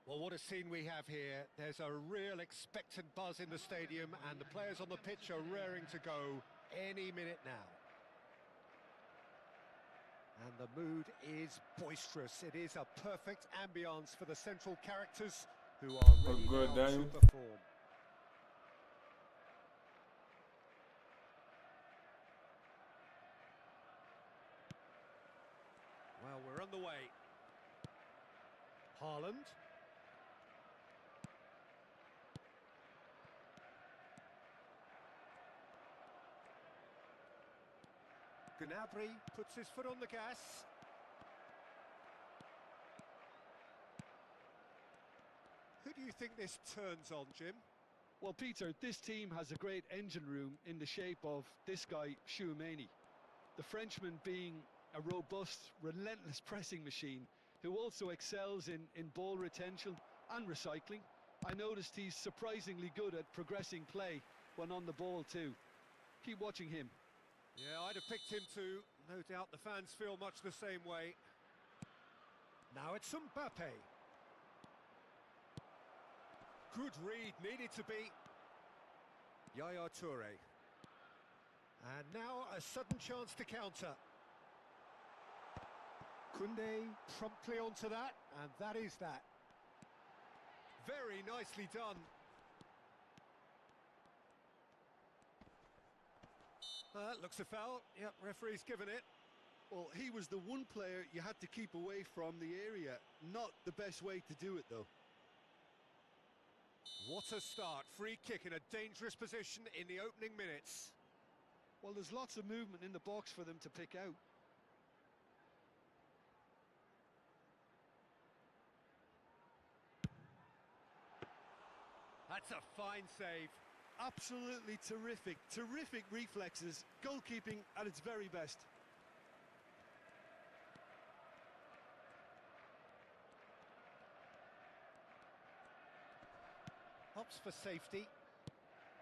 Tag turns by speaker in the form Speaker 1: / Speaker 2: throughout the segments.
Speaker 1: Well, what a scene we have here. There's a real expectant buzz in the stadium, and the players on the pitch are raring to go any minute now. And the mood is boisterous. It is a perfect ambience for the central characters who are ready
Speaker 2: good,
Speaker 1: now to
Speaker 2: Daniel.
Speaker 1: perform. Well, we're on the way. Haaland. Gnabry puts his foot on the gas. Who do you think this turns on, Jim?
Speaker 3: Well, Peter, this team has a great engine room in the shape of this guy, Tchouaméni. The Frenchman being a robust, relentless pressing machine who also excels in ball retention and recycling. I noticed he's surprisingly good at progressing play when on the ball too. Keep watching him.
Speaker 1: Yeah, I'd have picked him too. No doubt the fans feel much the same way. Now it's Mbappe. Good read, needed to be. Yaya Toure. And now a sudden chance to counter. Koundé promptly onto that, and that is that. Very nicely done. Looks a foul. Yep, referee's given it.
Speaker 3: Well, he was the one player you had to keep away from the area. Not the best way to do it, though.
Speaker 1: What a start. Free kick in a dangerous position in the opening minutes.
Speaker 3: Well, there's lots of movement in the box for them to pick out.
Speaker 1: That's a fine save.
Speaker 3: Absolutely terrific. Terrific reflexes. Goalkeeping at its very best.
Speaker 1: Opts for safety.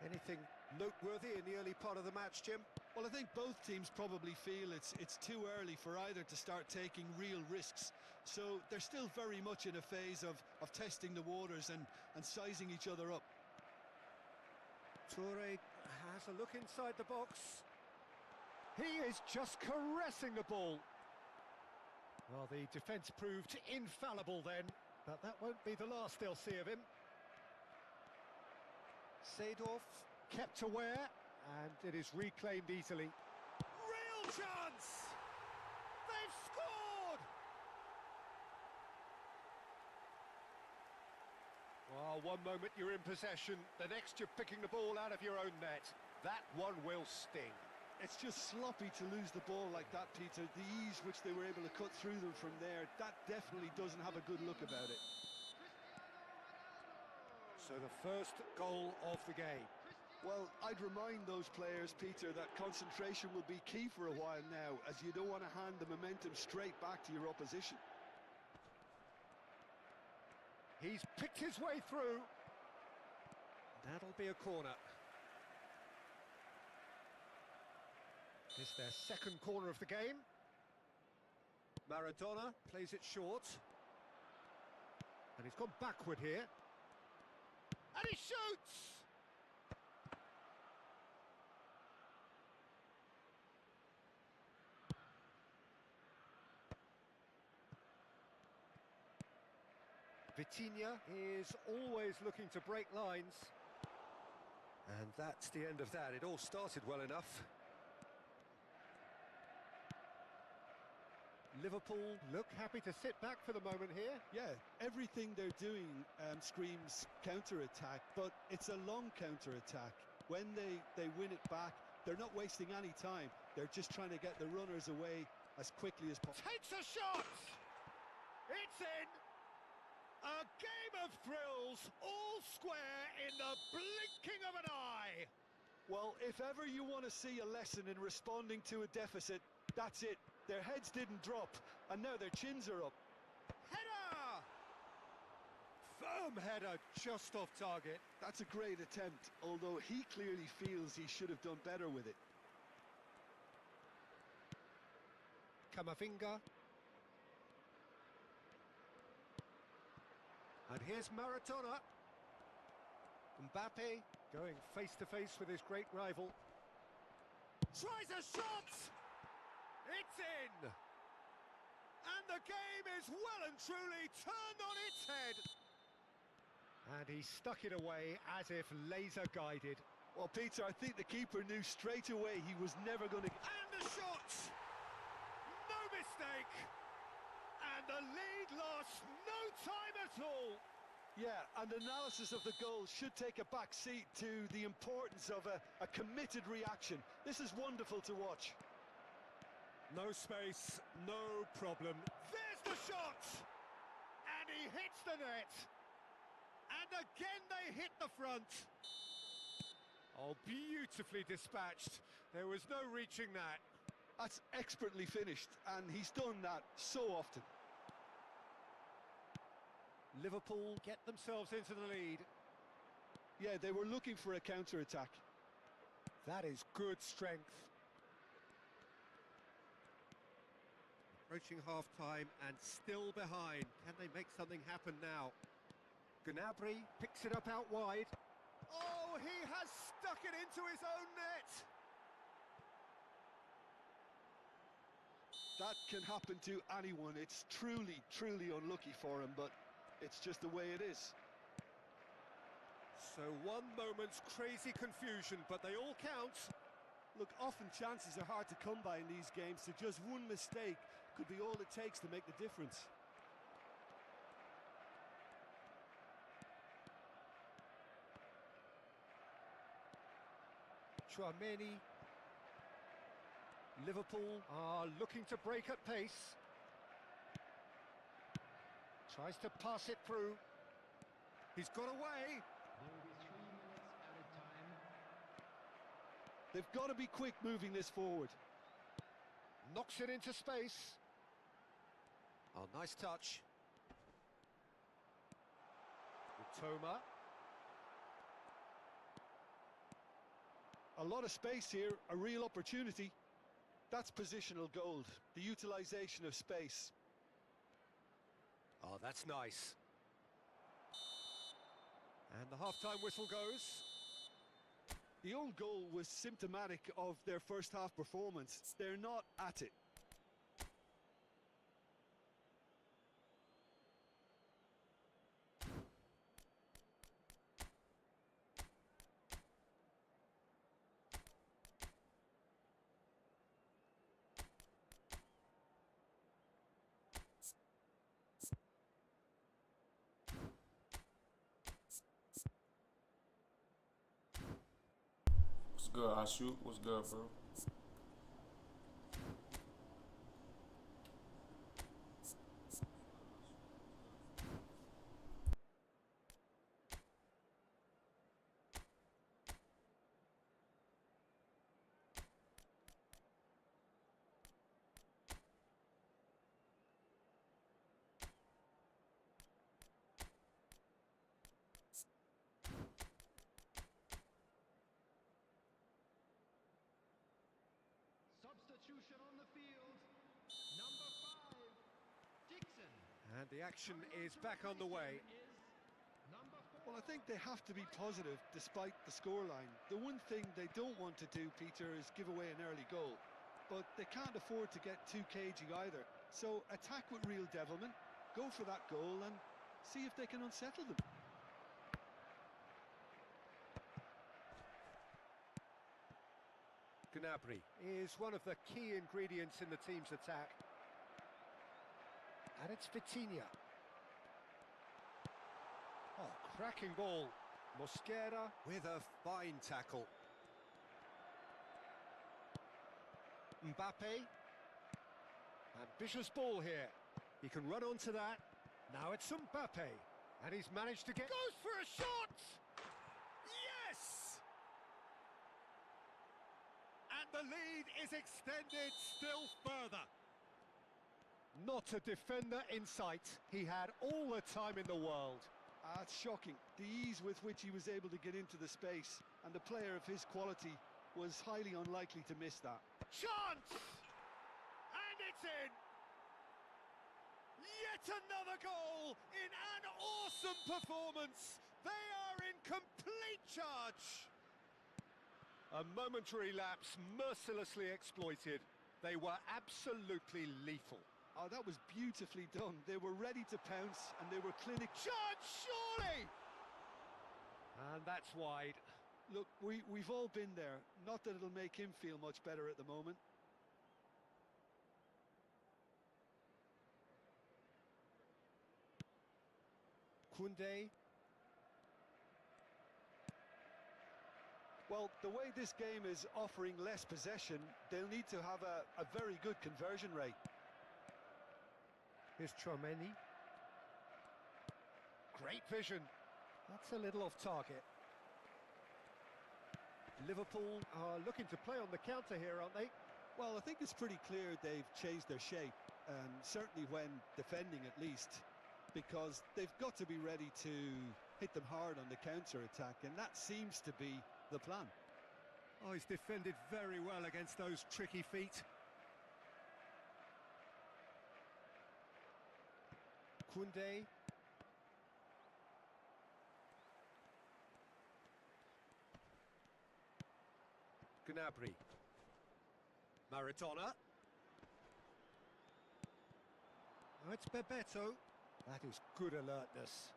Speaker 1: Anything noteworthy in the early part of the match, Jim?
Speaker 3: Well, I think both teams probably feel it's too early for either to start taking real risks. So they're still very much in a phase of testing the waters and sizing each other up.
Speaker 1: Toure has a look inside the box. He is just caressing the ball. Well, the defence proved infallible then, but that won't be the last they'll see of him. Seedorf kept aware, and it is reclaimed easily. Real chance! They've scored! Well, one moment you're in possession, the next you're picking the ball out of your own net. That one will sting.
Speaker 3: It's just sloppy to lose the ball like that, Peter. The ease which they were able to cut through them from there, that definitely doesn't have a good look about it.
Speaker 1: So the first goal of the game.
Speaker 3: Well, I'd remind those players, Peter, that concentration will be key for a while now, as you don't want to hand the momentum straight back to your opposition.
Speaker 1: He's picked his way through. That'll be a corner. It's their second corner of the game. Maradona plays it short. And he's gone backward here. And he shoots! Vitinha is always looking to break lines. And that's the end of that. It all started well enough. Liverpool look happy to sit back for the moment here.
Speaker 3: Yeah, everything they're doing screams counter-attack, but it's a long counter-attack. When they win it back, they're not wasting any time. They're just trying to get the runners away as quickly as possible.
Speaker 1: Takes a shot! It's in! A game of thrills, all square in the blinking of an eye!
Speaker 3: Well, if ever you want to see a lesson in responding to a deficit, that's it. Their heads didn't drop, and now their chins are up.
Speaker 1: Header! Firm header, just off target.
Speaker 3: That's a great attempt, although he clearly feels he should have done better with it.
Speaker 1: Camavinga. And here's Maradona. Mbappe going face-to-face with his great rival. Tries a shot! It's in! And the game is well and truly turned on its head. And he stuck it away as if laser-guided.
Speaker 3: Well, Peter, I think the keeper knew straight away he was never going to...
Speaker 1: And the shot! No mistake! And the lead lost no time at all!
Speaker 3: Yeah, and analysis of the goal should take a back seat to the importance of a committed reaction. This is wonderful to watch.
Speaker 1: No space, no problem. There's the shot! And he hits the net! And again they hit the front! Oh, beautifully dispatched. There was no reaching that.
Speaker 3: That's expertly finished, and he's done that so often.
Speaker 1: Liverpool get themselves into the lead.
Speaker 3: Yeah, they were looking for a counter-attack.
Speaker 1: That is good strength. Approaching half-time and still behind. Can they make something happen now? Gnabry picks it up out wide. Oh, he has stuck it into his own net!
Speaker 3: That can happen to anyone. It's truly, truly unlucky for him, but it's just the way it is.
Speaker 1: So one moment's crazy confusion, but they all count.
Speaker 2: Look, often chances are hard to come by in these games, so just one mistake could be all it takes to make the difference.
Speaker 1: Chouameni. Liverpool are looking to break at pace. Tries to pass it through. He's got away.
Speaker 4: There will be 3 minutes added time.
Speaker 3: They've got to be quick moving this forward.
Speaker 1: Knocks it into space. Oh, nice touch. Toma.
Speaker 3: A lot of space here, a real opportunity. That's positional gold, the utilisation of space.
Speaker 1: Oh, that's nice. And the half-time whistle goes.
Speaker 3: The own goal was symptomatic of their first half performance. They're not at it.
Speaker 5: What's good, I shoot? What's good, bro?
Speaker 4: Substitution on the field. Number 5, Dixon.
Speaker 1: And the action is back on the way.
Speaker 4: Number 4.
Speaker 3: Well, I think they have to be positive despite the scoreline. The one thing they don't want to do, Peter, is give away an early goal. But they can't afford to get too cagey either. So attack with real devilment, go for that goal and see if they can unsettle them.
Speaker 1: Gnabry is one of the key ingredients in the team's attack. And it's Vitinha. Oh, cracking ball. Mosquera with a fine tackle. Mbappe. Ambitious ball here. He can run onto that. Now it's Mbappe. And he's managed to get... Goes for a shot! Yes! And the lead is extended still further. Not a defender in sight. He had all the time in the world.
Speaker 3: It's shocking, the ease with which he was able to get into the space, and the player of his quality was highly unlikely to miss that.
Speaker 1: Chance! And it's in! Yes, Yet another goal in an awesome performance. They are in complete charge. A momentary lapse mercilessly exploited. They were absolutely lethal.
Speaker 3: Oh, that was beautifully done. They were ready to pounce and they were clinical.
Speaker 1: Chance, surely! And that's wide.
Speaker 3: Look, we've all been there. Not that it'll make him feel much better at the moment.
Speaker 1: Koundé.
Speaker 3: Well, the way this game is offering less possession, they'll need to have a very good conversion rate.
Speaker 1: Here's Chouameni. Great vision. That's a little off target. Liverpool are looking to play on the counter here, aren't they?
Speaker 3: Well, I think it's pretty clear they've changed their shape, certainly when defending at least, because they've got to be ready to hit them hard on the counter-attack, and that seems to be the plan.
Speaker 1: Oh, he's defended very well against those tricky feet. Koundé. Gnabry. Maradona. Oh, it's Bebeto. That is good alertness.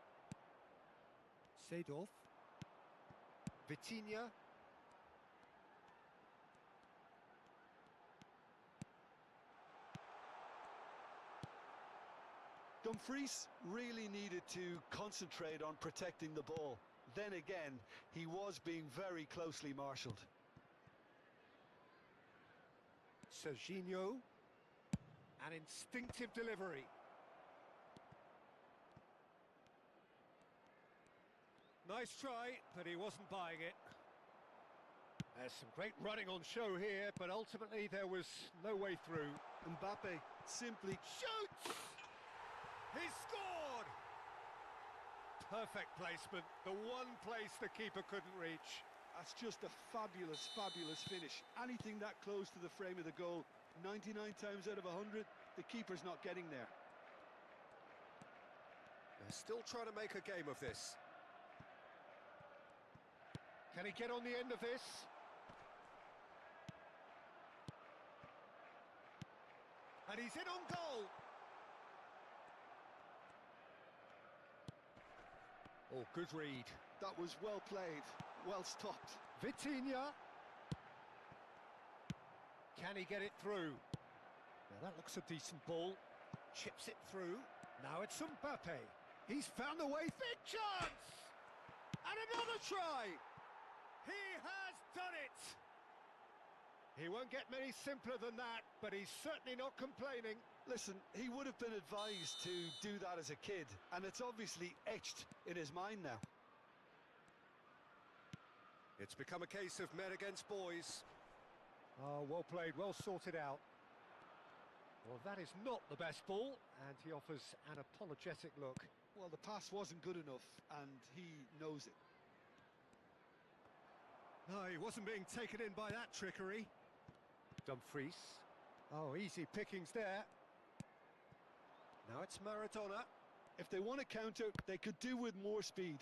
Speaker 1: Seedorf. Vitinha.
Speaker 3: Dumfries really needed to concentrate on protecting the ball. Then again, he was being very closely marshalled.
Speaker 1: Serginho. An instinctive delivery. Nice try, but he wasn't buying it. There's some great running on show here, but ultimately there was no way through.
Speaker 3: Mbappe simply
Speaker 1: Shoots! He scored! Perfect placement, the one place the keeper couldn't reach.
Speaker 3: That's just a fabulous, fabulous finish. Anything that close to the frame of the goal, 99 times out of 100, the keeper's not getting there.
Speaker 1: They're still trying to make a game of this. Can he get on the end of this? And he's in on goal. Oh, good read.
Speaker 3: That was well played, well stopped.
Speaker 1: Vitinha. Can he get it through? Now that looks a decent ball. Chips it through. Now it's Mbappe. He's found the way. Big chance! And another try! He has done it! He won't get many simpler than that, but he's certainly not complaining.
Speaker 3: Listen, he would have been advised to do that as a kid, and it's obviously etched in his mind now.
Speaker 1: It's become a case of men against boys. Oh, well played, well sorted out. Well, that is not the best ball, and he offers an apologetic look.
Speaker 3: Well, the pass wasn't good enough, and he knows it.
Speaker 1: No, he wasn't being taken in by that trickery. Dumfries. Oh, easy pickings there. Now it's Maradona.
Speaker 3: If they want to counter, they could do with more speed.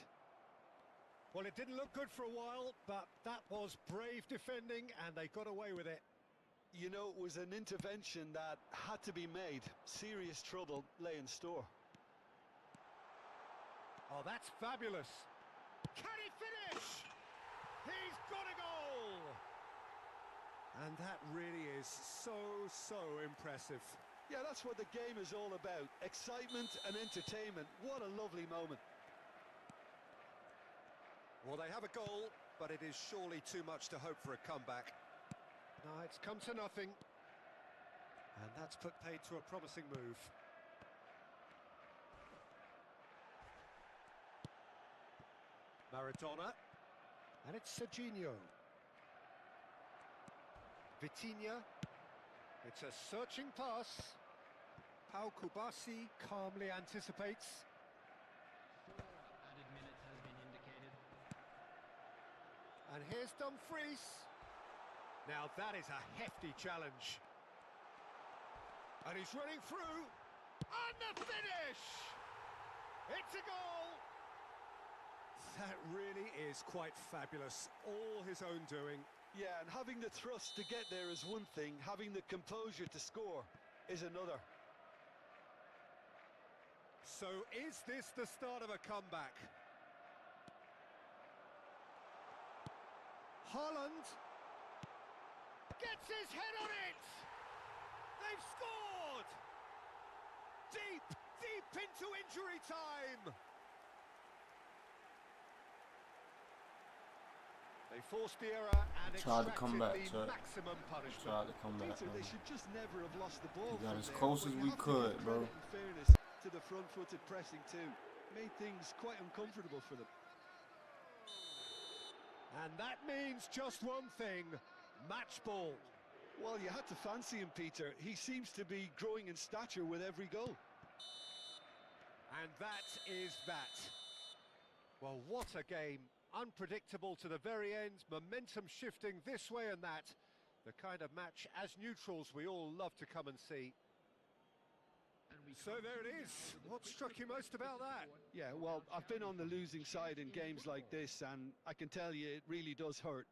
Speaker 1: Well, it didn't look good for a while, but that was brave defending, and they got away with it.
Speaker 3: You know, it was an intervention that had to be made. Serious trouble lay in store.
Speaker 1: Oh, that's fabulous. Can he finish? He's got a goal! And that really is so impressive.
Speaker 3: Yeah, that's what the game is all about. Excitement and entertainment. What a lovely moment.
Speaker 1: Well, they have a goal, but it is surely too much to hope for a comeback. No, it's come to nothing. And that's put paid to a promising move. Maradona. And it's Serginho. Vitinha. It's a searching pass. Pau Kubasi calmly anticipates.
Speaker 4: 4 added minutes has been indicated.
Speaker 1: And here's Dumfries. Now that is a hefty challenge. And he's running through. And the finish! It's a goal!
Speaker 2: That really is quite fabulous. All his own doing.
Speaker 3: Yeah, and having the thrust to get there is one thing, having the composure to score is another.
Speaker 1: So is this the start of a comeback? Haaland gets his head on it! They've scored! Deep into injury time! They forced the error and
Speaker 5: Tried to
Speaker 1: extracted
Speaker 5: come back,
Speaker 1: the maximum punishment.
Speaker 5: Tried to come back,
Speaker 3: Peter, they
Speaker 5: man.
Speaker 3: should just never have lost the ball.
Speaker 5: We got
Speaker 3: from
Speaker 5: as
Speaker 3: there,
Speaker 5: close
Speaker 3: but
Speaker 5: as
Speaker 3: you
Speaker 5: we
Speaker 3: have to
Speaker 5: could,
Speaker 3: give
Speaker 5: bro.
Speaker 3: credit and fairness to the front-footed pressing too. Made things quite uncomfortable for them.
Speaker 1: And that means just one thing, match ball.
Speaker 3: Well, you had to fancy him, Peter. He seems to be growing in stature with every goal.
Speaker 1: And that is that. Well, what a game. Unpredictable to the very end, momentum shifting this way and that. The kind of match, as neutrals, we all love to come and see. So there it is. What struck you most about that?
Speaker 3: Yeah, well, I've been on the losing side in games like this, and I can tell you it really does hurt.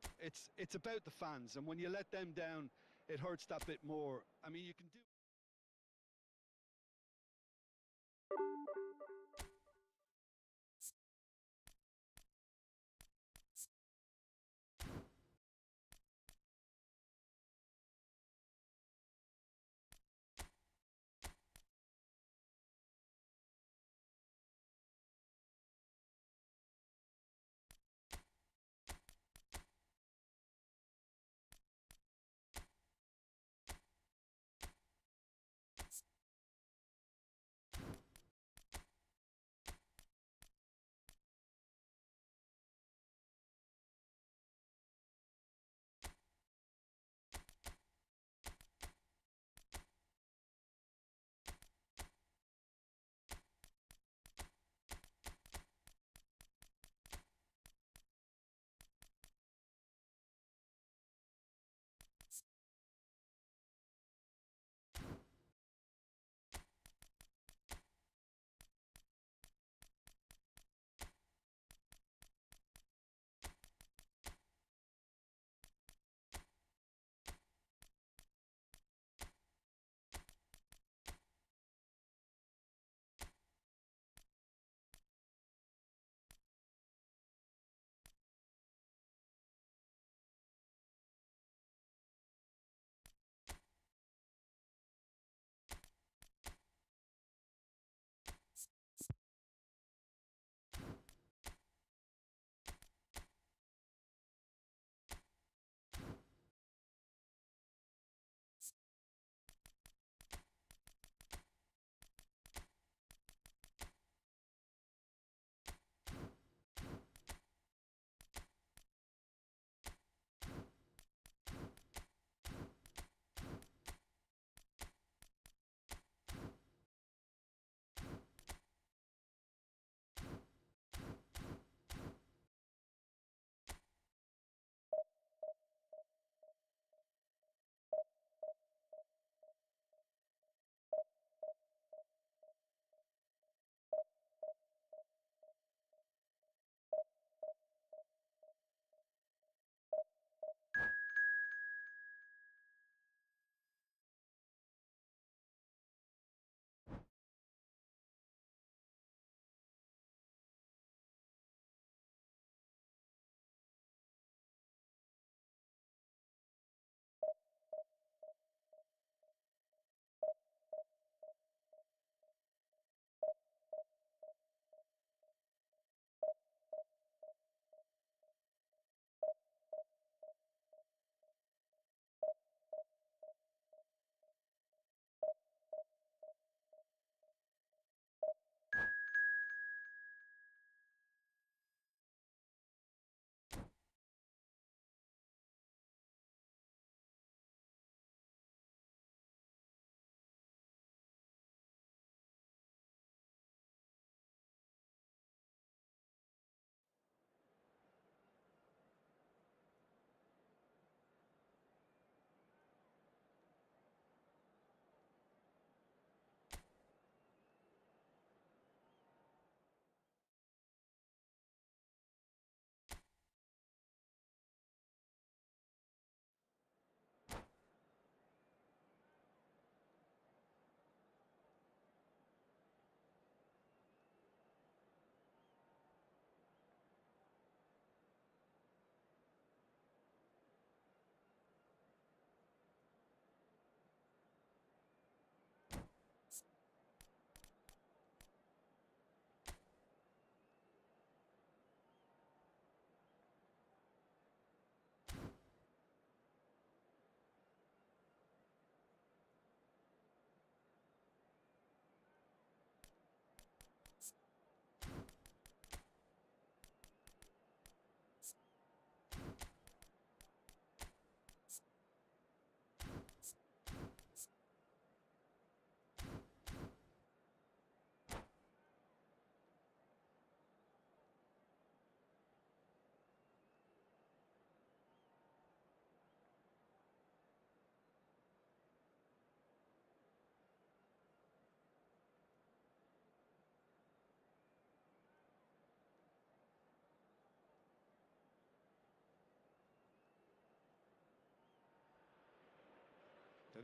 Speaker 3: It's about the fans, and when you let them down, it hurts that bit more. I mean, you can do...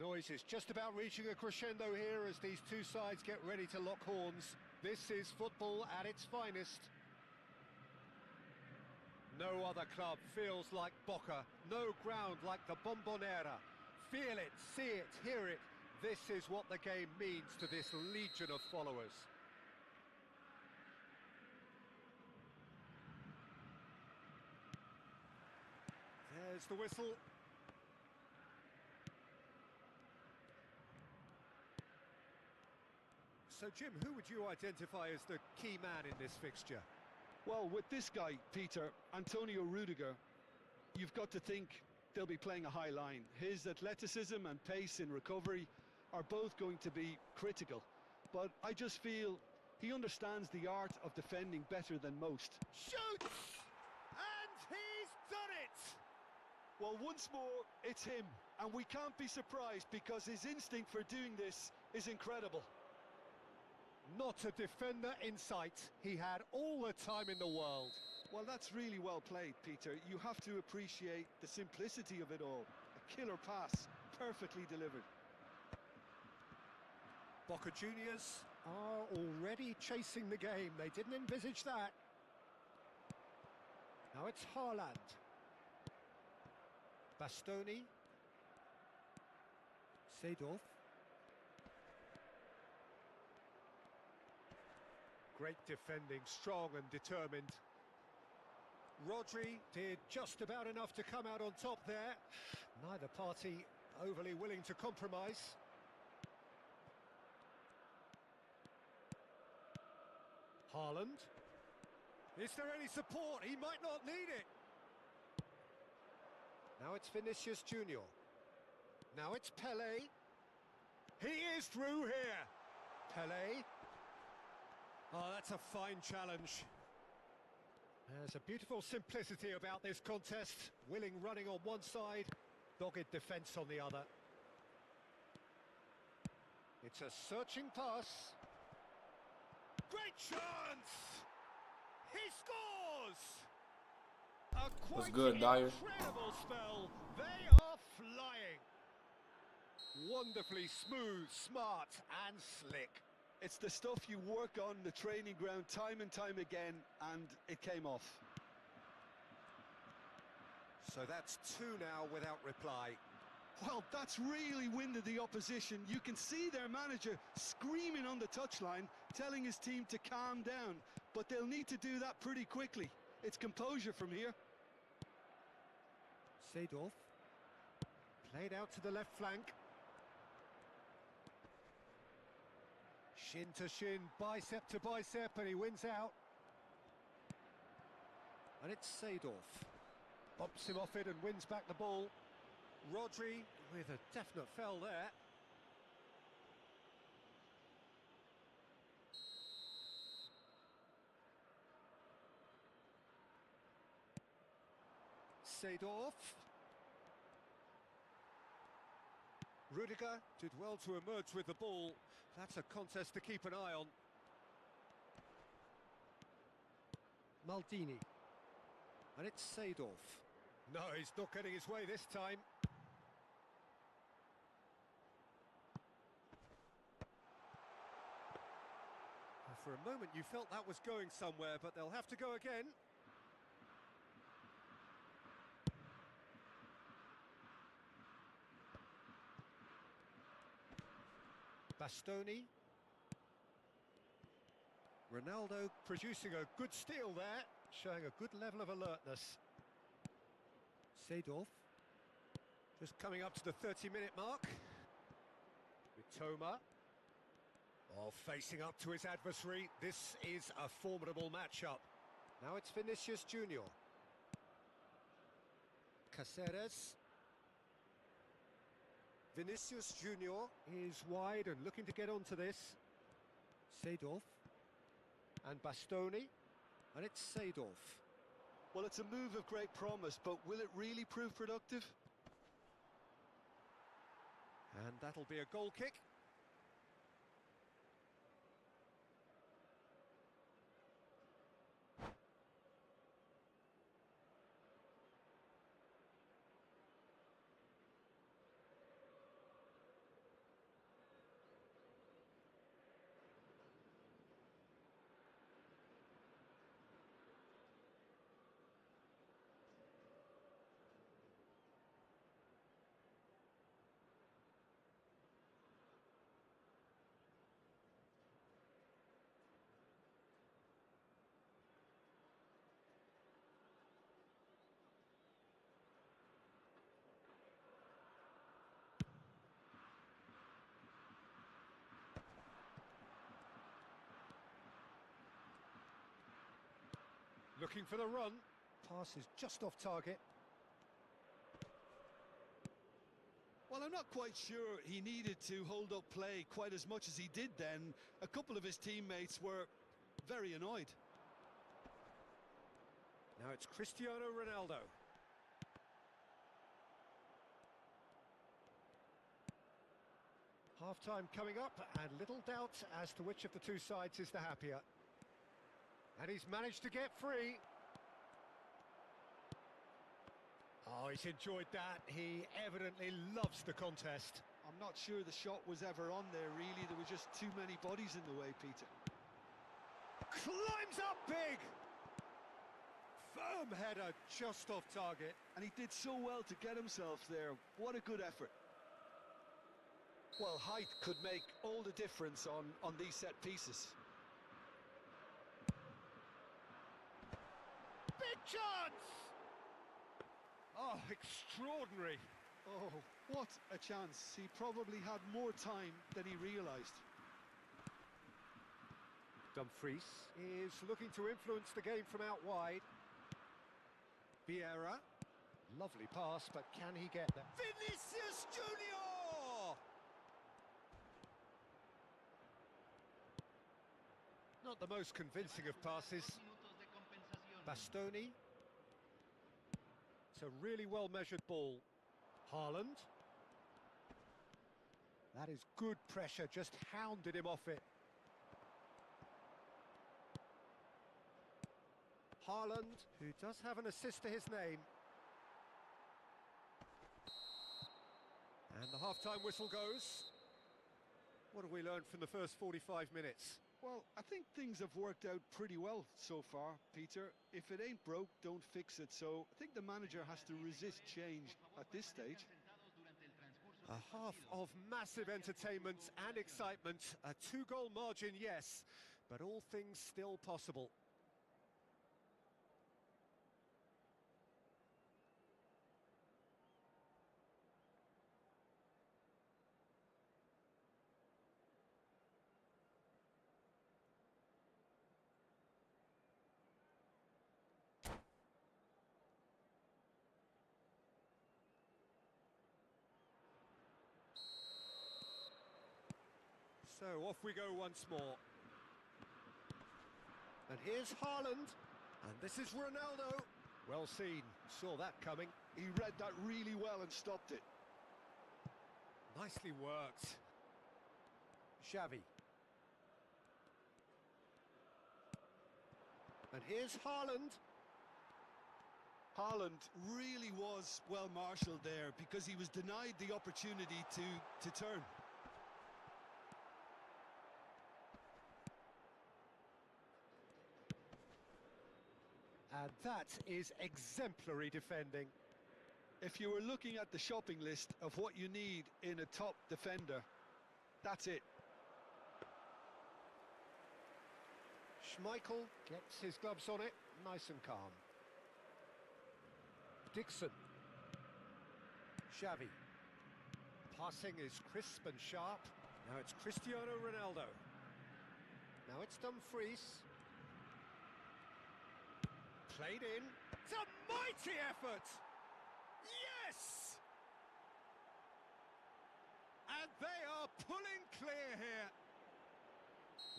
Speaker 1: The noise is just about reaching a crescendo here as these two sides get ready to lock horns. This is football at its finest. No other club feels like Boca, no ground like the Bombonera. Feel it, see it, hear it. This is what the game means to this legion of followers. There's the whistle. So, Jim, who would you identify as the key man in this fixture?
Speaker 3: Well, with this guy, Peter, Antonio Rudiger, you've got to think they'll be playing a high line. His athleticism and pace in recovery are both going to be critical. But I just feel he understands the art of defending better than most.
Speaker 1: Shoots! And he's done it!
Speaker 3: Well, once more, it's him. And we can't be surprised because his instinct for doing this is incredible.
Speaker 1: Not a defender in sight. He had all the time in the world.
Speaker 3: Well, that's really well played, Peter. You have to appreciate the simplicity of it all. A killer pass, perfectly delivered.
Speaker 1: Boca Juniors are already chasing the game. They didn't envisage that. Now it's Haaland. Bastoni. Seedorf. Great defending, strong and determined. Rodri did just about enough to come out on top there. Neither party overly willing to compromise. Haaland. Is there any support? He might not need it. Now it's Vinicius Junior. Now it's Pelé. He is through here. Pelé. Oh, that's a fine challenge. There's a beautiful simplicity about this contest. Willing running on one side, dogged defence on the other. It's a searching pass. Great chance! He scores! A quite
Speaker 5: good, Dyer.
Speaker 1: incredible spell. They are flying. Wonderfully smooth, smart and slick.
Speaker 3: It's the stuff you work on the training ground time and time again, and it came off.
Speaker 1: So that's two now without reply.
Speaker 3: Well, that's really winded the opposition. You can see their manager screaming on the touchline, telling his team to calm down. But they'll need to do that pretty quickly. It's composure from here.
Speaker 1: Seedorf. Played out to the left flank. Shin to shin, bicep to bicep, and he wins out. And it's Seedorf. Bumps him off it and wins back the ball. Rodri with a definite foul there. Seedorf. Rudiger did well to emerge with the ball. That's a contest to keep an eye on. Maldini. And it's Seedorf. No, he's not getting his way this time. For a moment you felt that was going somewhere, but they'll have to go again. Bastoni. Ronaldo producing a good steal there, showing a good level of alertness. Seedorf. Just coming up to the 30-minute mark. Mitoma. Oh, facing up to his adversary. This is a formidable matchup. Now it's Vinicius Junior. Caceres. Vinicius Junior is wide and looking to get onto this. Seedorf. And Bastoni. And it's Seedorf.
Speaker 3: Well, it's a move of great promise, but will it really prove productive?
Speaker 1: And that'll be a goal kick. Looking for the run. Pass is just off target.
Speaker 2: Well, I'm not quite sure he needed to hold up play quite as much as he did then. A couple of his teammates were very annoyed.
Speaker 1: Now it's Cristiano Ronaldo. Half-time coming up, and little doubt as to which of the two sides is the happier. And he's managed to get free. Oh, he's enjoyed that. He evidently loves the contest.
Speaker 2: I'm not sure the shot was ever on there, really. There were just too many bodies in the way, Peter.
Speaker 1: Climbs up big! Firm header, just off target.
Speaker 2: And he did so well to get himself there. What a good effort.
Speaker 3: Well, height could make all the difference on these set pieces.
Speaker 1: Big chance! Oh, extraordinary.
Speaker 2: Oh, what a chance. He probably had more time than he realised.
Speaker 1: Dumfries is looking to influence the game from out wide. Vieira. Lovely pass, but can he get there? Vinicius Junior! Not the most convincing of passes. Bastoni. It's a really well-measured ball. Haaland. That is good pressure, just hounded him off it. Haaland, who does have an assist to his name. And the half-time whistle goes. What have we learned from the first 45 minutes?
Speaker 2: Well, I think things have worked out pretty well so far, Peter. If it ain't broke, don't fix it. So I think the manager has to resist change at this stage.
Speaker 1: A half of massive entertainment and excitement. A two-goal margin, yes, but all things still possible. So off we go once more. And here's Haaland. And this is Ronaldo. Well seen. Saw that coming.
Speaker 2: He read that really well and stopped it.
Speaker 1: Nicely worked. Xavi. And here's Haaland.
Speaker 2: Haaland really was well marshalled there because he was denied the opportunity to turn.
Speaker 1: And that is exemplary defending.
Speaker 2: If you were looking at the shopping list of what you need in a top defender, that's it.
Speaker 1: Schmeichel gets his gloves on it, nice and calm. Dixon. Xavi. Passing is crisp and sharp. Now it's Cristiano Ronaldo. Now it's Dumfries. Played in. It's a mighty effort! Yes! And they are pulling clear here.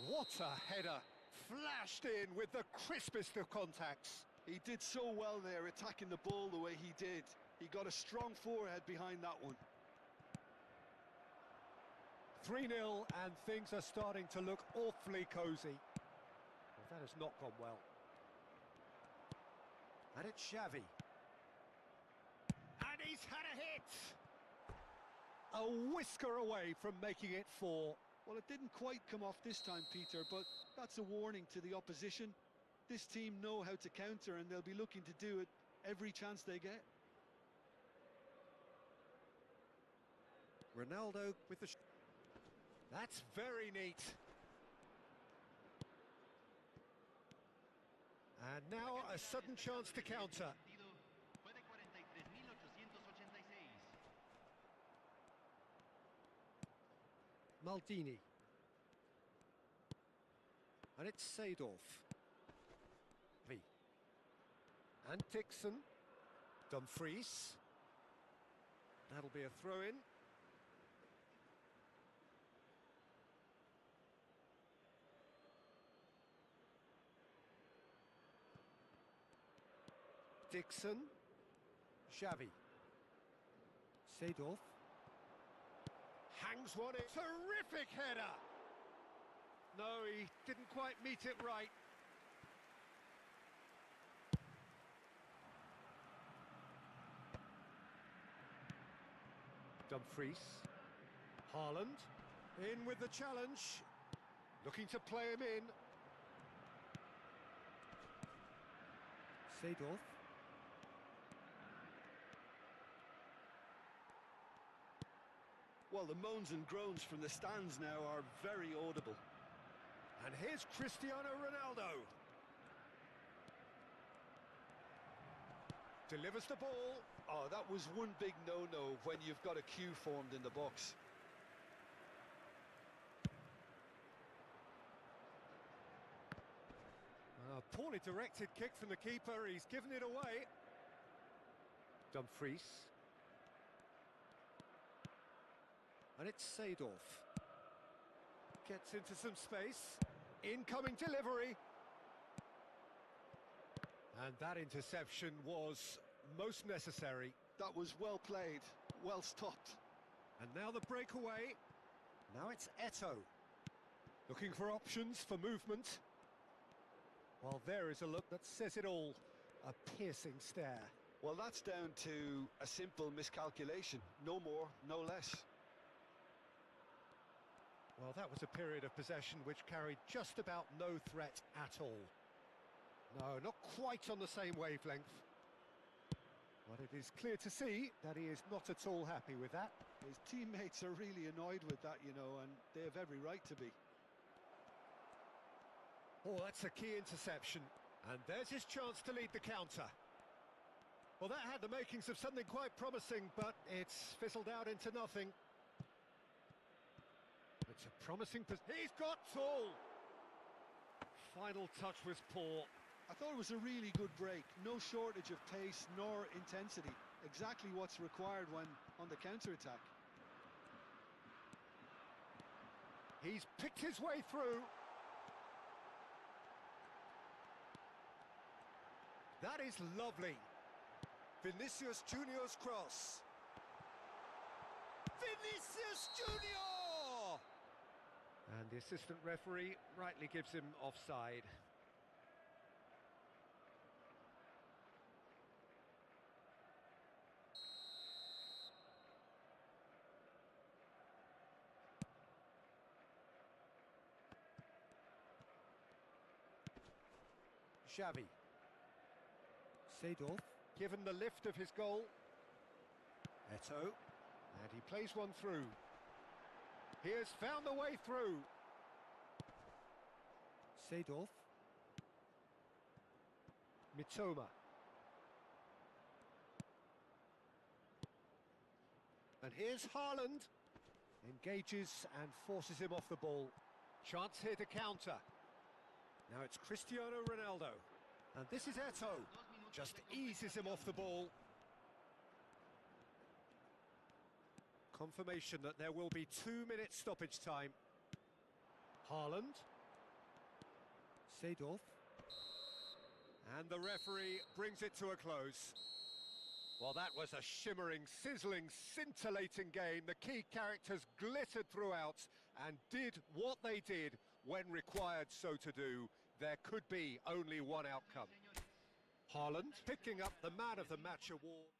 Speaker 1: What a header! Flashed in with the crispest of contacts.
Speaker 2: He did so well there, attacking the ball the way he did. He got a strong forehead behind that one.
Speaker 1: 3-0, and things are starting to look awfully cosy. Well, that has not gone well. And it's Xavi. And he's had a hit! A whisker away from making it 4.
Speaker 2: Well, it didn't quite come off this time, Peter, but that's a warning to the opposition. This team know how to counter, and they'll be looking to do it every chance they get.
Speaker 1: Ronaldo with the... That's very neat. And now a sudden chance to counter. Maldini. And it's Seedorf. V. And Dixon. Dumfries. That'll be a throw-in. Dixon. Xavi. Seedorf. Hangs one in. Terrific header! No, he didn't quite meet it right. Dumfries. Haaland. In with the challenge. Looking to play him in. Seedorf.
Speaker 2: Well, the moans and groans from the stands now are very audible.
Speaker 1: And here's Cristiano Ronaldo. Delivers the ball.
Speaker 2: Oh, that was one big no-no when you've got a queue formed in the box.
Speaker 1: Poorly directed kick from the keeper. He's given it away. Dumfries. And it's Seedorf. Gets into some space. Incoming delivery. And that interception was most necessary.
Speaker 2: That was well played, well stopped.
Speaker 1: And now the breakaway. Now it's Eto'o. Looking for options for movement. Well, there is a look that says it all. A piercing stare.
Speaker 2: Well, that's down to a simple miscalculation. No more, no less.
Speaker 1: Well, that was a period of possession which carried just about no threat at all. No, not quite on the same wavelength. But it is clear to see that he is not at all happy with that.
Speaker 2: His teammates are really annoyed with that, you know, and they have every right to be.
Speaker 1: Oh, that's a key interception. And there's his chance to lead the counter. Well, that had the makings of something quite promising, but it's fizzled out into nothing. It's a promising position. He's got tall! Final touch was poor.
Speaker 2: I thought it was a really good break. No shortage of pace nor intensity. Exactly what's required when on the counter-attack.
Speaker 1: He's picked his way through. That is lovely. Vinicius Junior's cross. Vinicius Junior! And the assistant referee rightly gives him offside. Xavi. Seedorf, given the lift of his goal. Eto'o, and he plays one through. He has found the way through. Seedorf. Mitoma. And here's Haaland. Engages and forces him off the ball. Chance here to counter. Now it's Cristiano Ronaldo. And this is Eto'o. Just eases him off the ball. Confirmation that there will be 2-minute stoppage time. Haaland. Seedorf. And the referee brings it to a close. Well, that was a shimmering, sizzling, scintillating game. The key characters glittered throughout and did what they did when required so to do. There could be only one outcome. Haaland picking up the Man of the Match award.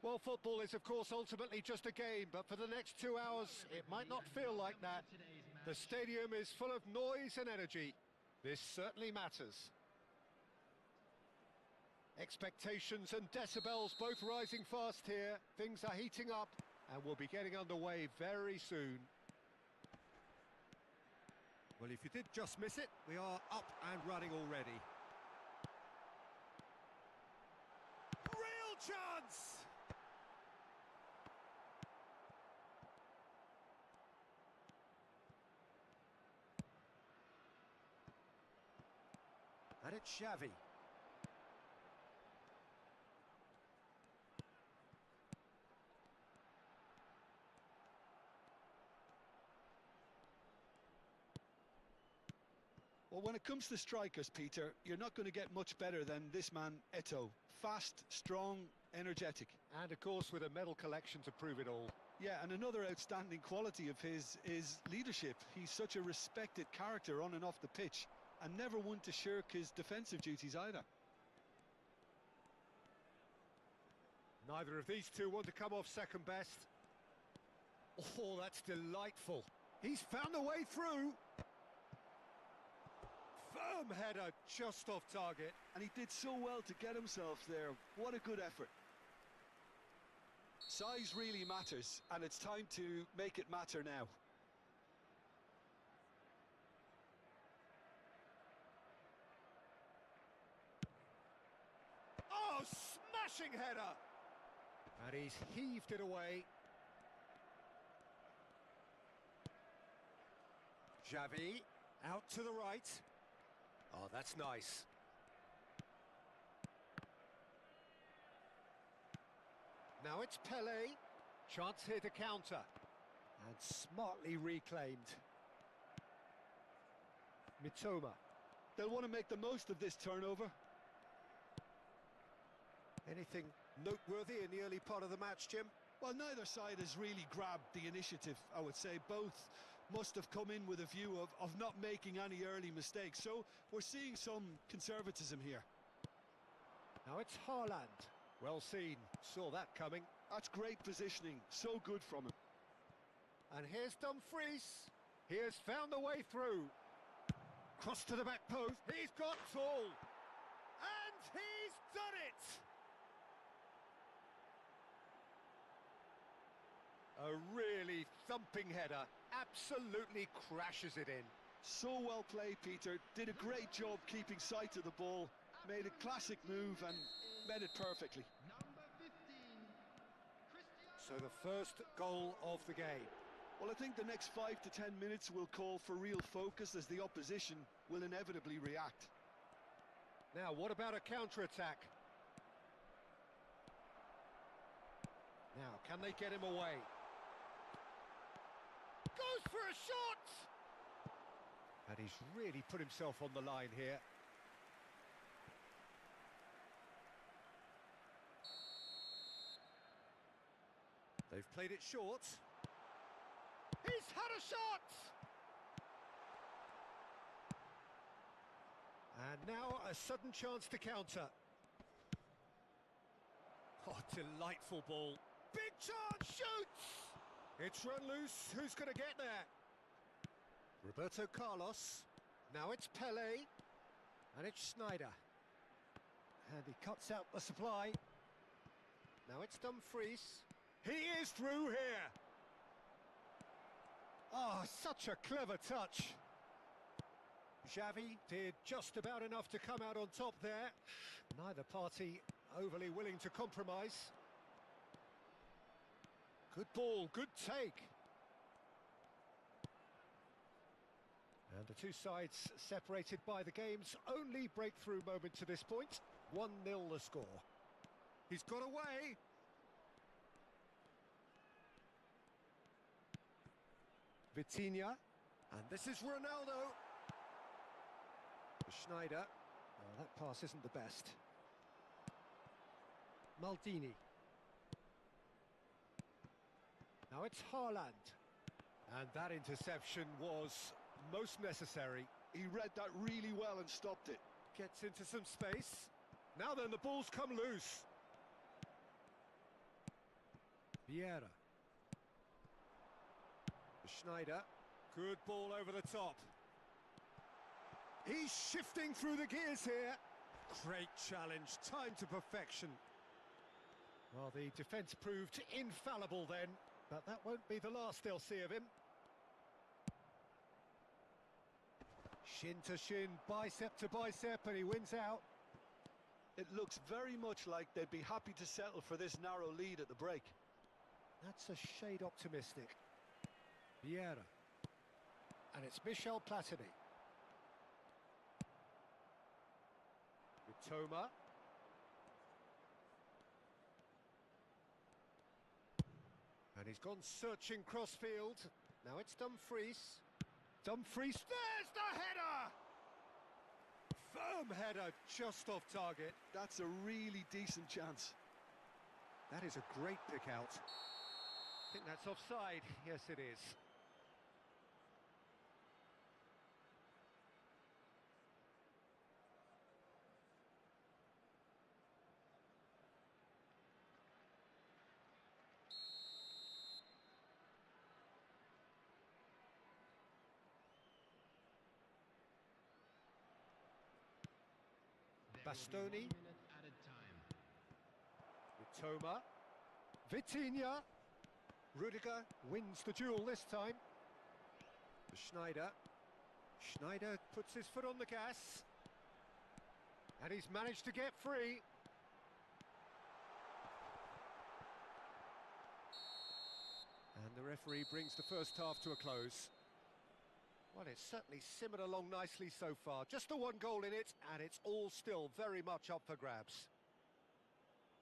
Speaker 1: Well, football is, of course, ultimately just a game, but for the next 2 hours, it might not feel like that. The stadium is full of noise and energy. This certainly matters. Expectations and decibels both rising fast here. Things are heating up, and we'll be getting underway very soon.
Speaker 5: Well, if you did just miss it, we are up and running already. Real chance! And it's Xavi.
Speaker 2: Well, when it comes to strikers, Peter, you're not going to get much better than this man, Eto'o. Fast, strong, energetic.
Speaker 1: And, of course, with a medal collection to prove it all.
Speaker 2: Yeah, and another outstanding quality of his is leadership. He's such a respected character on and off the pitch, and never one to shirk his defensive duties either.
Speaker 1: Neither of these two want to come off second best. Oh, that's delightful. He's found a way through. Firm header just off target.
Speaker 2: And he did so well to get himself there. What a good effort. Size really matters, and it's time to make it matter now.
Speaker 1: Oh, smashing header! And he's heaved it away.
Speaker 5: Xavi, out to the right.
Speaker 1: Oh, that's nice. Now it's Pelé. Chance here to counter. And smartly reclaimed. Mitoma.
Speaker 2: They'll want to make the most of this turnover.
Speaker 1: Anything?
Speaker 5: Noteworthy in the early part of the match, Jim?
Speaker 2: Well, neither side has really grabbed the initiative, I would say. Both must have come in with a view of not making any early mistakes. So we're seeing some conservatism here.
Speaker 1: Now it's Haaland. Well seen. Saw that coming.
Speaker 2: That's great positioning. So good from him.
Speaker 1: And here's Dumfries. He has found a way through. Cross to the back post. He's got tall. And he's done it! A really thumping header. Absolutely crashes it in.
Speaker 2: So well played, Peter. Did a great job keeping sight of the ball. Made a classic move and met it perfectly.
Speaker 4: Number 15,
Speaker 1: So the first goal of the game.
Speaker 2: Well, I think the next 5 to 10 minutes will call for real focus as the opposition will inevitably react.
Speaker 1: Now, what about a counter-attack? Now, can they get him away? Goes for a shot! And he's really put himself on the line here.
Speaker 5: They've played it short.
Speaker 1: He's had a shot! And now a sudden chance to counter. Oh, delightful ball. Big chance, shoots! It's run loose, who's going to get there? Roberto Carlos. Now it's Pelé. And it's Sneijder. And he cuts out the supply. Now it's Dumfries. He is through here. Oh, such a clever touch. Xavi did just about enough to come out on top there. Neither party overly willing to compromise. Good ball, good take. And the two sides separated by the game's only breakthrough moment to this point. 1-0 the score. He's got away. Vitinha. And this is Ronaldo. Sneijder. Oh, that pass isn't the best. Maldini. Now it's Haaland. And that interception was most necessary.
Speaker 2: He read that really well and stopped it.
Speaker 1: Gets into some space. Now then, the ball's come loose.
Speaker 5: Vieira. Schneider. Good ball over the top. He's shifting through the gears here. Great challenge, timed to perfection.
Speaker 1: Well, the defence proved infallible then, but that won't be the last they'll see of him. Shin to shin, bicep to bicep, and he wins out.
Speaker 3: It looks very much like they'd be happy to settle for this narrow lead at the break.
Speaker 1: That's a shade optimistic. Vieira. And it's Michel Platini. Toma. And he's gone searching crossfield. Now it's Dumfries. Dumfries, there's the header! Firm header, just off target.
Speaker 3: That's a really decent chance.
Speaker 1: That is a great pick out. I think that's offside. Yes, it is. Bastoni. Toma. Vitinha. Rudiger wins the duel this time. Schneider. Schneider puts his foot on the gas. And he's managed to get free. And the referee brings the first half to a close. Well, it's certainly simmered along nicely so far. Just the one goal in it, and it's all still very much up for grabs.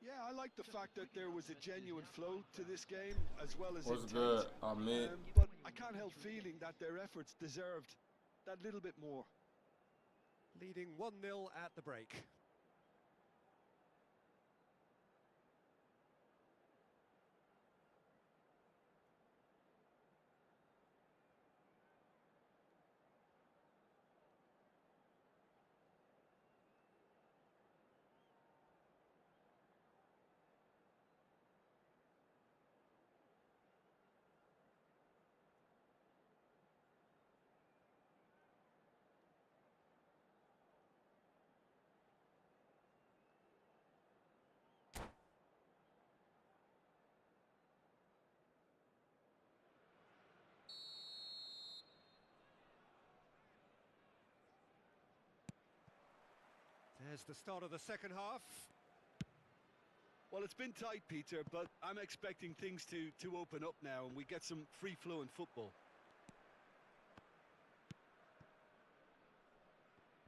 Speaker 3: Yeah, I like the fact that there was a genuine flow to this game, as well as
Speaker 6: What's
Speaker 3: intent.
Speaker 6: good, Amit?
Speaker 3: But I can't help feeling that their efforts deserved that little bit more.
Speaker 1: Leading 1-0 at the break. There's the start of the second half.
Speaker 3: Well, it's been tight, Peter, but I'm expecting things to open up now and we get some free-flowing football.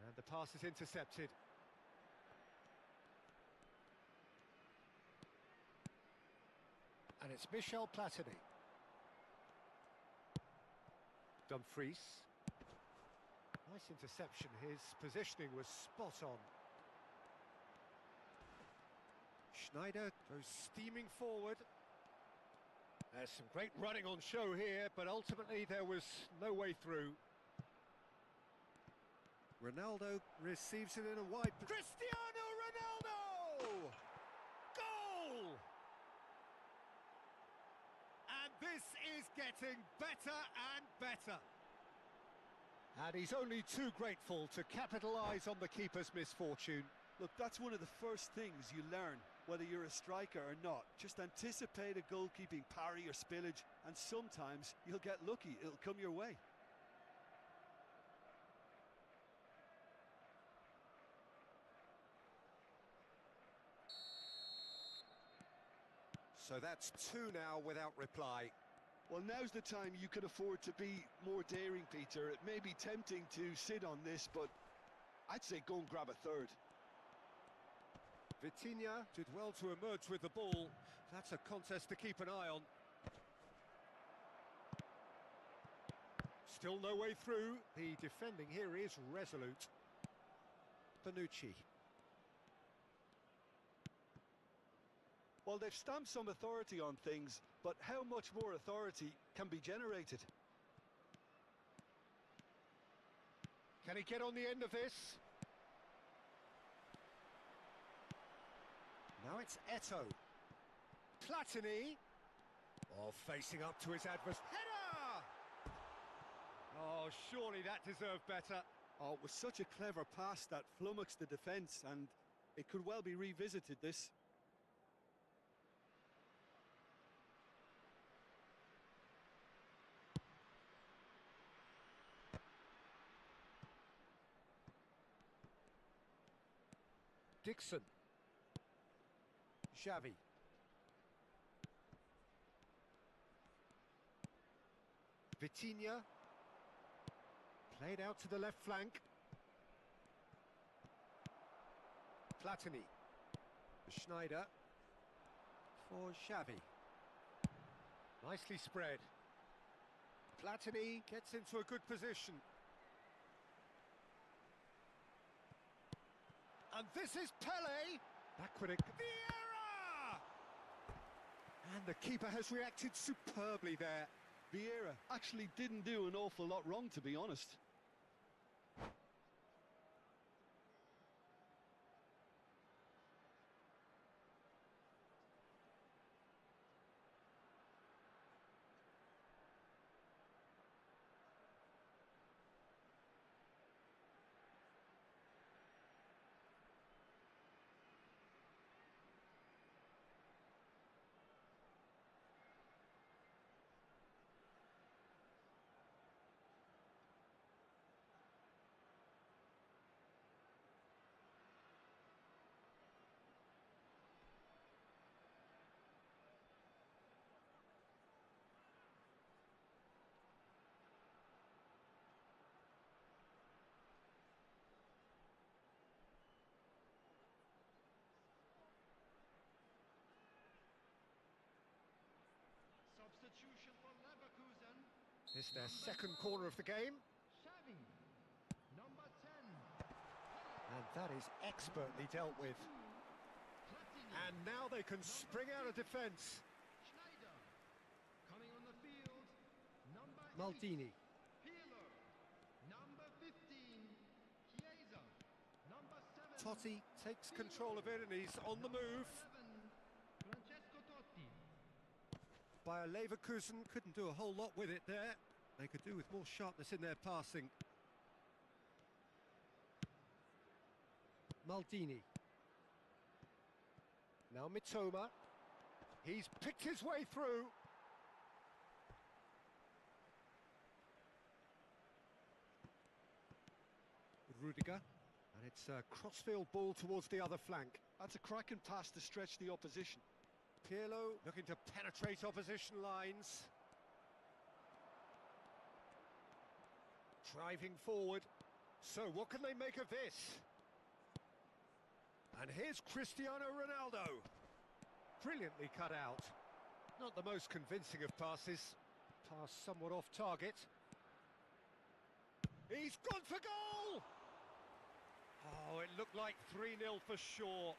Speaker 1: And the pass is intercepted. And it's Michel Platini. Dumfries. Nice interception. His positioning was spot on. Schneider goes steaming forward. There's some great running on show here, but ultimately there was no way through.
Speaker 5: Ronaldo receives it in a wide...
Speaker 1: Cristiano Ronaldo! Goal! And this is getting better and better. And he's only too grateful to capitalise on the keeper's misfortune.
Speaker 3: Look, that's one of the first things you learn, whether you're a striker or not. Just anticipate a goalkeeping parry or spillage, and sometimes you'll get lucky. It'll come your way.
Speaker 5: So that's 2 now without reply.
Speaker 3: Well, now's the time you can afford to be more daring, Peter. It may be tempting to sit on this, but I'd say go and grab a third.
Speaker 5: Vitinha did well to emerge with the ball. That's a contest to keep an eye on.
Speaker 1: Still no way through. The defending here is resolute.
Speaker 5: Bonucci.
Speaker 3: Well, they've stamped some authority on things, but how much more authority can be generated?
Speaker 1: Can he get on the end of this?
Speaker 5: Now it's Eto'o.
Speaker 1: Platini. Oh, facing up to his adversary. Header! Oh, surely that deserved better.
Speaker 2: Oh, it was such a clever pass that flummoxed the defence, and it could well be revisited, this.
Speaker 1: Dixon. Xavi. Vitinha. Played out to the left flank. Platini. Schneider. For Xavi. Nicely spread. Platini gets into a good position. And this is Pele. Backward. Vieira! And the keeper has reacted superbly there.
Speaker 2: Vieira actually didn't do an awful lot wrong, to be honest.
Speaker 4: Substitution for Leverkusen.
Speaker 1: It's their second corner of the game.
Speaker 4: Xavi, number 10.
Speaker 1: And that is expertly dealt with.
Speaker 4: Platini.
Speaker 1: And now they can spring out of defence.
Speaker 4: Schneider. Coming on the field. Number 8.
Speaker 1: Maldini.
Speaker 4: Pirlo. Number 15. Chiesa. Number 7.
Speaker 1: Totti takes control of it and he's on the move.
Speaker 4: 11. Francesco Totti.
Speaker 1: Bayer Leverkusen couldn't do a whole lot with it there. They could do with more sharpness in their passing. Maldini. Now Mitoma. He's picked his way through. Rudiger. And it's a crossfield ball towards the other flank.
Speaker 2: That's a cracking pass to stretch the opposition.
Speaker 1: Pirlo looking to penetrate opposition lines. Driving forward. So what can they make of this? And here's Cristiano Ronaldo. Brilliantly cut out. Not the most convincing of passes. Pass somewhat off target. He's gone for goal! Oh, it looked like 3-0 for sure.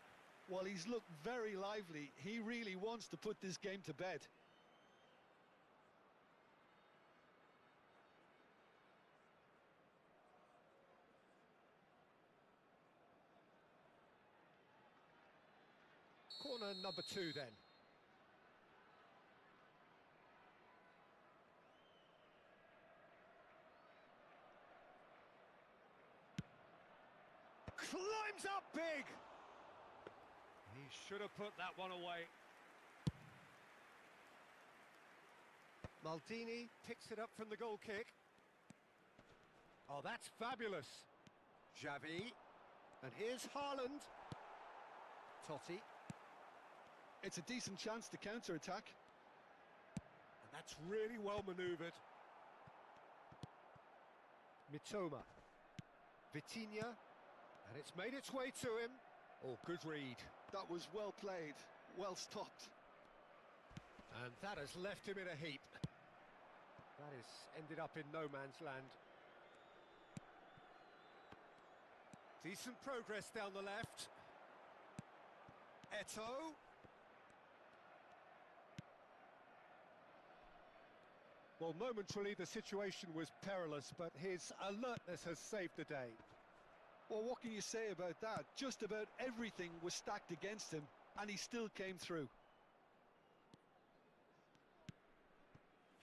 Speaker 2: Well, he's looked very lively. He really wants to put this game to bed.
Speaker 1: Corner number 2 then. Climbs up big! He should have put that one away. Maldini picks it up from the goal kick. Oh, that's fabulous. Xavi. And here's Haaland. Totti.
Speaker 2: It's a decent chance to counter-attack.
Speaker 1: And that's really well manoeuvred. Mitoma. Vitinha. And it's made its way to him. Oh, good read.
Speaker 2: That was well played, well stopped.
Speaker 1: And that has left him in a heap. That has ended up in no man's land. Decent progress down the left. Eto'o. Well, momentarily the situation was perilous, but his alertness has saved the day.
Speaker 2: Well, what can you say about that? Just about everything was stacked against him, and he still came through.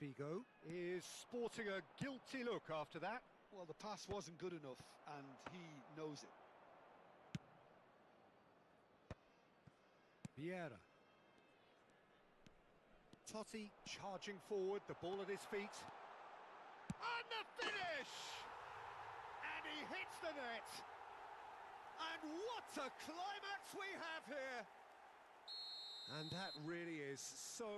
Speaker 1: Figo is sporting a guilty look after that.
Speaker 2: Well, the pass wasn't good enough, and he knows it.
Speaker 1: Vieira. Totti charging forward, the ball at his feet. And the finish! And he hits the net. And what a climax we have here! And that really is so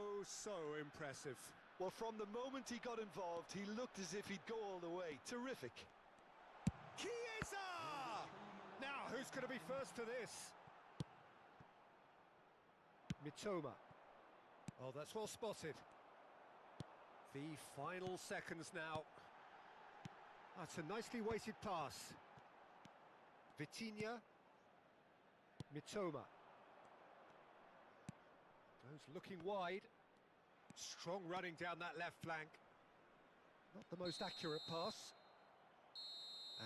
Speaker 1: impressive.
Speaker 2: Well, from the moment he got involved, he looked as if he'd go all the way. Terrific.
Speaker 1: Chiesa! Now, who's going to be first to this? Mitoma. Oh, that's well spotted. The final seconds now. That's a nicely weighted pass. Vitinha. Mitoma. Goes looking wide. Strong running down that left flank. Not the most accurate pass.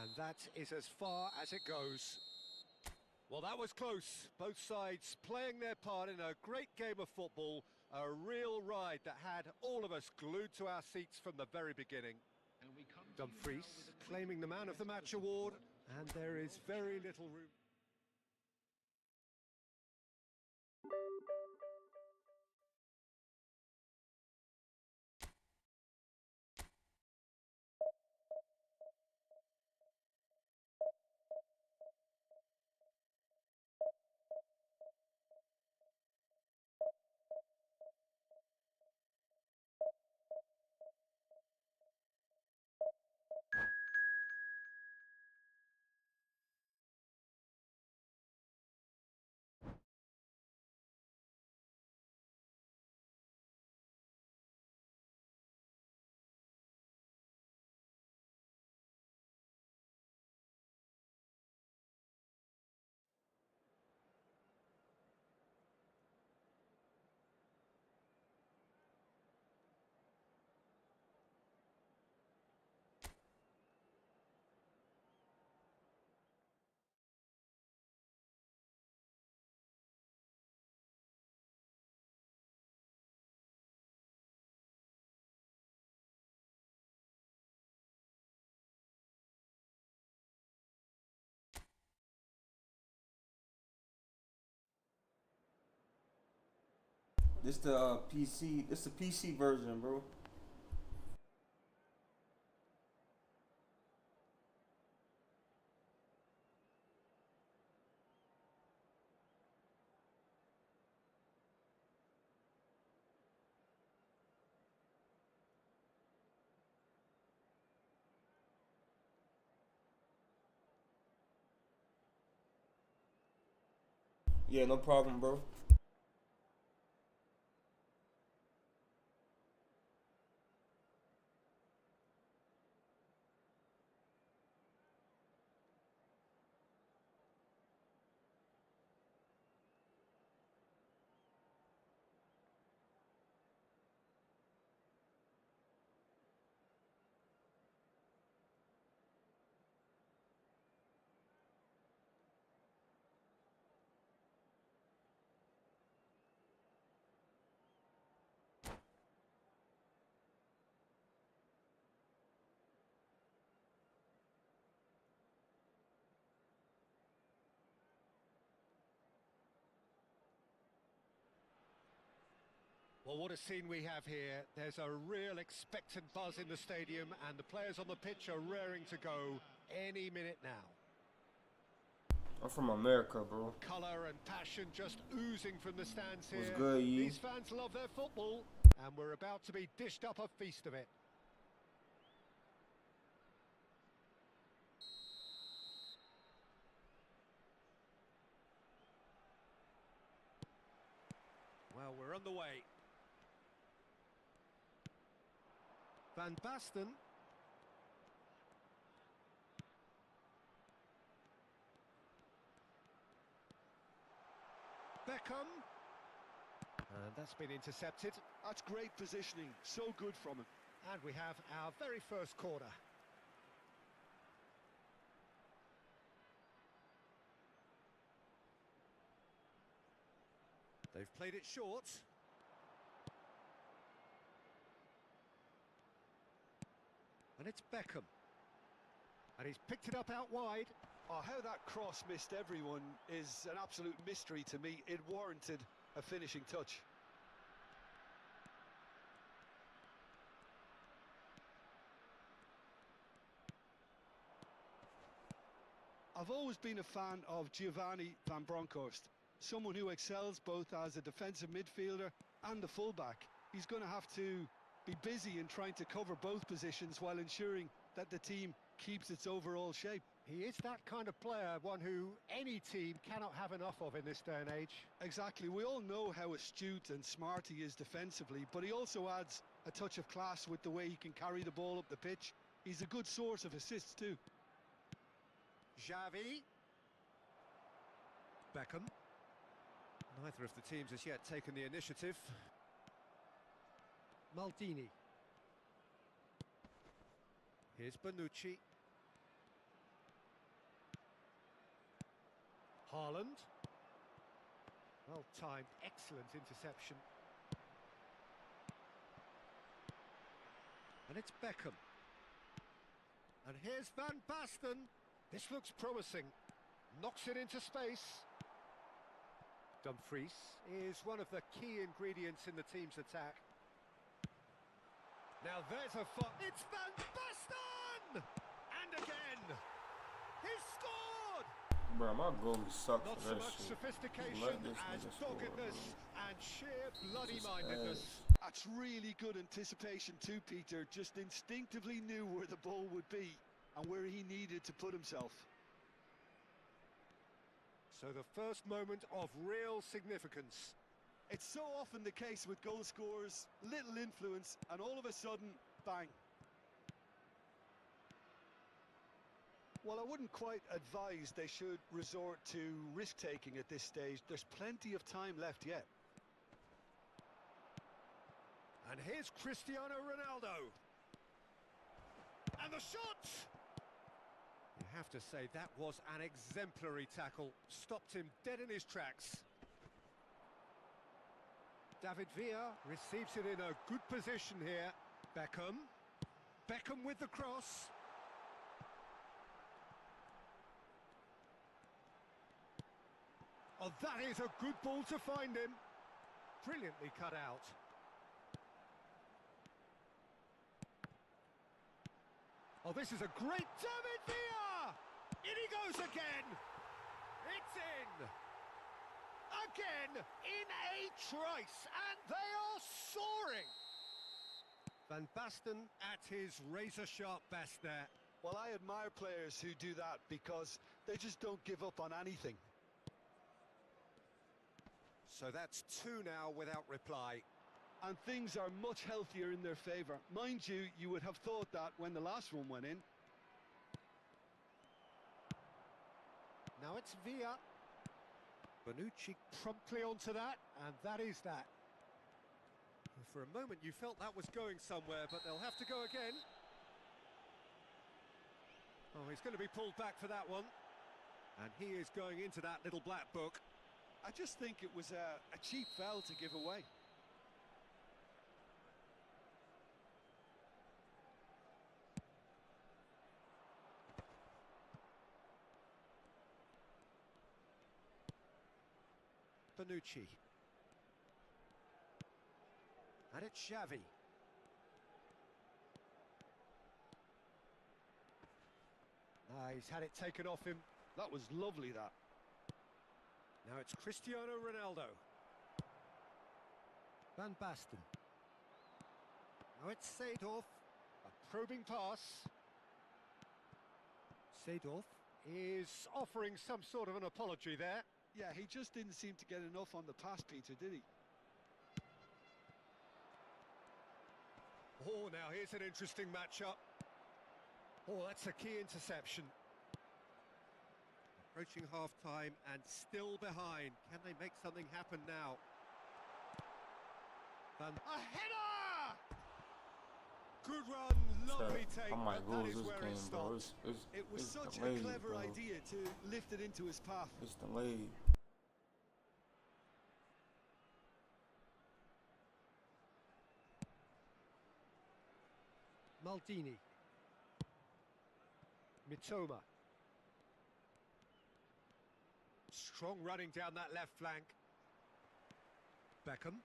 Speaker 1: And that is as far as it goes. Well, that was close. Both sides playing their part in a great game of football. A real ride that had all of us glued to our seats from the very beginning. Dumfries claiming the Man of the Match award, and there is very little room.
Speaker 6: This the PC. This the PC version, bro. Yeah, no problem, bro.
Speaker 1: Well, what a scene we have here. There's a real expectant buzz in the stadium, and the players on the pitch are raring to go any minute now.
Speaker 6: I'm from America, bro.
Speaker 1: Colour and passion just oozing from the stands here.
Speaker 6: What's good, Yee?
Speaker 1: These fans love their football, and we're about to be dished up a feast of it. Well, we're on the way. Van Basten. Beckham. And that's been intercepted.
Speaker 2: That's great positioning. So good from him.
Speaker 1: And we have our very first corner. They've played it short. And it's Beckham. And he's picked it up out wide.
Speaker 3: Oh, how that cross missed everyone is an absolute mystery to me. It warranted a finishing touch. I've always been a fan of Giovanni van Bronckhorst, someone who excels both as a defensive midfielder and a fullback. He's going to have to be busy in trying to cover both positions while ensuring that the team keeps its overall shape.
Speaker 1: He is that kind of player, one who any team cannot have enough of in this day and age.
Speaker 3: Exactly. We all know how astute and smart he is defensively, but he also adds a touch of class with the way he can carry the ball up the pitch. He's a good source of assists too.
Speaker 1: Xavi. Beckham. Neither of the teams has yet taken the initiative. Maldini. Here's Bonucci. Haaland. Well timed, excellent interception. And it's Beckham. And here's Van Basten. This looks promising. Knocks it into space. Dumfries is one of the key ingredients in the team's attack. Now there's a it's Van Basten! And again! He's scored!
Speaker 6: Bro, my goalie sucks
Speaker 1: Not
Speaker 6: for
Speaker 1: so
Speaker 6: that
Speaker 1: much
Speaker 6: shit.
Speaker 1: sophistication
Speaker 6: Let this
Speaker 1: as
Speaker 6: nigga score,
Speaker 1: doggedness
Speaker 6: bro.
Speaker 1: and sheer bloody-mindedness.
Speaker 3: That's really good anticipation too, Peter. Just instinctively knew where the ball would be and where he needed to put himself.
Speaker 1: So the first moment of real significance.
Speaker 3: It's so often the case with goal scorers, little influence, and all of a sudden, bang. Well, I wouldn't quite advise they should resort to risk-taking at this stage. There's plenty of time left yet.
Speaker 1: And here's Cristiano Ronaldo. And the shot! You have to say that was an exemplary tackle. Stopped him dead in his tracks. David Villa receives it in a good position here. Beckham. Beckham with the cross. Oh, that is a good ball to find him. Brilliantly cut out. Oh, this is a great David Villa! In he goes again! It's in! Again, in a trice, and they are soaring! Van Basten at his razor-sharp best there.
Speaker 3: Well, I admire players who do that because they just don't give up on anything.
Speaker 1: So that's two now without reply.
Speaker 3: And things are much healthier in their favour. Mind you, you would have thought that when the last one went in.
Speaker 1: Now it's Villa. Bonucci promptly onto that, and that is that. For a moment you felt that was going somewhere, but they'll have to go again. Oh, he's going to be pulled back for that one. And he is going into that little black book.
Speaker 3: I just think it was a cheap foul to give away.
Speaker 1: Bonucci. And it's Xavi. He's had it taken off him.
Speaker 3: That was lovely, that.
Speaker 1: Now it's Cristiano Ronaldo. Van Basten. Now it's Seedorf. A probing pass. Seedorf is offering some sort of an apology there.
Speaker 3: Yeah, he just didn't seem to get enough on the pass, Peter, did he?
Speaker 1: Oh, now here's an interesting matchup. Oh, that's a key interception. Approaching half-time and still behind. Can they make something happen now? A header! Good run, lovely take,
Speaker 6: I might
Speaker 1: but that
Speaker 6: lose
Speaker 1: is
Speaker 6: this
Speaker 1: where
Speaker 6: game,
Speaker 1: it
Speaker 6: bro.
Speaker 1: stopped.
Speaker 3: It was
Speaker 6: it's
Speaker 3: such
Speaker 6: delayed,
Speaker 3: a clever
Speaker 6: bro.
Speaker 3: idea to lift it into his path.
Speaker 6: It's delayed.
Speaker 1: Maldini. Mitoma. Strong running down that left flank. Beckham.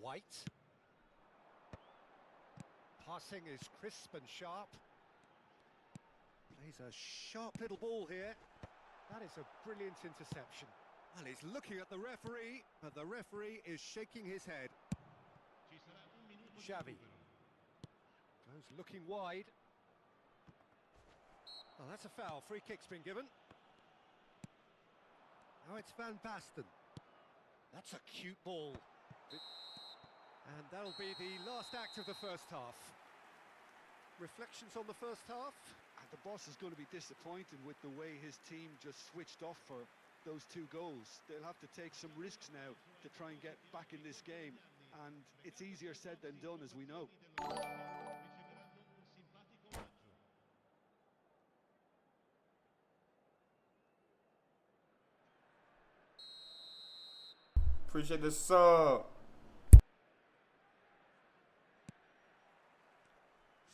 Speaker 1: White. Passing is crisp and sharp. Plays a sharp little ball here. That is a brilliant interception.
Speaker 5: Well, he's looking at the referee, but the referee is shaking his head.
Speaker 1: Xavi. Goes looking wide. Oh, that's a foul. Free kick's been given. Now it's Van Basten. That's a cute ball. And that'll be the last act of the first half. Reflections on the first half?
Speaker 3: And the boss is going to be disappointed with the way his team just switched off for those two goals. They'll have to take some risks now to try and get back in this game. And it's easier said than done, as we know.
Speaker 6: Appreciate the sub.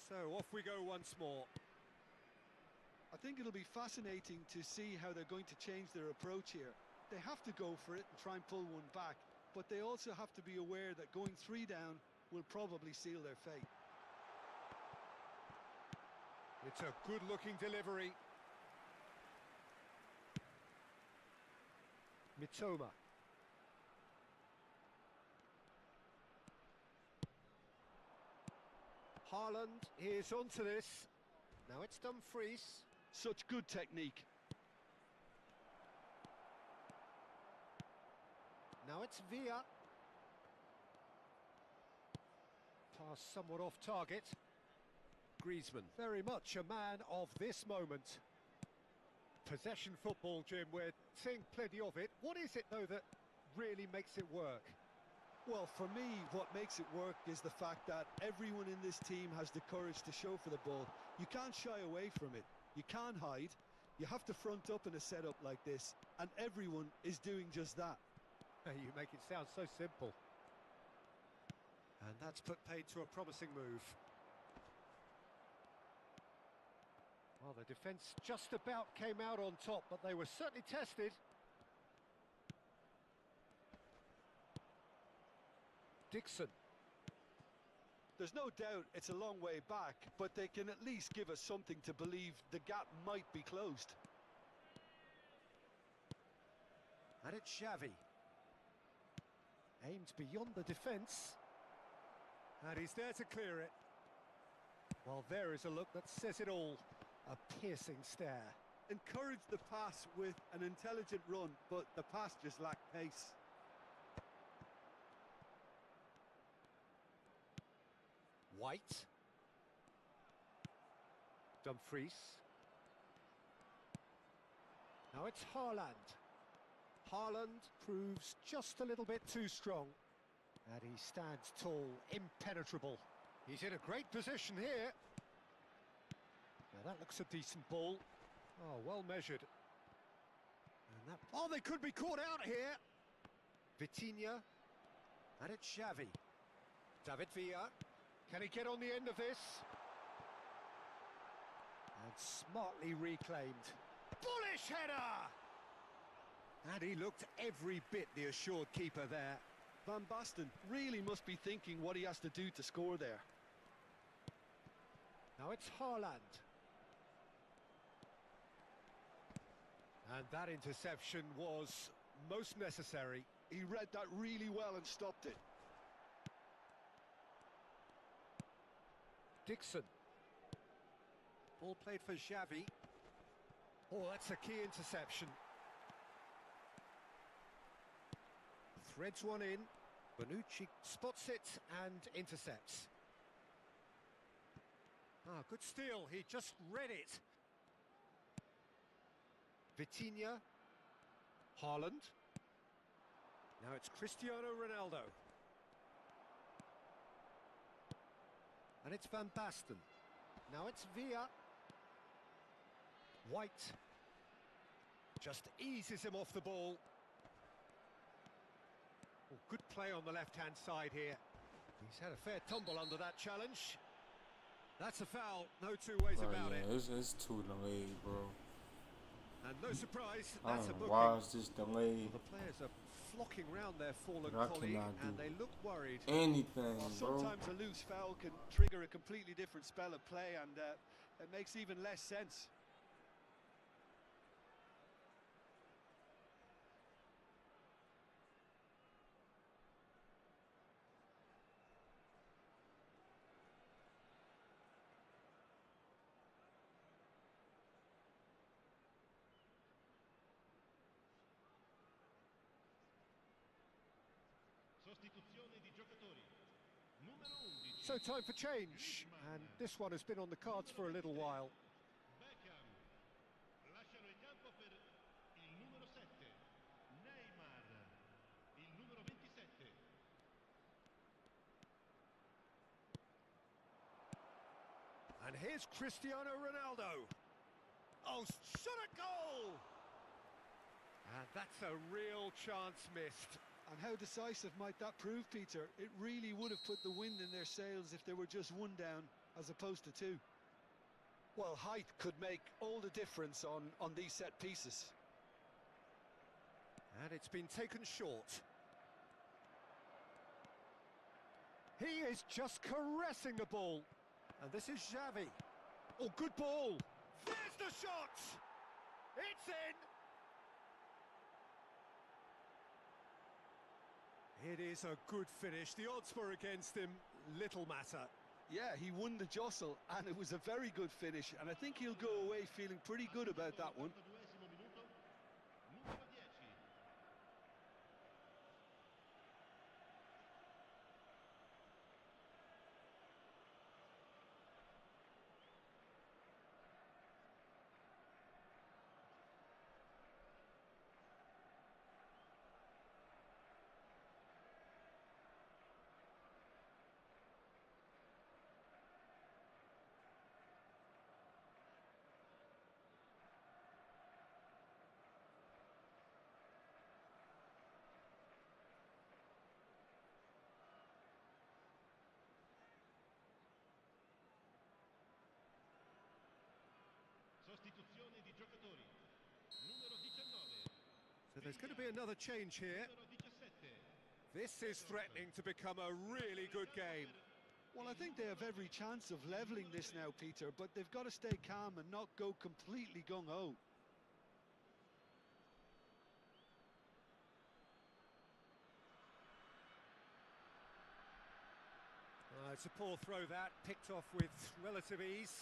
Speaker 1: So off we go once more.
Speaker 3: I think it'll be fascinating to see how they're going to change their approach here. They have to go for it and try and pull one back, but they also have to be aware that going 3 down will probably seal their fate.
Speaker 1: It's a good-looking delivery. Mitoma. Haaland is onto this. Now it's Dumfries.
Speaker 3: Such good technique.
Speaker 1: Now it's Villa. Pass somewhat off target. Griezmann, very much a man of this moment. Possession football, Jim, we're seeing plenty of it. What is it, though, that really makes it work?
Speaker 3: Well, for me, what makes it work is the fact that everyone in this team has the courage to show for the ball. You can't shy away from it. You can't hide. You have to front up in a setup like this, and everyone is doing just that.
Speaker 1: You make it sound so simple. And that's put paid to a promising move. Well, the defence just about came out on top, but they were certainly tested. Dixon.
Speaker 3: There's no doubt it's a long way back, but they can at least give us something to believe the gap might be closed.
Speaker 1: And it's Xavi. Aimed beyond the defence.
Speaker 5: And he's there to clear it.
Speaker 1: Well, there is a look that says it all. A piercing stare.
Speaker 3: Encouraged the pass with an intelligent run, but the pass just lacked pace.
Speaker 1: White. Dumfries. Now it's Haaland. Haaland proves just a little bit too strong. And he stands tall, impenetrable. He's in a great position here. Now that looks a decent ball. Oh, well measured. And that... Oh, they could be caught out here. Vitinha. And it's Xavi. David Villa. Can he get on the end of this? And smartly reclaimed. Bullish header! And he looked every bit the assured keeper there.
Speaker 3: Van Basten really must be thinking what he has to do to score there.
Speaker 1: Now it's Haaland. And that interception was most necessary.
Speaker 3: He read that really well and stopped it.
Speaker 1: Dixon. Ball played for Xavi. Oh, that's a key interception. Threads one in. Bonucci spots it and intercepts. Ah, good steal. He just read it. Vitinha. Haaland. Now it's Cristiano Ronaldo. And it's Van Basten. Now it's Villa. White. Just eases him off the ball. Oh, good play on the left-hand side here. He's had a fair tumble under that challenge. That's a foul, no two ways
Speaker 6: Bro,
Speaker 1: about
Speaker 6: yeah,
Speaker 1: it.
Speaker 6: it's too delayed, bro.
Speaker 1: And no surprise,
Speaker 6: I
Speaker 1: that's a
Speaker 6: don't know
Speaker 1: booking.
Speaker 6: why it's this delayed.
Speaker 1: The players are flocking round their fallen
Speaker 6: But I
Speaker 1: colleague,
Speaker 6: cannot do
Speaker 1: and they look worried.
Speaker 6: anything,
Speaker 2: Well,
Speaker 6: bro.
Speaker 2: sometimes a loose foul can trigger a completely different spell of play, and it makes even less sense.
Speaker 4: Sostituzione di giocatori. Numero 11.
Speaker 1: So time for change, and this one has been on the cards for a little while.
Speaker 4: Beckham. Lasciano il campo per il numero 7. Neymar. Il numero 27.
Speaker 1: And here's Cristiano Ronaldo. Oh, shot at goal! And that's a real chance missed.
Speaker 2: And how decisive might that prove, Peter? It really would have put the wind in their sails if they were just one down as opposed to two.
Speaker 3: Well, height could make all the difference on these set pieces.
Speaker 1: And it's been taken short. He is just caressing the ball. And this is Xavi. Oh, good ball. There's the shot! It's in! It is a good finish. The odds were against him. Little matter.
Speaker 2: Yeah, he won the jostle, and it was a very good finish, and I think he'll go away feeling pretty good about that one.
Speaker 4: 42esimo minuto. Numero 10. Sostituzione di giocatori. Numero 19.
Speaker 1: So there's going to be another change here.
Speaker 4: Numero 17.
Speaker 1: This is threatening to become a really good game.
Speaker 2: Well, I think they have every chance of levelling this now, Peter, but they've got to stay calm and not go completely gung-ho.
Speaker 1: It's a poor throw that, picked off with relative ease.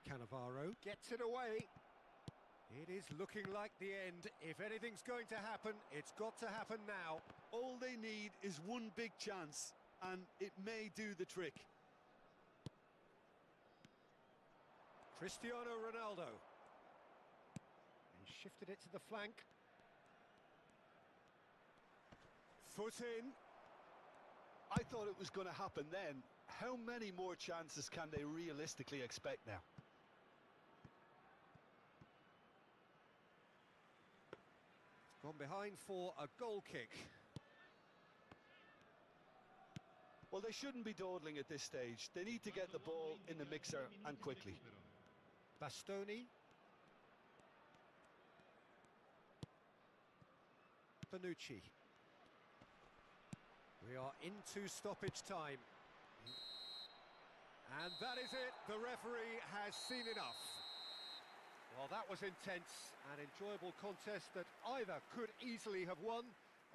Speaker 1: Cannavaro gets it away. It is looking like the end. If anything's going to happen, it's got to happen now.
Speaker 2: All they need is one big chance, and it may do the trick.
Speaker 1: Cristiano Ronaldo. He shifted it to the flank. Foot in.
Speaker 2: I thought it was going to happen then. How many more chances can they realistically expect now?
Speaker 1: Gone behind for a goal kick.
Speaker 2: Well, they shouldn't be dawdling at this stage. They need to get the ball in the mixer and quickly.
Speaker 1: Bastoni. Bonucci. We are into stoppage time. And that is it. The referee has seen enough. Well, that was intense and enjoyable contest that either could easily have won,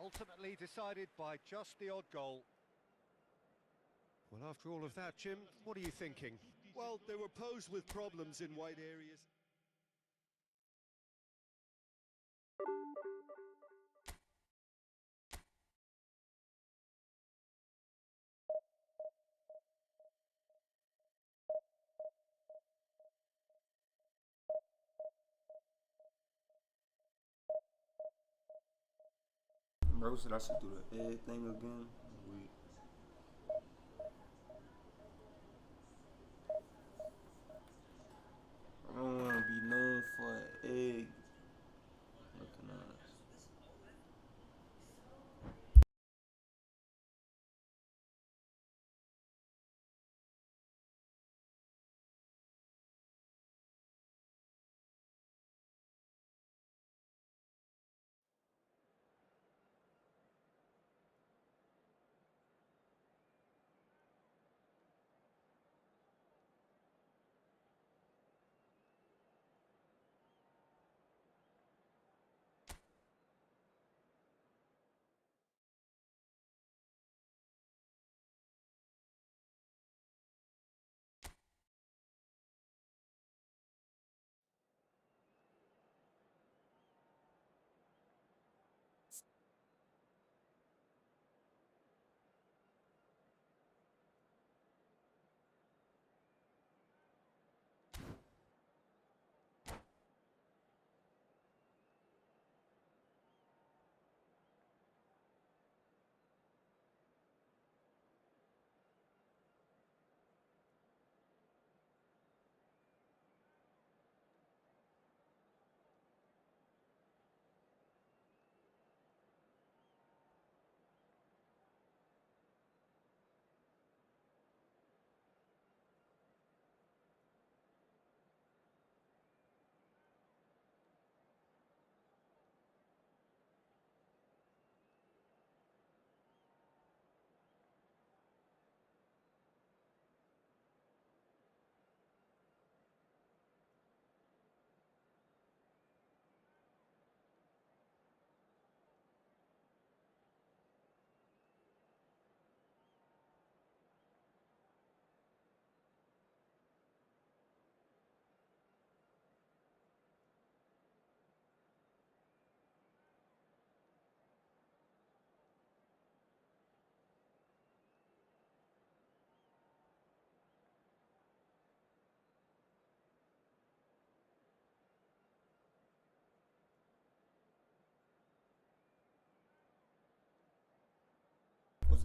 Speaker 1: ultimately decided by just the odd goal. Well, after all of that, Jim, what are you thinking?
Speaker 2: Well, they were posed with problems in wide areas.
Speaker 6: Bro said I should do the egg thing again. Wait. I don't want to be known for an egg. Looking at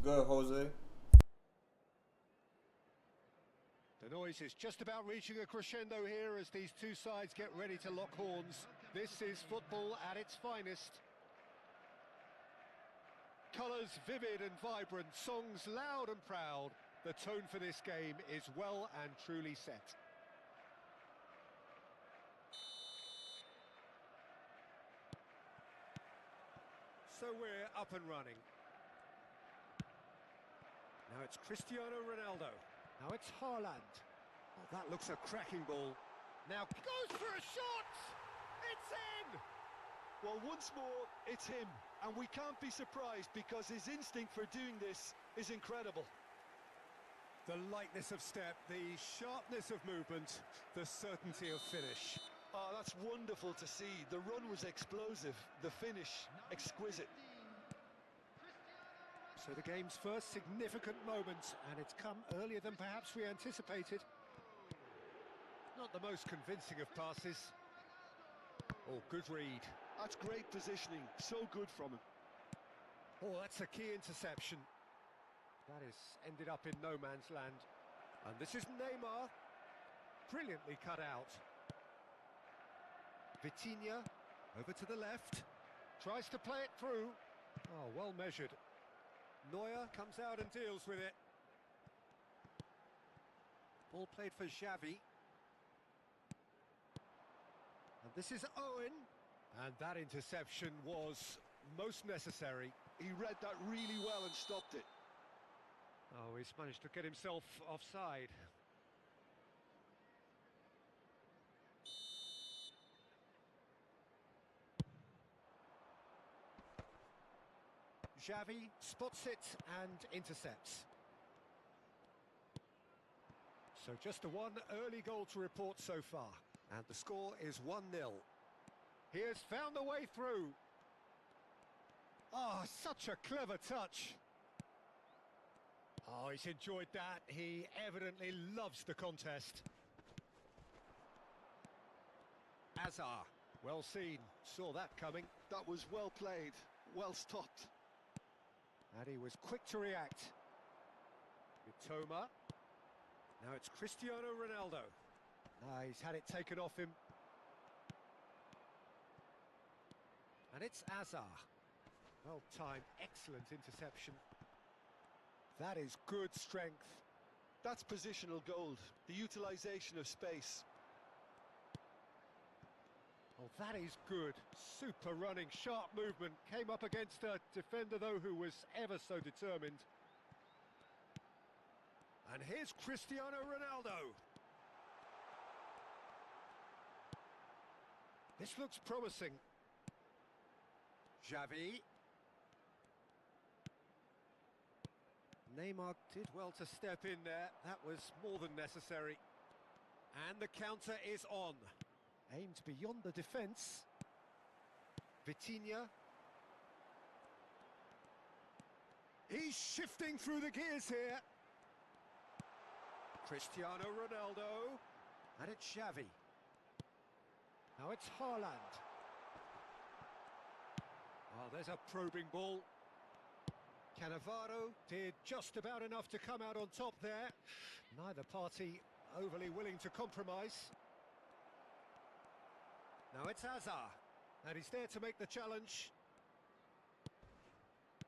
Speaker 6: good, Jose?
Speaker 1: The noise is just about reaching a crescendo here as these two sides get ready to lock horns. This is football at its finest. Colours vivid and vibrant, songs loud and proud. The tone for this game is well and truly set. So we're up and running. Now it's Cristiano Ronaldo. Now it's Haaland. Oh, that looks a cracking ball. Now goes for a shot! It's in!
Speaker 3: Well, once more, it's him. And we can't be surprised because his instinct for doing this is incredible.
Speaker 5: The lightness of step, the sharpness of movement, the certainty of finish.
Speaker 3: Oh, that's wonderful to see. The run was explosive, the finish exquisite.
Speaker 1: So the game's first significant moment, and it's come earlier than perhaps we anticipated. Not the most convincing of passes. Oh, good read.
Speaker 3: That's great positioning, so good from him.
Speaker 1: Oh, that's a key interception. That has ended up in no man's land. And this is Neymar. Brilliantly cut out. Vitinha, over to the left. Tries to play it through. Oh, well measured. Neuer comes out and deals with it. Ball played for Xavi. And this is Owen. And that interception was most necessary.
Speaker 3: He read that really well and stopped it.
Speaker 1: Oh, he's managed to get himself offside. Xavi spots it and intercepts. So just a one early goal to report so far. And the score is 1-0. He has found the way through. Oh, such a clever touch. Oh, he's enjoyed that. He evidently loves the contest. Azar, well seen. Saw that coming.
Speaker 3: That was well played, well stopped.
Speaker 1: And he was quick to react. Mitoma. Now it's Cristiano Ronaldo. He's had it taken off him. And it's Azar. Well timed, excellent interception. That is good strength.
Speaker 3: That's positional gold, the utilisation of space.
Speaker 1: Oh, that is good. Super running, sharp movement. Came up against a defender, though, who was ever so determined. And here's Cristiano Ronaldo. This looks promising. Xavi. Neymar did well to step in there. That was more than necessary. And the counter is on. Aimed beyond the defence. Vitinha. He's shifting through the gears here. Cristiano Ronaldo. And it's Xavi. Now it's Haaland. Oh, there's a probing ball. Cannavaro did just about enough to come out on top there. Neither party overly willing to compromise. Now it's Azar, and he's there to make the challenge.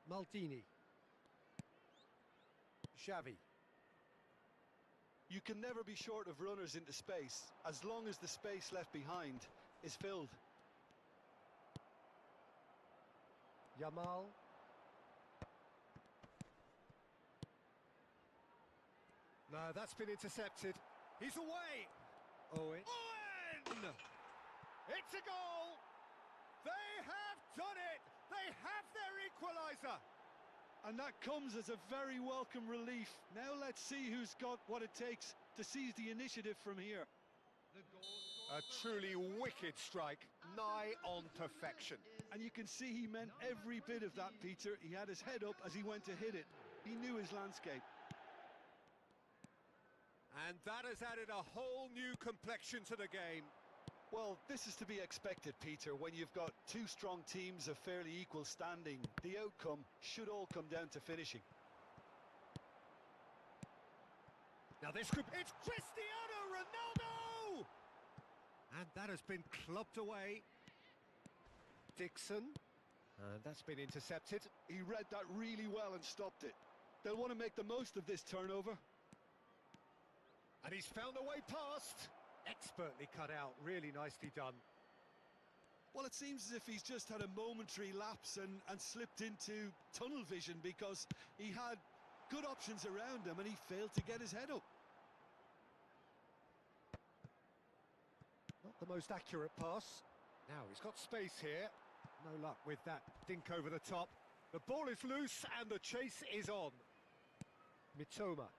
Speaker 1: Maldini. Xavi.
Speaker 3: You can never be short of runners into space, as long as the space left behind is filled.
Speaker 1: Yamal. No, that's been intercepted. He's away. Owen. Owen! It's a goal! They have done it! They have their equaliser!
Speaker 3: And that comes as a very welcome relief. Now let's see who's got what it takes to seize the initiative from here.
Speaker 1: A truly wicked strike, nigh on perfection.
Speaker 3: And you can see he meant every bit of that, Peter. He had his head up as he went to hit it. He knew his landscape.
Speaker 1: And that has added a whole new complexion to the game.
Speaker 3: Well, this is to be expected, Peter, when you've got two strong teams of fairly equal standing. The outcome should all come down to finishing.
Speaker 1: Now this could... It's Cristiano Ronaldo! And that has been clubbed away. Dixon. And that's been intercepted.
Speaker 2: He read that really well and stopped it. They'll want to make the most of this turnover.
Speaker 1: And he's found a way past. Expertly cut out, really nicely done.
Speaker 2: Well, it seems as if he's just had a momentary lapse and slipped into tunnel vision, because he had good options around him and he failed to get his head up.
Speaker 1: Not the most accurate pass. Now he's got space here. No luck with that dink over the top. The ball is loose and the chase is on. Mitoma.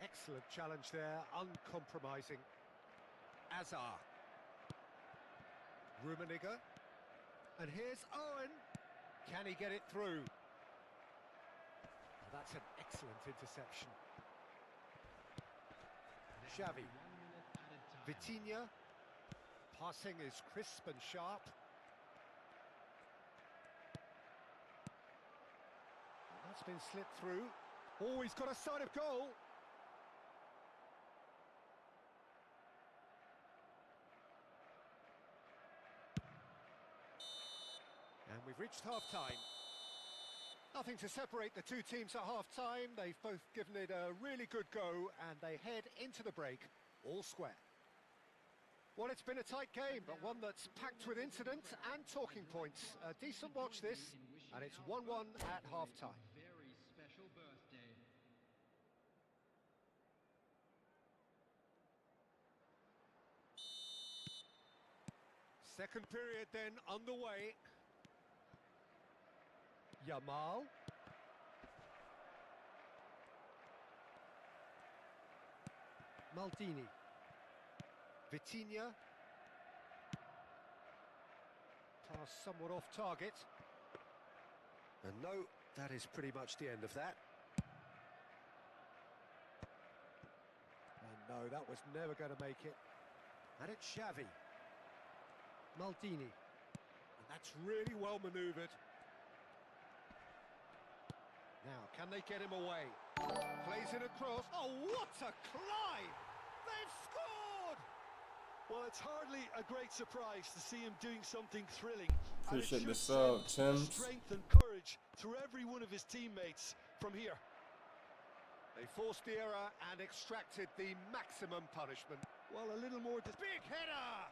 Speaker 1: Excellent challenge there, uncompromising. Azar. Rummenigge. And here's Owen. Can he get it through? Well, that's an excellent interception. Xavi. Vitinha. Passing is crisp and sharp. That's been slipped through. Oh, he's got a sight of goal. And we've reached half-time. Nothing to separate the two teams at half-time. They've both given it a really good go, and they head into the break all square. Well, it's been a tight game, but one that's packed with incident and talking points. A decent watch this, and it's 1-1 at half-time.
Speaker 4: Very special birthday.
Speaker 1: Second period then underway. Yamal. Maldini. Vitinha. Pass somewhat off target. And no, that is pretty much the end of that. And no, that was never going to make it. And it's Xavi. Maldini. And that's really well manoeuvred. Now, can they get him away? Plays it across. Oh, what a climb! They've scored!
Speaker 2: Well, it's hardly a great surprise to see him doing something thrilling.
Speaker 6: Appreciate the
Speaker 2: sub,
Speaker 6: Tim.
Speaker 2: Strength and courage through every one of his teammates from here.
Speaker 1: They forced the error and extracted the maximum punishment.
Speaker 2: Well, a little more...
Speaker 1: Big header!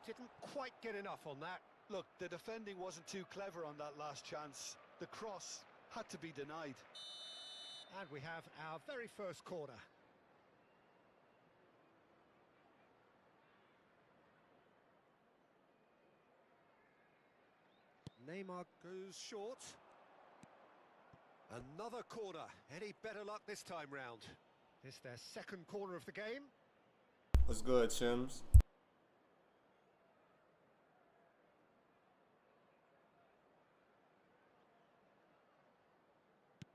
Speaker 1: Didn't quite get enough on that.
Speaker 2: Look, the defending wasn't too clever on that last chance. The cross had to be denied.
Speaker 1: And we have our very first corner. Neymar goes short. Another corner. Any better luck this time round? It's their second corner of the game.
Speaker 6: What's good, Chims?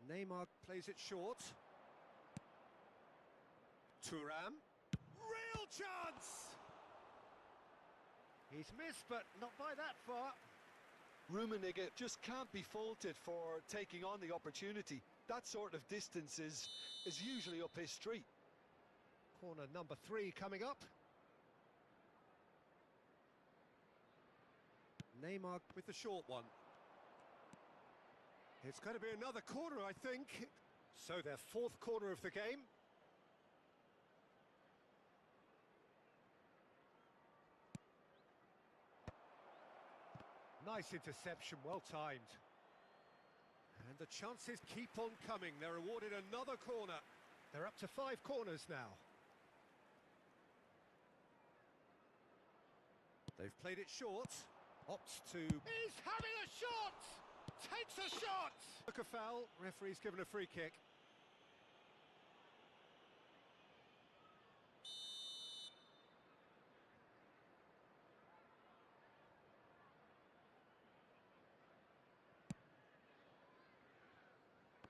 Speaker 1: Neymar plays it short. Thuram. Real chance! He's missed, but not by that far.
Speaker 2: Rummenigge just can't be faulted for taking on the opportunity. That sort of distance is usually up his street.
Speaker 1: Corner number 3 coming up. Neymar with the short one. It's going to be another corner, I think. So their fourth corner of the game. Nice interception, well timed. And the chances keep on coming. They're awarded another corner. They're up to 5 corners now. They've played it short. Opts to... He's having a shot! Takes a shot! Took a foul. Referee's given a free kick.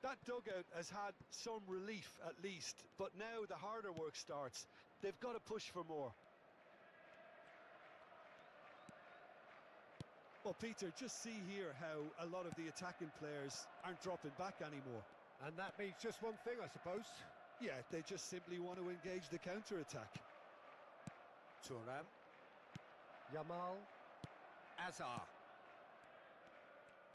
Speaker 2: That dugout has had some relief at least, but now the harder work starts. They've got to push for more. Well, Peter, just see here how a lot of the attacking players aren't dropping back anymore.
Speaker 1: And that means just one thing, I suppose.
Speaker 2: Yeah, they just simply want to engage the counter-attack.
Speaker 1: Thuram. Yamal. Azar.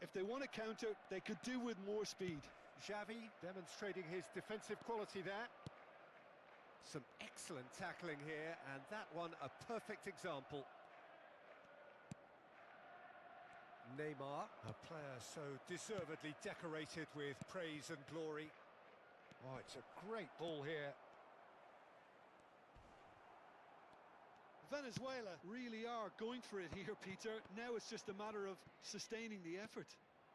Speaker 2: If they want to counter, they could do with more speed.
Speaker 1: Xavi demonstrating his defensive quality there. Some excellent tackling here, and that one a perfect example. Neymar, a player so deservedly decorated with praise and glory. Oh, it's a great ball here.
Speaker 2: Venezuela really are going for it here, Peter. Now it's just a matter of sustaining the effort.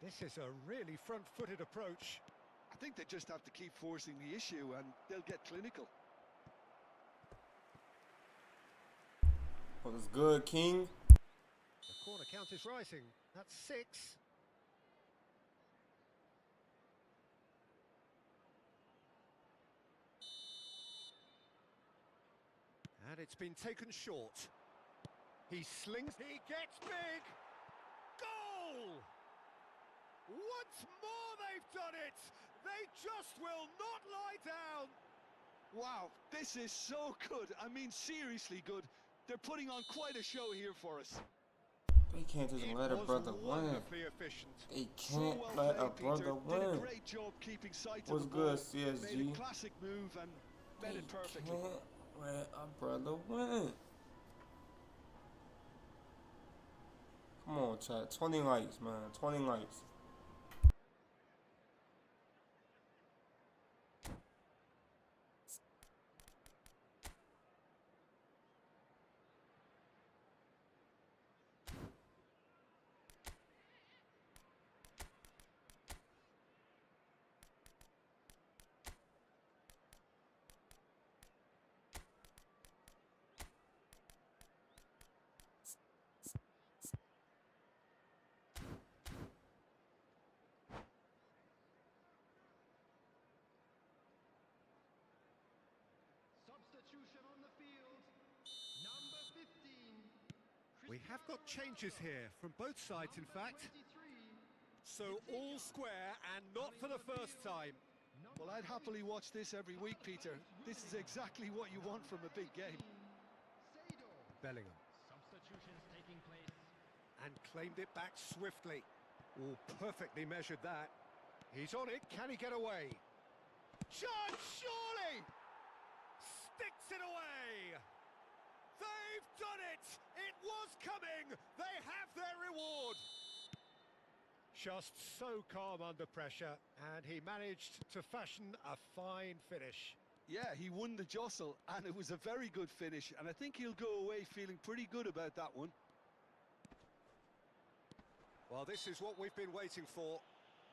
Speaker 1: This is a really front-footed approach.
Speaker 2: I think they just have to keep forcing the issue and they'll get clinical.
Speaker 6: What is good, King?
Speaker 1: The corner count is rising. That's 6. And it's been taken short. He slings, he gets big! Goal! Once more they've done it! They just will not lie down!
Speaker 2: Wow, this is so good. I mean, seriously good. They're putting on quite a show here for us.
Speaker 6: They can't just let a brother win.
Speaker 1: Efficient.
Speaker 6: They
Speaker 2: So
Speaker 6: can't
Speaker 2: well
Speaker 6: let a
Speaker 2: played,
Speaker 6: brother
Speaker 2: Peter. Did a
Speaker 6: win.
Speaker 2: great job keeping sight
Speaker 6: What's
Speaker 2: of the ball.
Speaker 6: good, CSG?
Speaker 2: Made a classic move and met it
Speaker 6: They
Speaker 2: perfectly.
Speaker 6: can't let a brother win. Come on, chat. 20 likes, man. 20 likes.
Speaker 4: Substitution on the field. Number 15.
Speaker 1: We have got changes here from both sides, in fact. So all square and not for the first time.
Speaker 2: Well, I'd happily watch this every week, Peter. This is exactly what you want from a big game.
Speaker 1: Bellingham.
Speaker 4: Substitutions taking place.
Speaker 1: And claimed it back swiftly. Oh, perfectly measured that. He's on it, can he get away? Chance, surely! Sticks it away! They've done it! It was coming! They have their reward! Just so calm under pressure, and he managed to fashion a fine finish.
Speaker 2: Yeah, he won the jostle, and it was a very good finish, and I think he'll go away feeling pretty good about that one.
Speaker 1: Well, this is what we've been waiting for.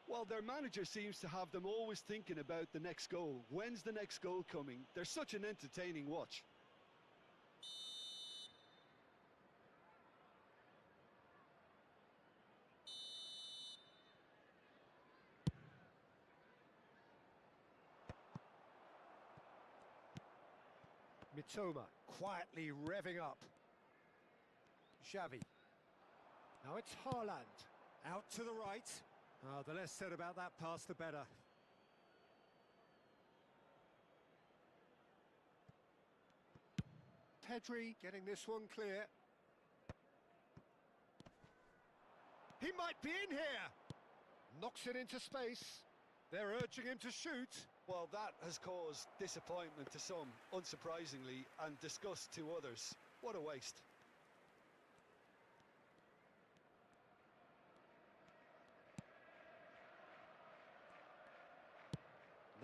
Speaker 2: Well, their manager seems to have them always thinking about the next goal. When's the next goal coming? They're such an entertaining watch.
Speaker 1: Mitoma quietly revving up. Xavi. Now it's Haaland. Out to the right. The less said about that pass, the better. Pedri getting this one clear. He might be in here. Knocks it into space. They're urging him to shoot.
Speaker 2: Well, that has caused disappointment to some, unsurprisingly, and disgust to others. What a waste.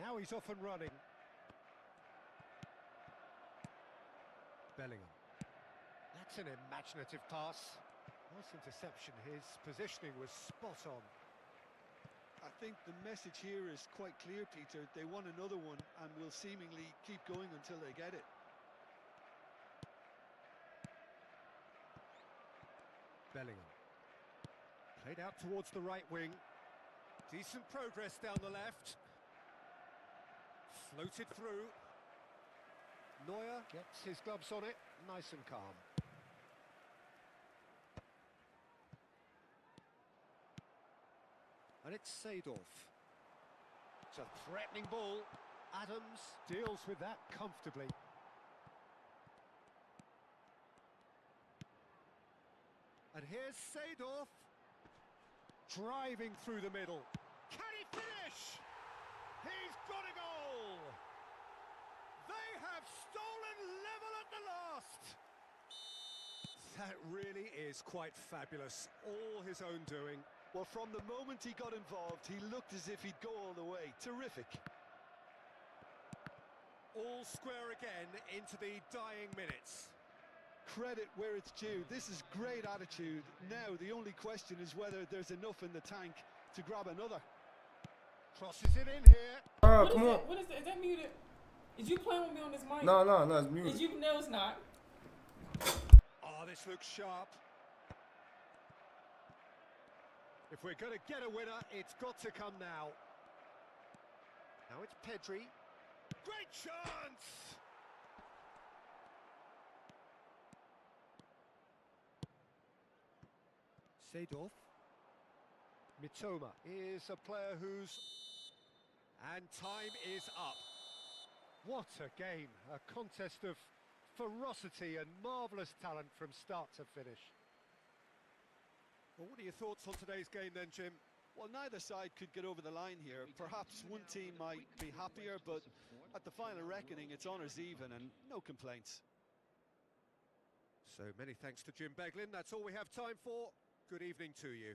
Speaker 1: Now he's off and running. Bellingham. That's an imaginative pass. Nice interception. His positioning was spot on.
Speaker 2: I think the message here is quite clear, Peter. They want another one and will seemingly keep going until they get it.
Speaker 1: Bellingham. Played out towards the right wing. Decent progress down the left. Floated through. Neuer gets his gloves on it, nice and calm. And it's Seedorf. It's a threatening ball. Adams deals with that comfortably. And here's Seedorf, driving through the middle. Can he finish? He's got a goal! They have stolen level at the last!
Speaker 5: That really is quite fabulous. All his own doing.
Speaker 2: Well, from the moment he got involved, he looked as if he'd go all the way. Terrific.
Speaker 5: All square again into the dying minutes.
Speaker 2: Credit where it's due. This is great attitude. Now, the only question is whether there's enough in the tank to grab another.
Speaker 1: Crosses it in here.
Speaker 6: Come on.
Speaker 7: What is that? Is that muted? Is you playing with me on this mic?
Speaker 6: No, it's muted.
Speaker 7: Is you? No, it's not.
Speaker 5: Oh, this looks sharp.
Speaker 1: If we're going to get a winner, it's got to come now. Now it's Pedri.
Speaker 5: Great chance!
Speaker 1: Seedorf. Mitoma is a player who's...
Speaker 5: And time is up.
Speaker 1: What a game! A contest of ferocity and marvellous talent from start to finish.
Speaker 5: Well, what are your thoughts on today's game then, Jim?
Speaker 2: Well, neither side could get over the line here. Perhaps one team might be happier, but at the final reckoning, it's honours even and no complaints.
Speaker 5: So many thanks to Jim Beglin. That's all we have time for. Good evening to you.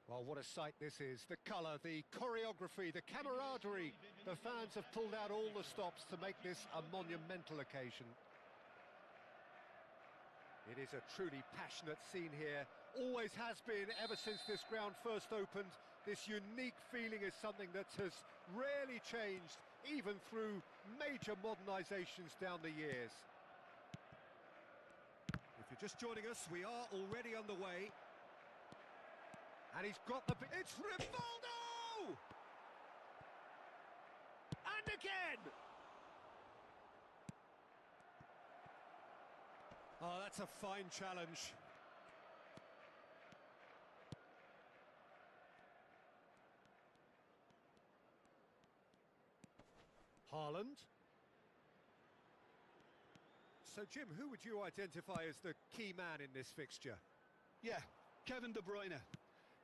Speaker 1: Well, what a sight this is. The colour, the choreography, the camaraderie. The fans have pulled out all the stops to make this a monumental occasion. It is a truly passionate scene here. Always has been ever since this ground first opened. This unique feeling is something that has rarely changed, even through major modernisations down the years. If you're just joining us, we are already underway. And he's got the... It's Rivaldo! And again!
Speaker 5: Oh, that's a fine challenge.
Speaker 1: Haaland. So, Jim, who would you identify as the key man in this fixture?
Speaker 2: Yeah, Kevin De Bruyne.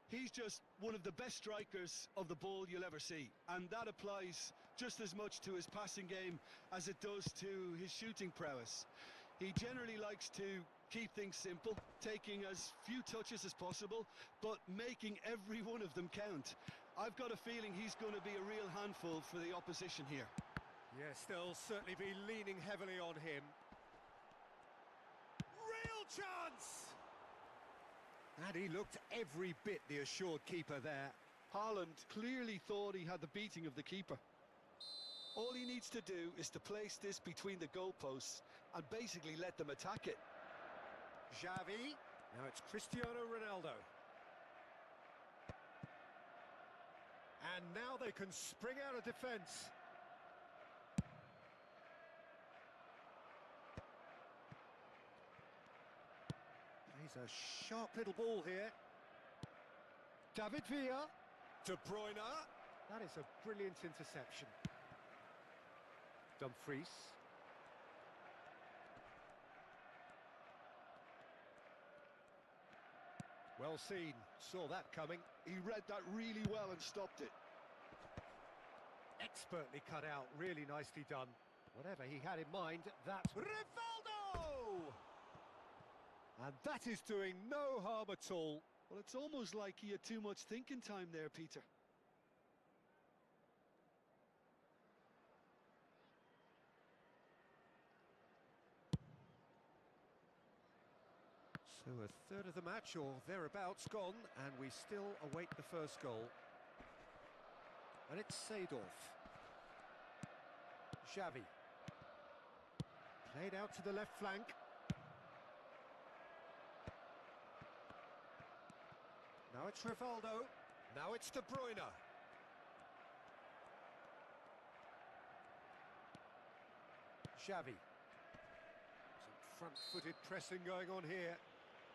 Speaker 2: He's just one of the best strikers of the ball you'll ever see, and that applies just as much to his passing game as it does to his shooting prowess. He generally likes to keep things simple, taking as few touches as possible, but making every one of them count. I've got a feeling he's going to be a real handful for the opposition here.
Speaker 1: Yes, they'll certainly be leaning heavily on him. Real chance! And he looked every bit the assured keeper there.
Speaker 3: Haaland clearly thought he had the beating of the keeper. All he needs to do is to place this between the goalposts and basically let them attack it.
Speaker 1: Xavi. Now it's Cristiano Ronaldo. And now they can spring out of defence. He's a sharp little ball here. David Villa.
Speaker 5: De Bruyne.
Speaker 1: That is a brilliant interception. Dumfries. Well seen, saw that coming.
Speaker 3: He read that really well and stopped it.
Speaker 1: Expertly cut out, really nicely done. Whatever he had in mind, that's Rivaldo! And that is doing no harm at all.
Speaker 3: Well, it's almost like he had too much thinking time there, Peter.
Speaker 1: So a third of the match or thereabouts gone, and we still await the first goal. And it's Seedorf. Xavi. Played out to the left flank. Now it's Rivaldo. Now it's De Bruyne. Xavi. Some front-footed pressing going on here.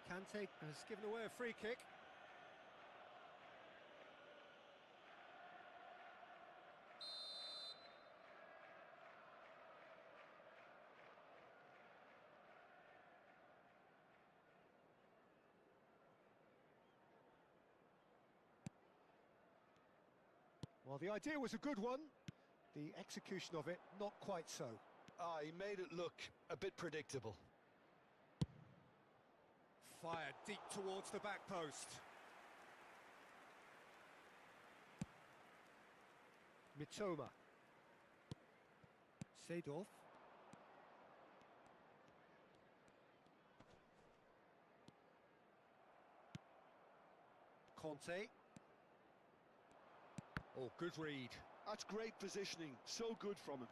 Speaker 1: Kante has given away a free kick. Well, the idea was a good one. The execution of it, not quite so.
Speaker 3: Ah, he made it look a bit predictable.
Speaker 1: Fired deep towards the back post. Mitoma. Seedorf. Conte. Oh, good read.
Speaker 3: That's great positioning. So good from him.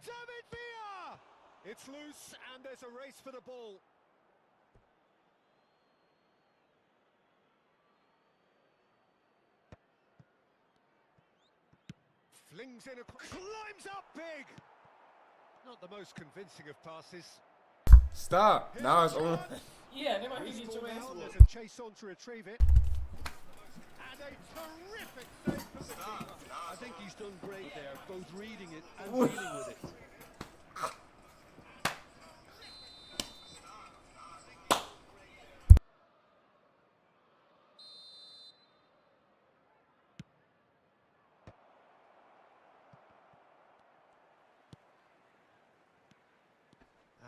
Speaker 1: David Villa! It's loose and there's a race for the ball. Flings in a... climbs up big! Not the most convincing of passes.
Speaker 6: Stop. Now it's on.
Speaker 7: Yeah, they might
Speaker 1: He's
Speaker 7: get
Speaker 1: ball
Speaker 7: your ass
Speaker 1: down,
Speaker 7: whooped.
Speaker 1: there's a chase on to retrieve it. And a terrific save from the keeper.
Speaker 3: I think he's done great there, both reading it and dealing with it.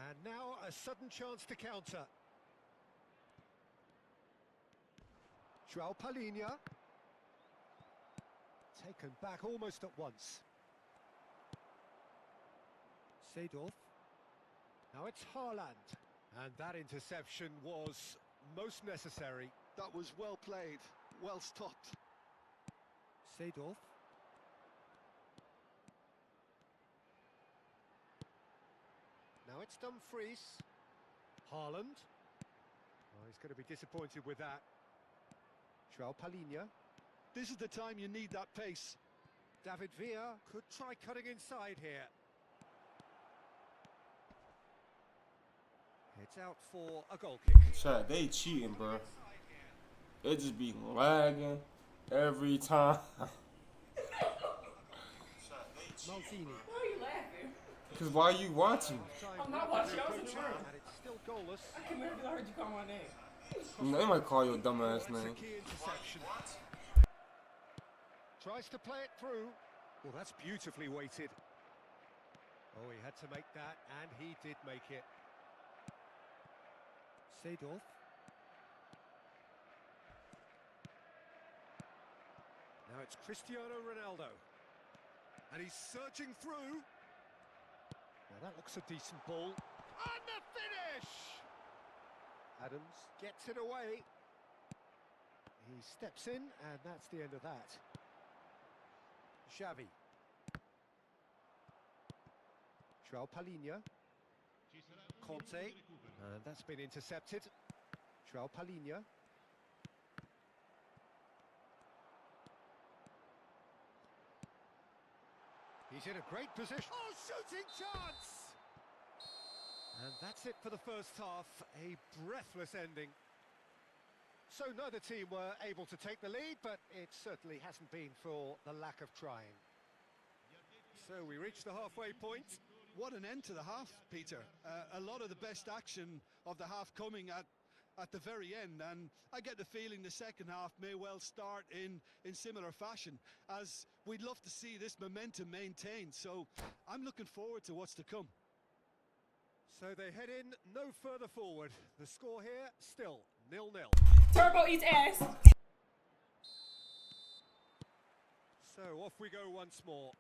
Speaker 1: And now a sudden chance to counter. João Palhinha. Taken back almost at once. Seedorf. Now it's Haaland. And that interception was most necessary.
Speaker 3: That was well played.
Speaker 2: well stopped.
Speaker 1: Seedorf. Now it's Dumfries. Haaland. Oh, he's going to be disappointed with that. João Palhinha.
Speaker 2: This is the time you need that pace.
Speaker 1: David Villa could try cutting inside here. It's out for a goal kick.
Speaker 6: Chat, they cheating, bro. It just be lagging every time.
Speaker 1: Maldini.
Speaker 7: Why are you laughing?
Speaker 6: Cause why you watching?
Speaker 7: I'm not watching. I was in the room.
Speaker 1: And it's still goalless.
Speaker 7: I came here because I heard you call my name.
Speaker 6: They might call you a dumbass
Speaker 1: That's a
Speaker 6: name.
Speaker 1: key interception. Tries to play it through. Well, that's beautifully weighted. Oh, he had to make that, and he did make it. Seedorf. Now it's Cristiano Ronaldo. And he's surging through. Now that looks a decent ball. And the finish! Adams gets it away. He steps in, and that's the end of that. Xavi. João Palhinha. Conte. And that's been intercepted. João Palhinha. He's in a great position. Oh, shooting chance! And that's it for the first half. A breathless ending. So neither team were able to take the lead, but it certainly hasn't been for the lack of trying. So we reach the halfway point.
Speaker 2: What an end to the half, Peter. A lot of the best action of the half coming at the very end, and I get the feeling the second half may well start in similar fashion, as we'd love to see this momentum maintained. So I'm looking forward to what's to come.
Speaker 1: So they head in no further forward. The score here still 0-0.
Speaker 7: Turbo eats ass.
Speaker 1: So off we go once more.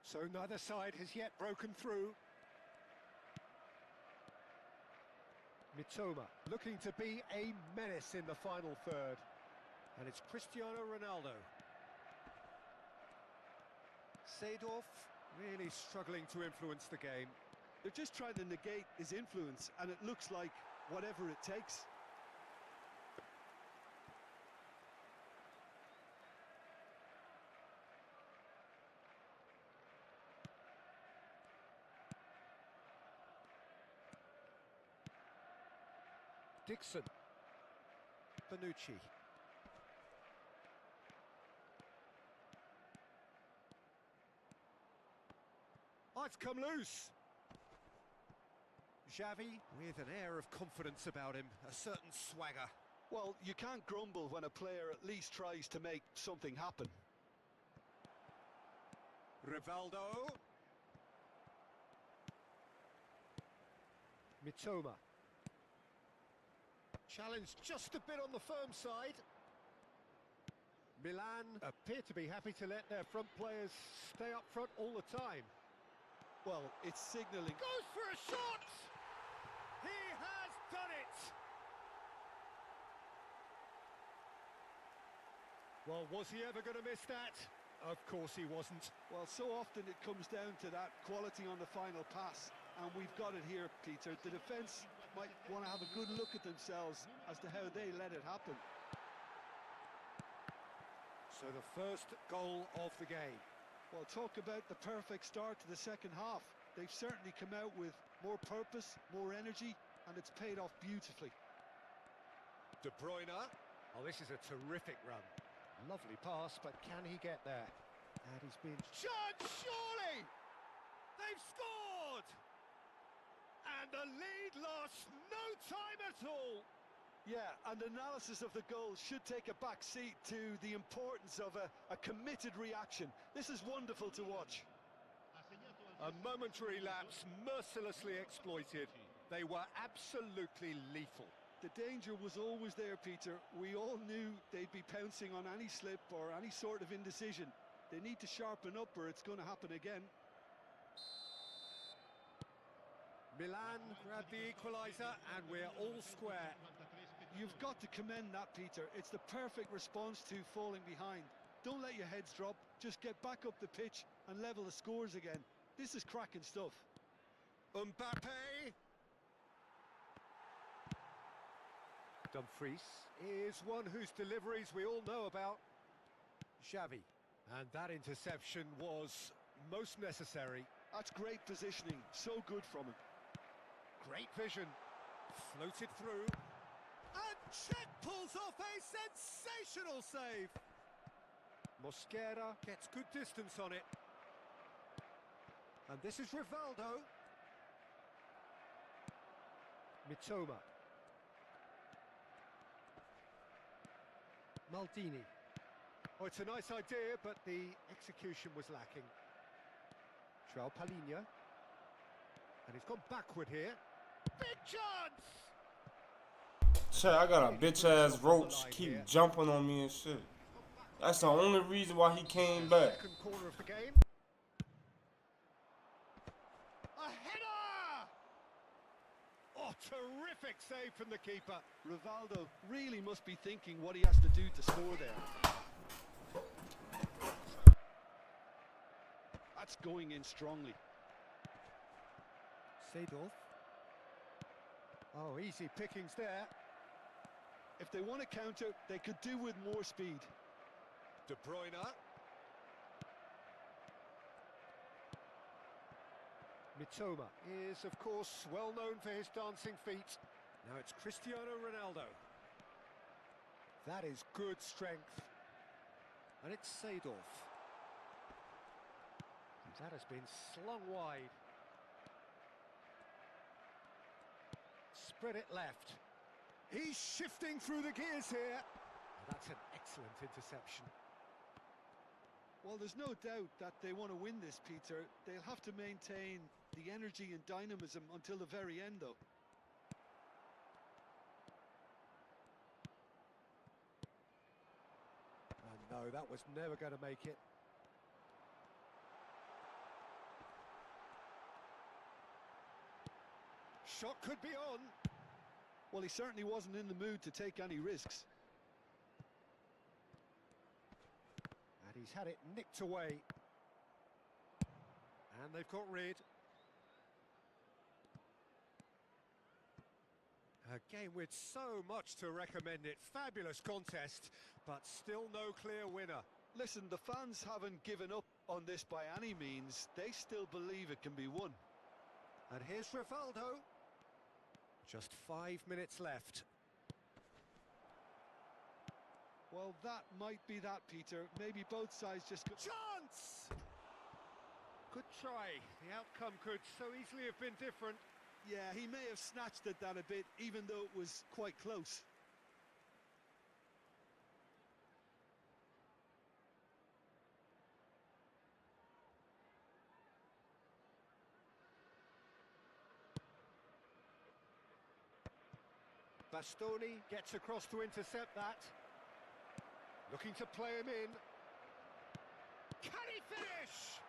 Speaker 1: So neither side has yet broken through. Mitoma looking to be a menace in the final third. And it's Cristiano Ronaldo. Seedorf really struggling to influence the game.
Speaker 2: They're just trying to negate his influence, and it looks like whatever it takes.
Speaker 1: Dixon. Bonucci. Oh, it's come loose. Xavi with an air of confidence about him, a certain swagger.
Speaker 2: Well, you can't grumble when a player at least tries to make something happen.
Speaker 1: Rivaldo. Mitoma. Challenge just a bit on the firm side. Milan appear to be happy to let their front players stay up front all the time.
Speaker 2: Well, it's signalling.
Speaker 1: Goes for a shot! He has done it! Well, was he ever going to miss that? Of course he wasn't.
Speaker 2: Well, so often it comes down to that quality on the final pass, and we've got it here, Peter. The defence might want to have a good look at themselves as to how they let it happen.
Speaker 1: So the first goal of the game.
Speaker 2: Well, talk about the perfect start to the second half. They've certainly come out with more purpose, more energy, and it's paid off beautifully.
Speaker 1: De Bruyne. Oh, this is a terrific run. Lovely pass, but can he get there? And he's been... Chance, surely! They've scored! And the lead lost no time at all.
Speaker 2: Yeah, and analysis of the goal should take a back seat to the importance of a committed reaction. This is wonderful to watch.
Speaker 1: A momentary lapse, mercilessly exploited. They were absolutely lethal.
Speaker 2: The danger was always there, Peter. We all knew they'd be pouncing on any slip or any sort of indecision. They need to sharpen up or it's going to happen again.
Speaker 1: Milan grabbed the equaliser and we're all square.
Speaker 3: You've got to commend that, Peter. It's the perfect response to falling behind. Don't let your heads drop. Just get back up the pitch and level the scores again. This is cracking stuff.
Speaker 5: Mbappe.
Speaker 1: Dumfries is one whose deliveries we all know about. Xavi. And that interception was most necessary.
Speaker 3: That's great positioning. So good from him.
Speaker 1: Great vision. Floated through.
Speaker 5: And Czech pulls off a sensational save.
Speaker 1: Mosquera gets good distance on it. And this is Rivaldo. Mitoma. Maldini. Oh, it's a nice idea, but the execution was lacking. João Palhinha. And he's gone backward here. Big chance!
Speaker 6: Shit, I got a bitch ass roach keep jumping on me and shit. That's the only reason why he came back.
Speaker 1: Second corner of the game. A header! Oh, terrific save from the keeper.
Speaker 3: Rivaldo really must be thinking what he has to do to score there. That's going in strongly.
Speaker 1: Seedorf. Oh, easy pickings there.
Speaker 3: If they want to counter, they could do with more speed.
Speaker 5: De Bruyne.
Speaker 1: Mitoma is, of course, well known for his dancing feet. Now it's Cristiano Ronaldo. That is good strength. And it's Seedorf. And that has been slung wide. Spread it left.
Speaker 5: He's shifting through the gears here.
Speaker 1: That's an excellent interception.
Speaker 3: Well, there's no doubt that they want to win this, Peter. They'll have to maintain the energy and dynamism until the very end, though.
Speaker 1: And no, that was never going to make it.
Speaker 5: Shot could be on.
Speaker 3: Well, he certainly wasn't in the mood to take any risks.
Speaker 1: And he's had it nicked away. And they've got rid. A game with so much to recommend it. Fabulous contest, but still no clear winner.
Speaker 3: Listen, the fans haven't given up on this by any means. They still believe it can be won.
Speaker 1: And here's Rivaldo. Just 5 minutes left.
Speaker 3: Well, that might be that, Peter. Maybe both sides just got...
Speaker 5: Chance!
Speaker 1: Good try. The outcome could so easily have been different.
Speaker 3: Yeah, he may have snatched at that a bit, even though it was quite close.
Speaker 1: Bastoni gets across to intercept that. Looking to play him in. Can he finish?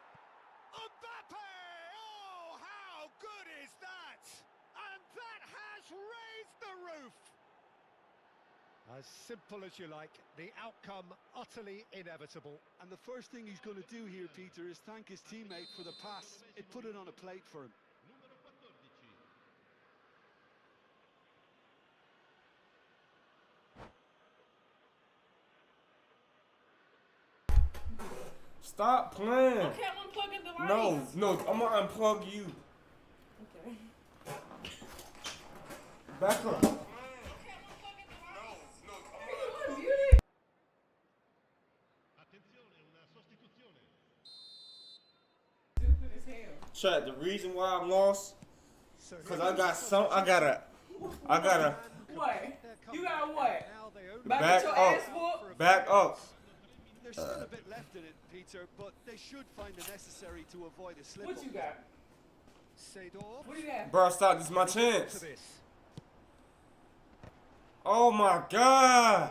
Speaker 5: Mbappe! Oh, how good is that?
Speaker 1: And that has raised the roof. As simple as you like, the outcome utterly inevitable.
Speaker 3: And the first thing he's going to do here, Peter, is thank his teammate for the pass. It put it on a plate for him.
Speaker 6: Stop playing.
Speaker 7: Okay, I'm unplugging the device.
Speaker 6: No, I'm gonna unplug you.
Speaker 7: Okay.
Speaker 6: Back up.
Speaker 7: Okay, I'm unplugging the device. Are you muted?
Speaker 4: Attenzione, una sostituzione.
Speaker 7: Stupid as hell.
Speaker 6: Chat, the reason why I'm lost, cause I gotta
Speaker 7: What? You got what?
Speaker 1: Now they only
Speaker 7: Back
Speaker 6: Back
Speaker 7: at your
Speaker 6: up.
Speaker 7: ass whoop?
Speaker 6: back up.
Speaker 3: There's still a bit left in it, Peter, but they should find it necessary to avoid a slip-up.
Speaker 7: What you got?
Speaker 1: Seedorf.
Speaker 7: What do you got?
Speaker 6: Bro, stop. This is my
Speaker 1: To
Speaker 6: chance.
Speaker 1: this.
Speaker 6: Oh my gosh.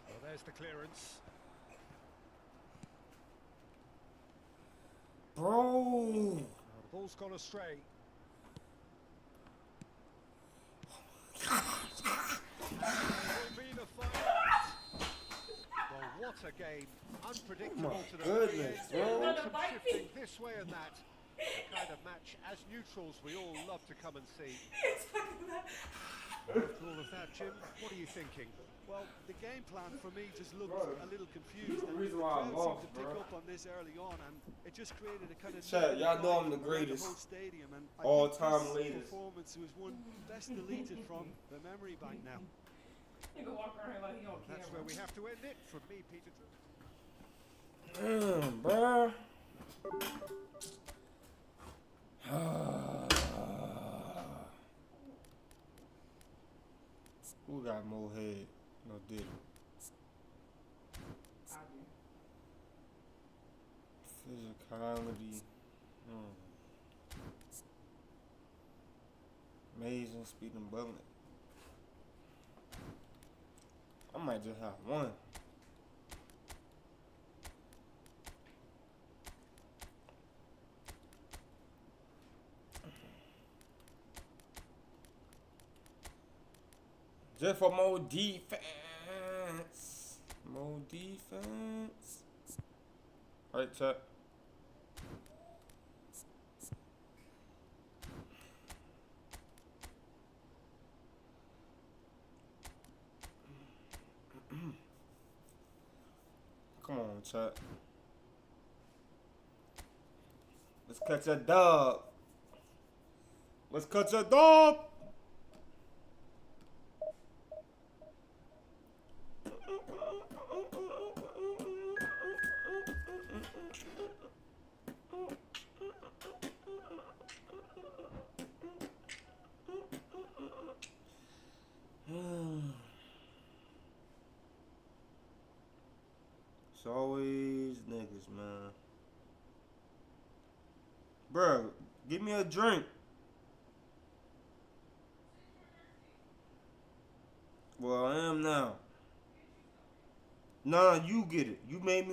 Speaker 1: Well, there's the clearance.
Speaker 6: Bro.
Speaker 1: Now the ball's gone astray. What a game.
Speaker 6: My
Speaker 1: Unpredictable to the
Speaker 6: goodness,
Speaker 1: very end.
Speaker 6: bro.
Speaker 1: Some shifting this way and that. The kind of match, as neutrals, we all love to come and see. After all of that, Jim, what are you thinking?
Speaker 2: Well, the game plan for me just looked a little confused,
Speaker 6: the
Speaker 2: and
Speaker 6: reason
Speaker 2: the
Speaker 6: why I
Speaker 2: crowd
Speaker 6: lost,
Speaker 2: seemed to pick
Speaker 6: bro.
Speaker 2: up on this early on, and it just created a kind of
Speaker 6: Chat, y'all know I'm the
Speaker 2: around
Speaker 6: greatest
Speaker 2: whole stadium, and I
Speaker 6: all-time
Speaker 2: think this
Speaker 6: latest.
Speaker 2: performance was one best deleted from the memory bank now.
Speaker 7: Nigga walk around like he on
Speaker 1: That's
Speaker 7: camera.
Speaker 1: where we have to end it. From me, Peter.
Speaker 6: Damn, bro. Who got more head? No, did
Speaker 7: I do.
Speaker 6: physicality. Amazing speed and bullet. I might just have one. Just for more defense. More defense. Alright, chat. Come on, chat. Let's catch a dub. Let's catch a dub. It's always niggas, man. Bruh, give me a drink. Well, I am now. Nah, you get it. You made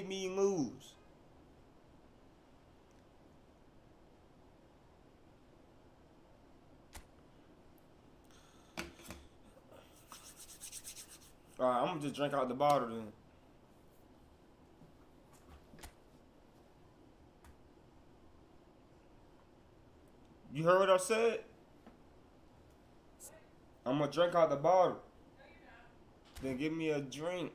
Speaker 6: me lose. Alright, I'm gonna just drink out the bottle then. You heard what I said? I'm gonna drink out the bottle. Then give me a drink.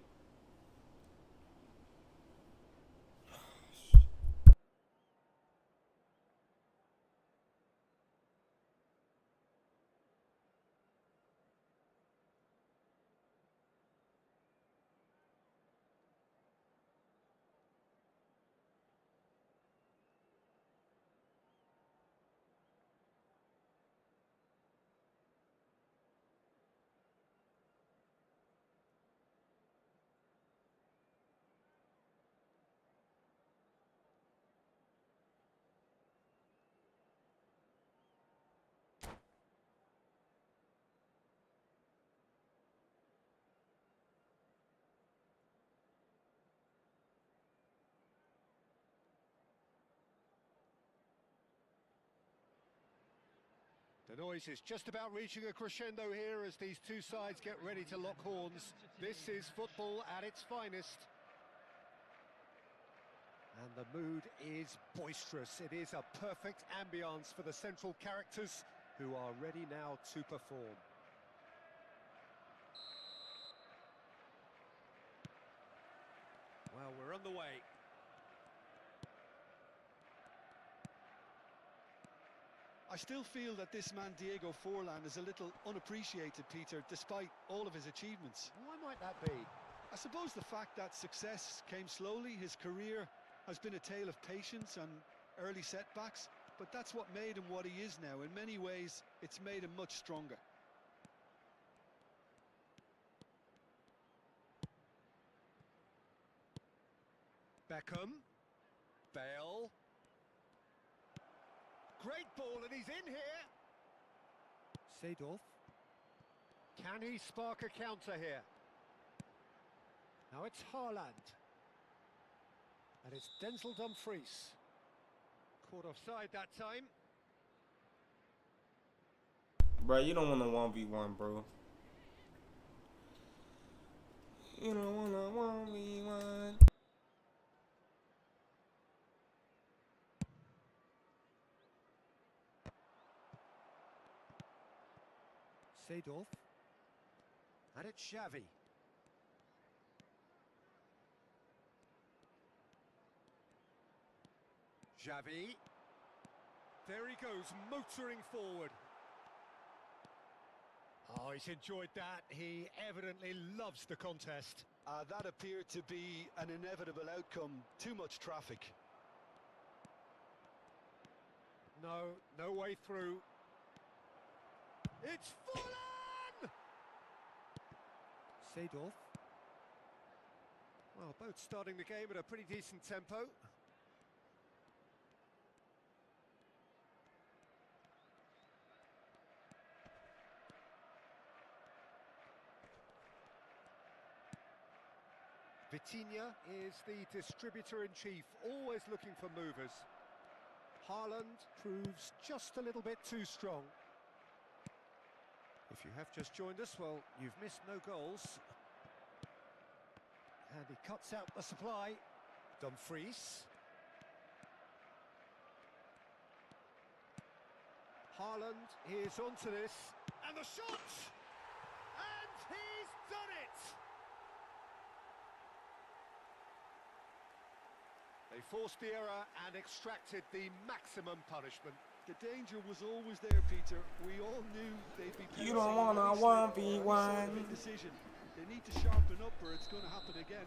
Speaker 1: The noise is just about reaching a crescendo here as these two sides get ready to lock horns. This is football at its finest. And the mood is boisterous. It is a perfect ambience for the central characters who are ready now to perform. Well, we're on the way.
Speaker 2: I still feel that this man Diego Forlan is a little unappreciated, Peter, despite all of his achievements.
Speaker 1: Why might that be?
Speaker 2: I suppose the fact that success came slowly, his career has been a tale of patience and early setbacks, but that's what made him what he is now. In many ways, it's made him much stronger.
Speaker 1: Beckham. Bale. Great ball, and he's in here. Seedorf. Can he spark a counter here? Now it's Haaland. And it's Denzel Dumfries. Caught offside that time.
Speaker 6: Bro, you don't want a 1v1, bro. You don't wanna 1v1.
Speaker 1: Seedorf. And it's Xavi. Xavi. There he goes, motoring forward. Oh, he's enjoyed that. He evidently loves the contest.
Speaker 2: That appeared to be an inevitable outcome. Too much traffic.
Speaker 1: No way through. It's fallen! Seedorf. Well, both starting the game at a pretty decent tempo. Vitinha is the distributor-in-chief, always looking for movers. Haaland proves just a little bit too strong. If you have just joined us, well, you've missed no goals. And he cuts out the supply. Dumfries. Haaland is onto this. And the shot! And he's done it! They forced the error and extracted the maximum punishment.
Speaker 2: The danger was always there, Peter. We all knew they'd be
Speaker 6: You don't wanna 1v1.
Speaker 2: Decision. They need to sharpen up or it's going to happen again.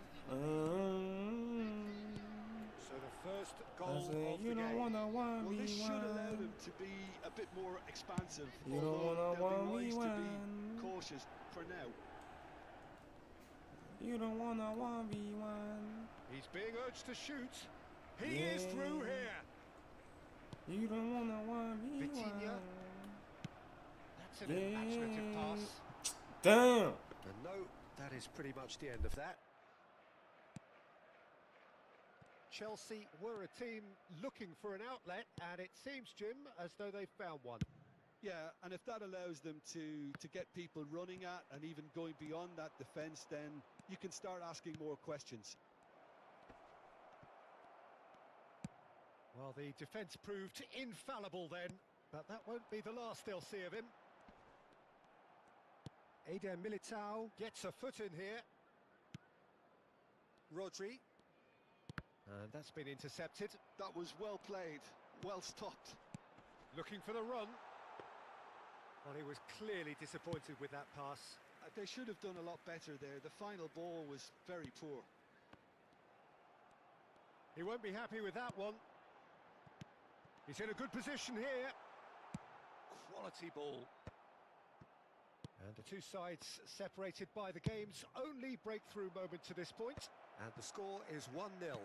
Speaker 1: So the first goal of
Speaker 6: You
Speaker 1: the
Speaker 6: don't
Speaker 1: game.
Speaker 6: wanna
Speaker 2: Well, this should allow
Speaker 6: 1v1.
Speaker 2: them to be a bit more expansive.
Speaker 6: You don't
Speaker 2: although
Speaker 6: wanna
Speaker 2: they'll be wise to
Speaker 6: 1v1.
Speaker 2: be cautious for now.
Speaker 6: You don't wanna 1v1.
Speaker 1: He's being urged to shoot. He is through here.
Speaker 6: You don't wanna 1v1.
Speaker 1: Vitinha. That's an imaginative pass.
Speaker 6: Damn.
Speaker 1: And no, that is pretty much the end of that. Chelsea were a team looking for an outlet, and it seems, Jim, as though they've found one.
Speaker 2: Yeah, and if that allows them to get people running at and even going beyond that defence, then you can start asking more questions.
Speaker 1: Well, the defence proved infallible then, but that won't be the last they'll see of him. Eder Militao gets a foot in here. Rodri. And that's been intercepted.
Speaker 2: That was well played, well stopped.
Speaker 1: Looking for the run. Well, he was clearly disappointed with that pass.
Speaker 2: They should have done a lot better there. The final ball was very poor.
Speaker 1: He won't be happy with that one. He's in a good position here. Quality ball. And the two sides separated by the game's only breakthrough moment to this point. And the score is 1-0.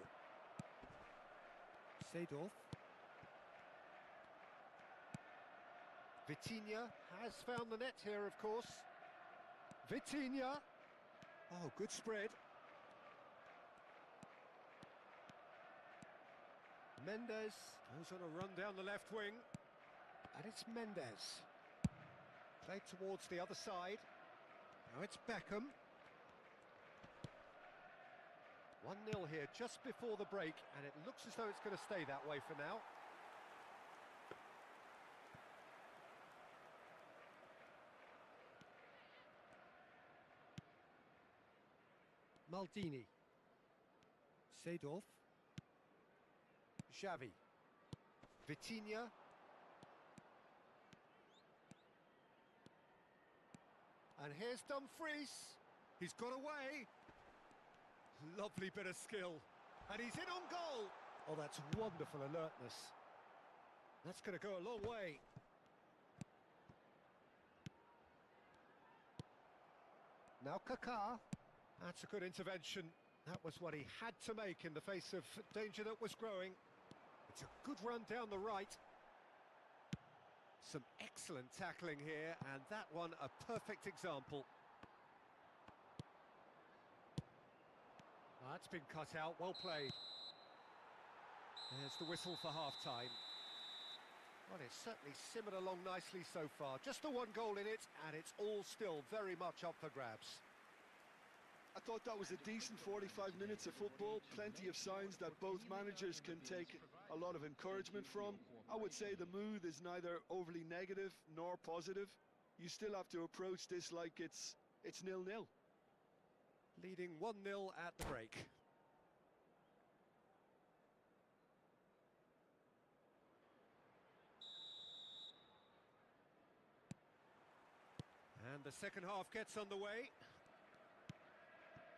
Speaker 1: Seedorf. Vitinha has found the net here, of course. Vitinha. Oh, good spread. Mendes goes on a run down the left wing. And it's Mendes. Played towards the other side. Now it's Beckham. 1-0 here just before the break, and it looks as though it's going to stay that way for now. Maldini. Seedorf. Xavi. Vitinha. And here's Dumfries. He's got away. Lovely bit of skill. And he's in on goal. Oh, that's wonderful alertness. That's going to go a long way. Now Kaká. That's a good intervention. That was what he had to make in the face of danger that was growing. It's a good run down the right. Some excellent tackling here, and that one a perfect example. That's been cut out, well played. There's the whistle for half-time. Well, it's certainly simmered along nicely so far. Just the one goal in it, and it's all still very much up for grabs.
Speaker 2: I thought that was a decent 45 minutes of football. Plenty of signs that both managers can take a lot of encouragement from. I would say the mood is neither overly negative nor positive. You still have to approach this like it's 0-0.
Speaker 1: Leading 1-0 at the break. And the second half gets underway.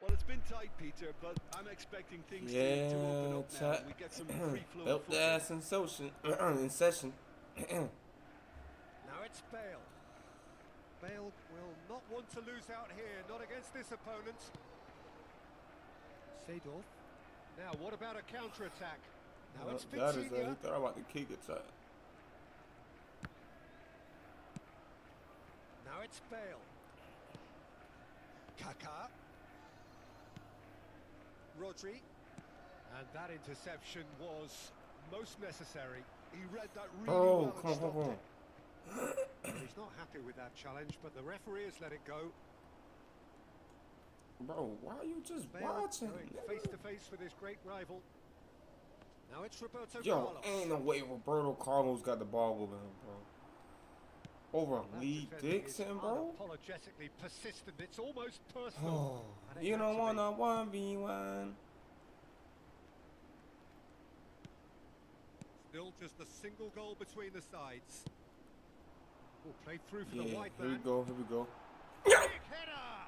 Speaker 2: Well, it's been tight, Peter, but I'm expecting things to open up now. We get some free flow
Speaker 6: Belt
Speaker 2: football.
Speaker 6: ass in session. In session.
Speaker 1: Now it's Bale. Bale will not want to lose out here, not against this opponent. Seedorf. Now, what about a counter-attack? Now it's
Speaker 6: That is
Speaker 1: Vitinha.
Speaker 6: he thought about the kick attack.
Speaker 1: Now it's Bale. Kaká. Rodri. And that interception was most necessary.
Speaker 2: He read that really
Speaker 6: Bro,
Speaker 2: well and
Speaker 6: come
Speaker 2: stopped
Speaker 6: on.
Speaker 2: it.
Speaker 1: He's not happy with that challenge, but the referee has let it go.
Speaker 6: Bro, why are you just
Speaker 1: Bale
Speaker 6: watching?
Speaker 1: going face to face with his great rival. Now it's Roberto
Speaker 6: Yo,
Speaker 1: Carlos.
Speaker 6: ain't no way Roberto Carlos got the ball over him, bro. Over
Speaker 1: That
Speaker 6: Lee
Speaker 1: defending is
Speaker 6: Dixon, bro?
Speaker 1: unapologetically persistent. It's almost personal.
Speaker 6: Oh,
Speaker 1: And it
Speaker 6: you
Speaker 1: had
Speaker 6: don't
Speaker 1: to
Speaker 6: want
Speaker 1: be.
Speaker 6: a 1v1.
Speaker 1: Still just a single goal between the sides. Oh, played through for the
Speaker 6: Yeah,
Speaker 1: wide
Speaker 6: here we
Speaker 1: man.
Speaker 6: go, here we go.
Speaker 1: Big header!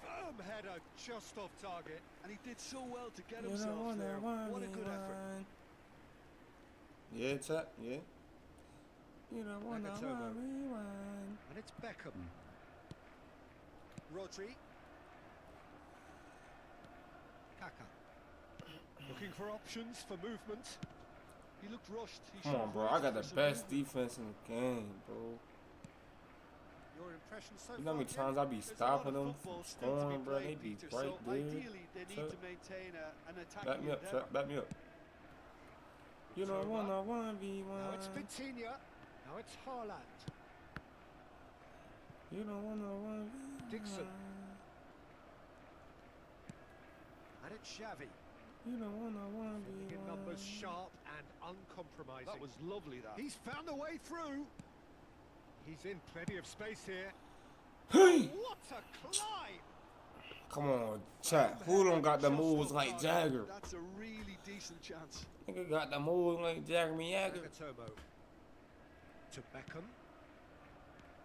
Speaker 1: Firm header just off target.
Speaker 2: And he did so well to get
Speaker 6: You don't
Speaker 2: himself
Speaker 6: want
Speaker 2: there.
Speaker 6: a
Speaker 2: What a good effort.
Speaker 6: 1v1. Yeah, chat, yeah. You don't want a
Speaker 1: Nagatomo.
Speaker 6: 1v1.
Speaker 1: And it's Beckham. Rodri. Kaká. Looking for options for movement.
Speaker 2: He looked rushed. He
Speaker 6: Come
Speaker 2: should
Speaker 6: on,
Speaker 2: have
Speaker 6: bro. I
Speaker 2: waited
Speaker 6: got
Speaker 2: for
Speaker 6: the
Speaker 2: some
Speaker 6: best
Speaker 2: movement.
Speaker 6: defense in the game, bro.
Speaker 1: Your impression so
Speaker 6: You know how many
Speaker 1: far,
Speaker 6: times I be
Speaker 2: There's a lot
Speaker 6: stopping
Speaker 2: of
Speaker 6: them
Speaker 2: football
Speaker 6: from
Speaker 2: still to be
Speaker 6: scoring, bro? They
Speaker 2: played,
Speaker 6: be
Speaker 2: Peter,
Speaker 6: right
Speaker 2: so
Speaker 6: there.
Speaker 2: ideally they need
Speaker 6: Chat.
Speaker 2: to maintain an attacking
Speaker 6: Back me up,
Speaker 2: endeavour.
Speaker 6: chat. Back me up. You don't
Speaker 1: Throw
Speaker 6: want
Speaker 1: up.
Speaker 6: a 1v1.
Speaker 1: Now it's Vitinha. Now it's Haaland.
Speaker 6: You don't want a 1v1.
Speaker 1: Dixon. And it's Xavi.
Speaker 6: You don't want a
Speaker 1: Filling in
Speaker 6: 1v1.
Speaker 1: numbers sharp and uncompromising.
Speaker 2: That was lovely, that.
Speaker 1: He's found a way through. He's in plenty of space here.
Speaker 6: Hey!
Speaker 1: What a climb!
Speaker 6: Come on, chat. Who don't got the
Speaker 2: Just
Speaker 6: moves
Speaker 2: off
Speaker 6: like
Speaker 2: target.
Speaker 6: Jagger?
Speaker 2: That's a really decent chance.
Speaker 6: Nigga got the moves like Jagger Miyagi.
Speaker 1: Nagatomo. To Beckham.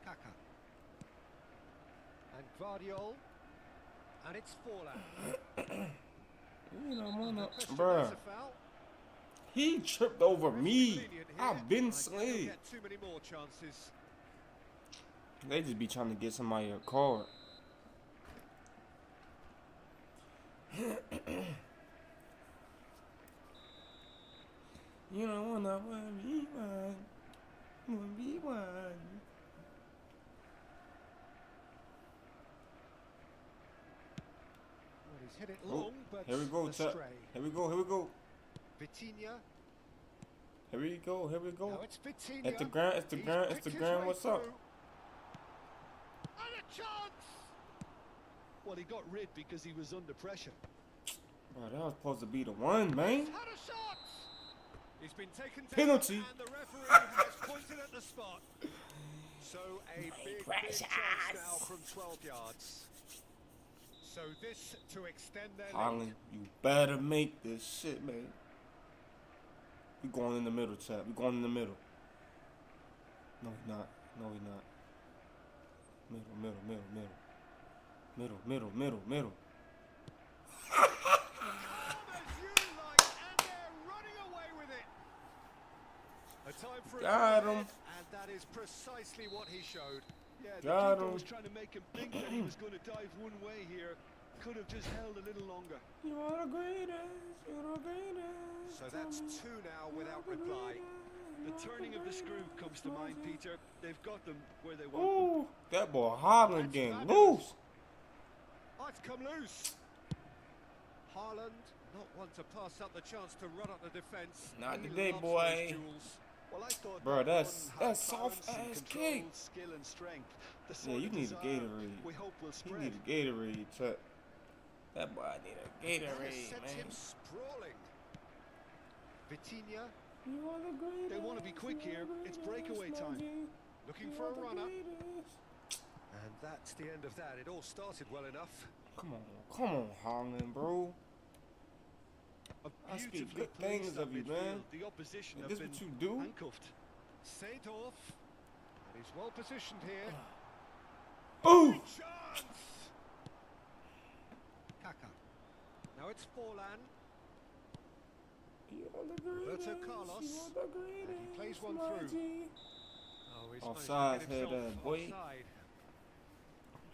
Speaker 1: Kaká. And Guardiol. And it's Forlan.
Speaker 6: You don't want
Speaker 1: No
Speaker 6: a...
Speaker 1: question
Speaker 6: Bruh.
Speaker 1: that's a foul.
Speaker 6: He tripped over
Speaker 1: Referee
Speaker 6: me.
Speaker 1: lenient here.
Speaker 6: I've been
Speaker 1: I think he'll
Speaker 6: slayed.
Speaker 1: get too many more chances.
Speaker 6: They just be trying to get somebody a card. You don't want a 1v1. 1v1.
Speaker 1: Well, he's hit it
Speaker 6: Oh,
Speaker 1: long, but
Speaker 6: here we go, chat.
Speaker 1: astray.
Speaker 6: Here we go, here we go.
Speaker 1: Vitinha.
Speaker 6: Here we go, here we
Speaker 1: Now
Speaker 6: go.
Speaker 1: it's Vitinha.
Speaker 6: At the ground, it's the
Speaker 1: He's
Speaker 6: ground, it's
Speaker 1: picked
Speaker 6: the
Speaker 1: his
Speaker 6: ground.
Speaker 1: way
Speaker 6: What's up?
Speaker 1: through. And a chance!
Speaker 2: Well, he got rid because he was under pressure.
Speaker 6: Bro, that was supposed to be the one, man.
Speaker 1: He's had a shot! He's been taken down,
Speaker 6: Penalty.
Speaker 1: and the referee has pointed at the spot. So a big chance now from 12 yards. So this to extend their
Speaker 6: Haaland,
Speaker 1: lead.
Speaker 6: you better make this shit, man. We going in the middle, chat. We going in the middle. No, we not. No, we not. Middle, middle, middle, middle. Middle, middle, middle, middle.
Speaker 1: Come as you like, and they're running away with it. A time for a
Speaker 6: Got
Speaker 1: throw
Speaker 6: him.
Speaker 1: in, and that is precisely what he showed.
Speaker 2: Yeah, the
Speaker 6: Got
Speaker 2: keeper
Speaker 6: him.
Speaker 2: was trying to make him think that he was going to dive one way here. Could have just held a little longer.
Speaker 6: You are the greatest. You're the greatest.
Speaker 1: So that's two now without reply.
Speaker 2: The turning of the screw comes to mind, Peter. They've got them where they want
Speaker 6: Ooh,
Speaker 2: them.
Speaker 6: that boy Haaland
Speaker 1: That's
Speaker 6: getting
Speaker 1: fabulous.
Speaker 6: loose.
Speaker 1: Oh, it's come loose. Haaland, not one to pass up the chance to run up the defence.
Speaker 6: Not
Speaker 1: He
Speaker 6: today,
Speaker 1: loves
Speaker 6: boy.
Speaker 1: those duels.
Speaker 2: Well, I thought
Speaker 6: Bro,
Speaker 2: that
Speaker 6: that's
Speaker 2: one had
Speaker 6: soft
Speaker 2: balance and
Speaker 6: ass
Speaker 2: control,
Speaker 6: kick.
Speaker 2: skill and strength. The
Speaker 6: Yeah,
Speaker 2: sort
Speaker 6: you
Speaker 2: of
Speaker 6: need a
Speaker 2: desire
Speaker 6: Gatorade.
Speaker 2: we hope will
Speaker 6: He
Speaker 2: spread.
Speaker 6: need a Gatorade, Chuck. That boy need a
Speaker 1: That has
Speaker 6: Gatorade,
Speaker 1: sent
Speaker 6: man.
Speaker 1: him sprawling. Vitinha
Speaker 6: You are the greatest.
Speaker 2: They want to be quick here. It's breakaway time.
Speaker 1: looking for a runner. And that's the end of that. It all started well enough.
Speaker 6: Come on, Haaland, bro. I speak
Speaker 2: Beautifully
Speaker 6: good things
Speaker 2: placed
Speaker 6: of
Speaker 2: up
Speaker 6: you,
Speaker 2: midfield.
Speaker 6: man.
Speaker 2: The opposition
Speaker 6: Is
Speaker 2: have
Speaker 6: this
Speaker 2: been
Speaker 6: what you do?
Speaker 2: handcuffed.
Speaker 1: Seedorf. And he's well positioned here.
Speaker 6: Ooh!
Speaker 1: Chance! Kaka. Now it's Forlan.
Speaker 6: You are the greatest.
Speaker 1: Roberto Carlos.
Speaker 6: You are the greatest.
Speaker 1: And he plays one
Speaker 6: my
Speaker 1: through.
Speaker 6: G.
Speaker 1: Oh, he's
Speaker 6: Offside,
Speaker 1: managed to get
Speaker 6: head
Speaker 1: himself
Speaker 6: up, boy.
Speaker 1: offside.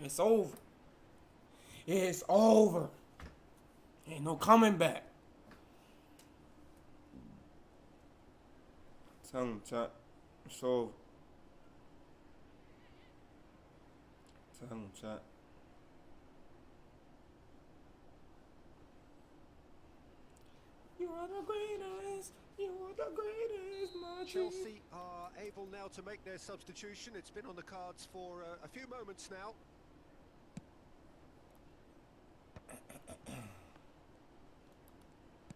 Speaker 6: It's over. It's over. Ain't no coming back. Tell him, Chuck. It's over. Tell him, Chuck. You are the greatest. You are the greatest, my G.
Speaker 1: Chelsea are able now to make their substitution. It's been on the cards for a few moments now.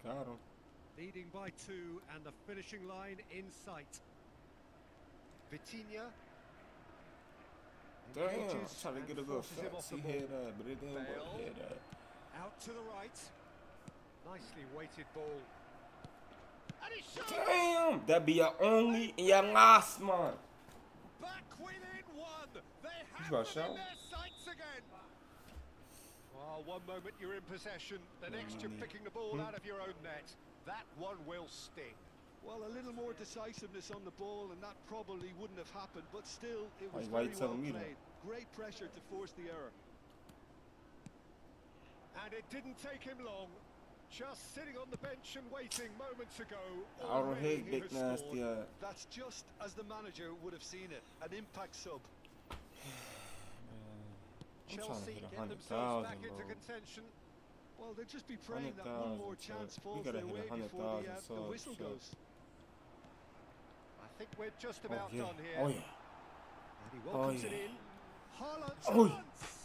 Speaker 6: Got him.
Speaker 1: Leading by 2 and the finishing line in sight. Vitinha.
Speaker 6: Damn,
Speaker 1: engages
Speaker 6: trying to
Speaker 1: and
Speaker 6: get a little
Speaker 1: forces him off the
Speaker 6: fancy
Speaker 1: ball.
Speaker 6: head up, but it didn't work.
Speaker 1: Bale.
Speaker 6: Head up.
Speaker 1: Out to the right. Nicely weighted ball. And he shot
Speaker 6: Damn, that be your only and your last man.
Speaker 1: back within 1. They have
Speaker 6: got
Speaker 1: them
Speaker 6: shot.
Speaker 1: in their sights again. Well, one moment you're in possession, the next you're picking the ball out of your own net. That one will sting.
Speaker 2: Well, a little more decisiveness on the ball, and that probably wouldn't have happened. But still, it was
Speaker 6: Why you
Speaker 2: very well
Speaker 6: telling me that?
Speaker 2: played. Great pressure to force the error.
Speaker 1: And it didn't take him long. Just sitting on the bench and waiting moments ago.
Speaker 6: Out of his
Speaker 1: already he
Speaker 6: big
Speaker 1: has
Speaker 6: nasty
Speaker 1: scored.
Speaker 6: eye.
Speaker 2: That's just as the manager would have seen it. An impact sub.
Speaker 6: I'm trying to
Speaker 1: Chelsea
Speaker 6: hit
Speaker 1: get themselves
Speaker 6: 100,000,
Speaker 1: back into
Speaker 6: bro.
Speaker 1: contention.
Speaker 2: Well, they'll just be praying that one
Speaker 6: 100,000
Speaker 2: more
Speaker 6: subs.
Speaker 2: chance
Speaker 6: We
Speaker 2: falls
Speaker 6: gotta
Speaker 2: their
Speaker 6: hit
Speaker 2: way before
Speaker 6: 100,000
Speaker 2: the
Speaker 6: subs,
Speaker 2: whistle
Speaker 6: sure.
Speaker 2: goes.
Speaker 1: I think we're just
Speaker 6: Oh
Speaker 1: about
Speaker 6: yeah.
Speaker 1: done here.
Speaker 6: Oh yeah.
Speaker 1: And he welcomes
Speaker 6: yeah.
Speaker 1: it in. Haaland
Speaker 6: Oh, yeah.
Speaker 1: chance.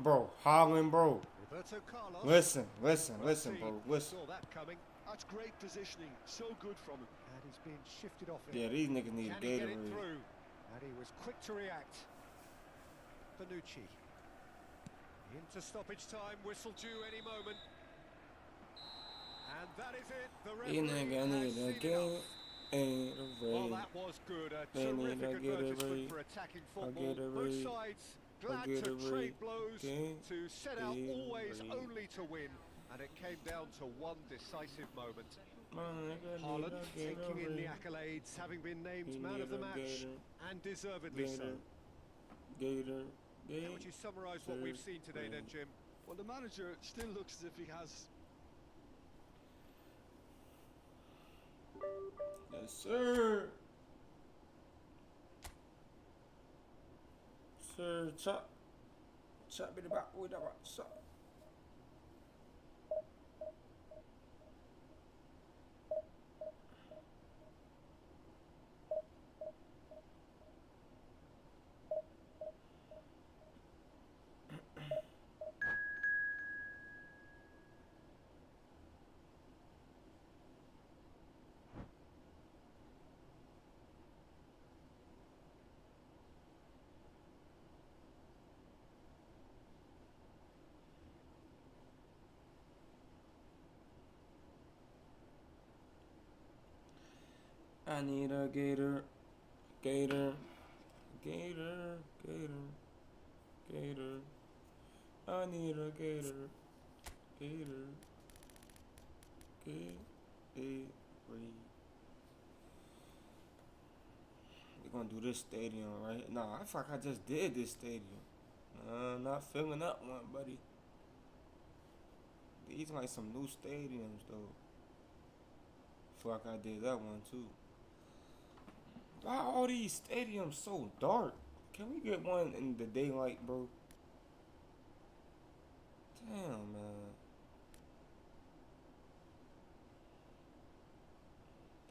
Speaker 6: Bro, Haaland, bro.
Speaker 1: Roberto Carlos.
Speaker 6: Listen,
Speaker 1: Well
Speaker 6: bro.
Speaker 1: seen.
Speaker 6: Listen.
Speaker 1: Saw that coming.
Speaker 2: That's great positioning. So good from him.
Speaker 1: And he's being shifted off it.
Speaker 6: Yeah, these niggas need a
Speaker 1: Can he get it
Speaker 6: Gatorade.
Speaker 1: through? And he was quick to react. Bonucci. Into stoppage time, whistle due any moment. And that is it. The
Speaker 6: These
Speaker 1: referee
Speaker 6: niggas
Speaker 1: has
Speaker 6: need a
Speaker 1: seen
Speaker 6: Gatorade.
Speaker 1: enough. Well, that was good. A
Speaker 6: They need
Speaker 1: terrific
Speaker 6: a
Speaker 1: advertisement
Speaker 6: Gatorade.
Speaker 1: for attacking
Speaker 6: A
Speaker 1: football. Both
Speaker 6: Gatorade.
Speaker 1: sides glad to
Speaker 6: Gatorade.
Speaker 1: trade blows, to set out always
Speaker 6: Gatorade.
Speaker 1: only to win. And it came down to one decisive moment.
Speaker 6: My nigga
Speaker 1: Haaland
Speaker 6: need a
Speaker 1: taking in the
Speaker 6: Gatorade.
Speaker 1: accolades, having been named
Speaker 6: He
Speaker 1: man of the
Speaker 6: need a
Speaker 1: match,
Speaker 6: Gator.
Speaker 1: and deservedly so.
Speaker 6: Gator.
Speaker 1: How would you summarise what we've seen today then, Jim?
Speaker 2: Well, the manager still looks as if he has
Speaker 6: Yes, sir. Sir, chop. Chop it about with that chop. I need a gator, gator, gator, gator, gator. I need a gator, gator, Gatorade. We're gonna do this stadium, right? Nah, I feel like I just did this stadium. Not filling up one, buddy. These like some new stadiums, though. Feel like I did that one too. Why are all these stadiums so dark? Can we get one in the daylight, bro? Damn, man.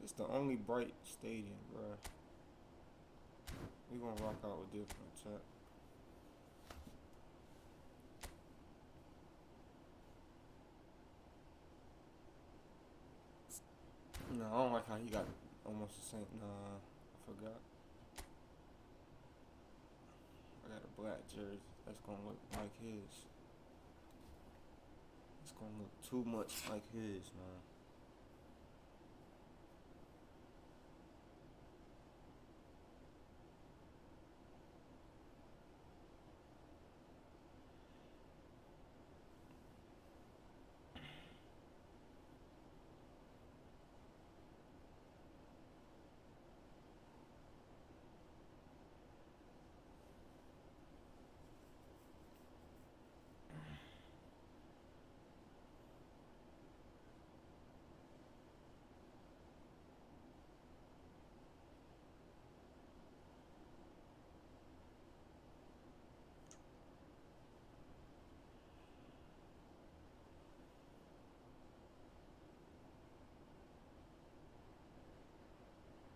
Speaker 6: This It's the only bright stadium, bruh. We gonna rock out with different chat. No, I don't like how he got almost the same. Nah, I forgot. I got a black jersey. That's gonna look like his. It's gonna look too much like his, man.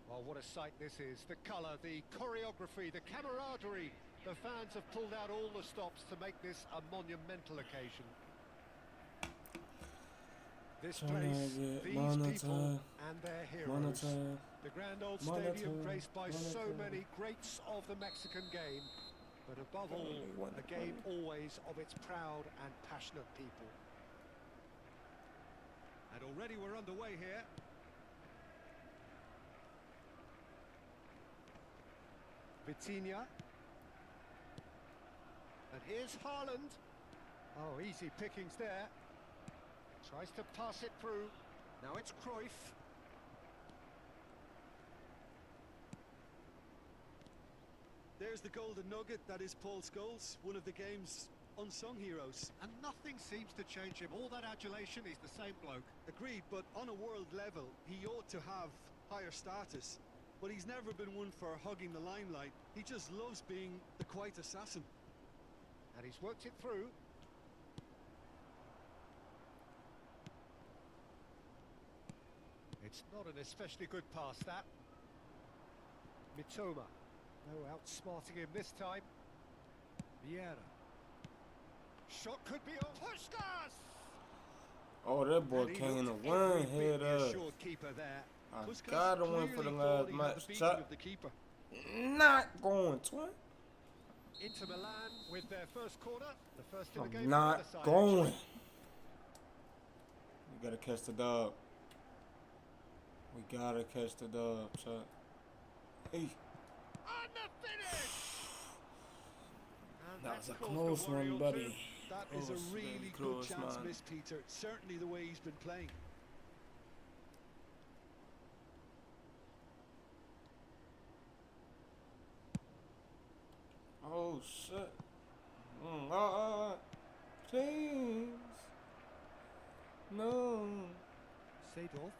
Speaker 1: Oh, what a sight this is. The colour, the choreography, the camaraderie. The fans have pulled out all the stops to make this a monumental occasion. This place, these people and their heroes. The grand old stadium graced by so many greats of the Mexican game. But above all, a game always of its proud and passionate people. And already we're underway here. Vitinha. And here's Haaland. Oh, easy pickings there. Tries to pass it through. Now it's Cruyff.
Speaker 2: There's the golden nugget, that is Paul Scholes, one of the game's unsung heroes.
Speaker 1: And nothing seems to change him. All that adulation, he's the same bloke.
Speaker 2: Agreed, but on a world level, he ought to have higher status. But he's never been one for hugging the limelight. He just loves being the quiet assassin.
Speaker 1: And he's worked it through. It's not an especially good pass, that. Mitoma. No outsmarting him this time. Vieira. Shot could be on. Puskás!
Speaker 6: Oh, that boy came to win head up.
Speaker 1: Keeper there.
Speaker 6: I gotta win for the last match.
Speaker 3: The keeper.
Speaker 6: Not going, twin.
Speaker 1: Inter Milan with their first corner. The first in the game.
Speaker 6: I'm not going. We gotta catch the dub. We gotta catch the dub, Chuck. Hey.
Speaker 1: On the finish!
Speaker 6: That was a close one, buddy.
Speaker 2: That is a really good chance missed, Peter. Certainly the way he's been playing.
Speaker 6: Oh shit. Please. No.
Speaker 1: Seedorf.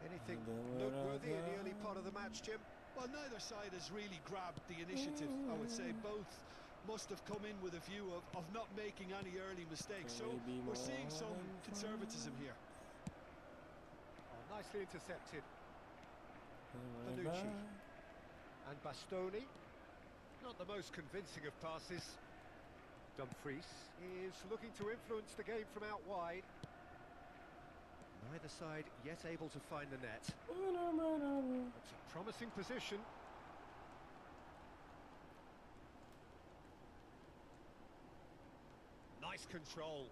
Speaker 1: Anything noteworthy in the early part of the match, Jim?
Speaker 2: Well, neither side has really grabbed the initiative, I would say. Both must have come in with a view of not making any early mistakes. So we're seeing some conservatism here.
Speaker 1: Oh, nicely intercepted. Panucci. And Bastoni. Not the most convincing of passes. Dumfries is looking to influence the game from out wide. Neither side yet able to find the net. It's a promising position. Nice control.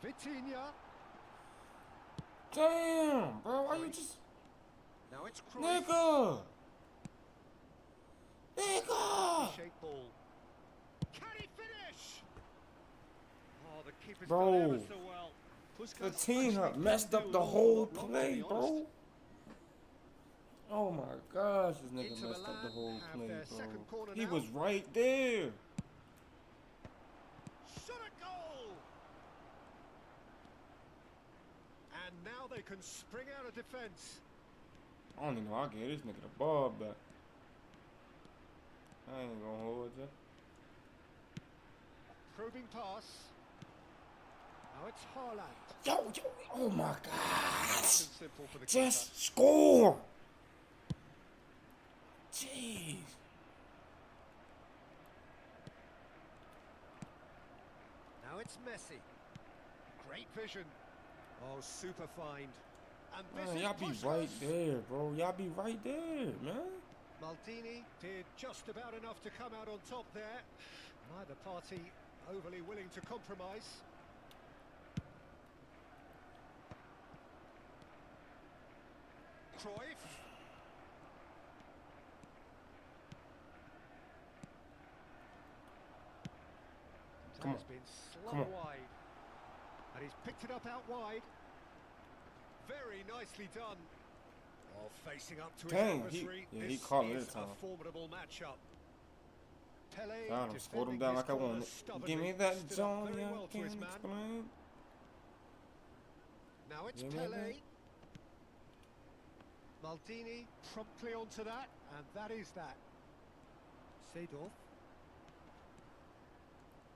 Speaker 1: Vitinha.
Speaker 6: Damn, bro, why you just...
Speaker 1: Now it's Cruyff.
Speaker 6: Nigga!
Speaker 1: Shape ball. Can he finish? Oh, the keeper's
Speaker 6: Bro.
Speaker 1: done ever so well.
Speaker 6: The team have messed up the whole play, bro. Oh my gosh, this nigga messed up the whole play, bro. He was right there.
Speaker 1: Shot a goal! And now they can spring out of defence.
Speaker 6: I don't even know. I'll get this nigga the ball back. I ain't gonna hold you.
Speaker 1: Probing pass. Now it's it's Haaland.
Speaker 6: Yo, oh my
Speaker 1: Nice
Speaker 6: God.
Speaker 1: and simple for the
Speaker 6: Just score. Jeez.
Speaker 1: Now it's Messi. Great vision. Oh, super find. And this
Speaker 6: Man,
Speaker 1: is
Speaker 6: y'all be
Speaker 1: Puskas.
Speaker 6: right there, bro. Y'all be right there, man.
Speaker 1: Maldini did just about enough to come out on top there. Neither party overly willing to compromise. Cruyff.
Speaker 6: Come
Speaker 1: That has
Speaker 6: on.
Speaker 1: been
Speaker 6: Come
Speaker 1: slung
Speaker 6: on.
Speaker 1: wide. And he's picked it up out wide. Very nicely done. Oh, facing up to
Speaker 6: Dang,
Speaker 1: his adversary.
Speaker 6: he
Speaker 1: This
Speaker 6: caught it
Speaker 1: is
Speaker 6: this time.
Speaker 1: a formidable matchup. Pele
Speaker 6: God, I scored him
Speaker 1: defending
Speaker 6: down
Speaker 1: his
Speaker 6: like I
Speaker 1: corner
Speaker 6: wanted.
Speaker 1: stubbornly,
Speaker 6: Give me that
Speaker 1: stood up
Speaker 6: zone,
Speaker 1: very
Speaker 6: yeah,
Speaker 1: well to his
Speaker 6: can't
Speaker 1: man.
Speaker 6: explain.
Speaker 1: Now it's
Speaker 6: Give me
Speaker 1: Pele.
Speaker 6: that.
Speaker 1: Maldini promptly onto that, and that is that. Seedorf.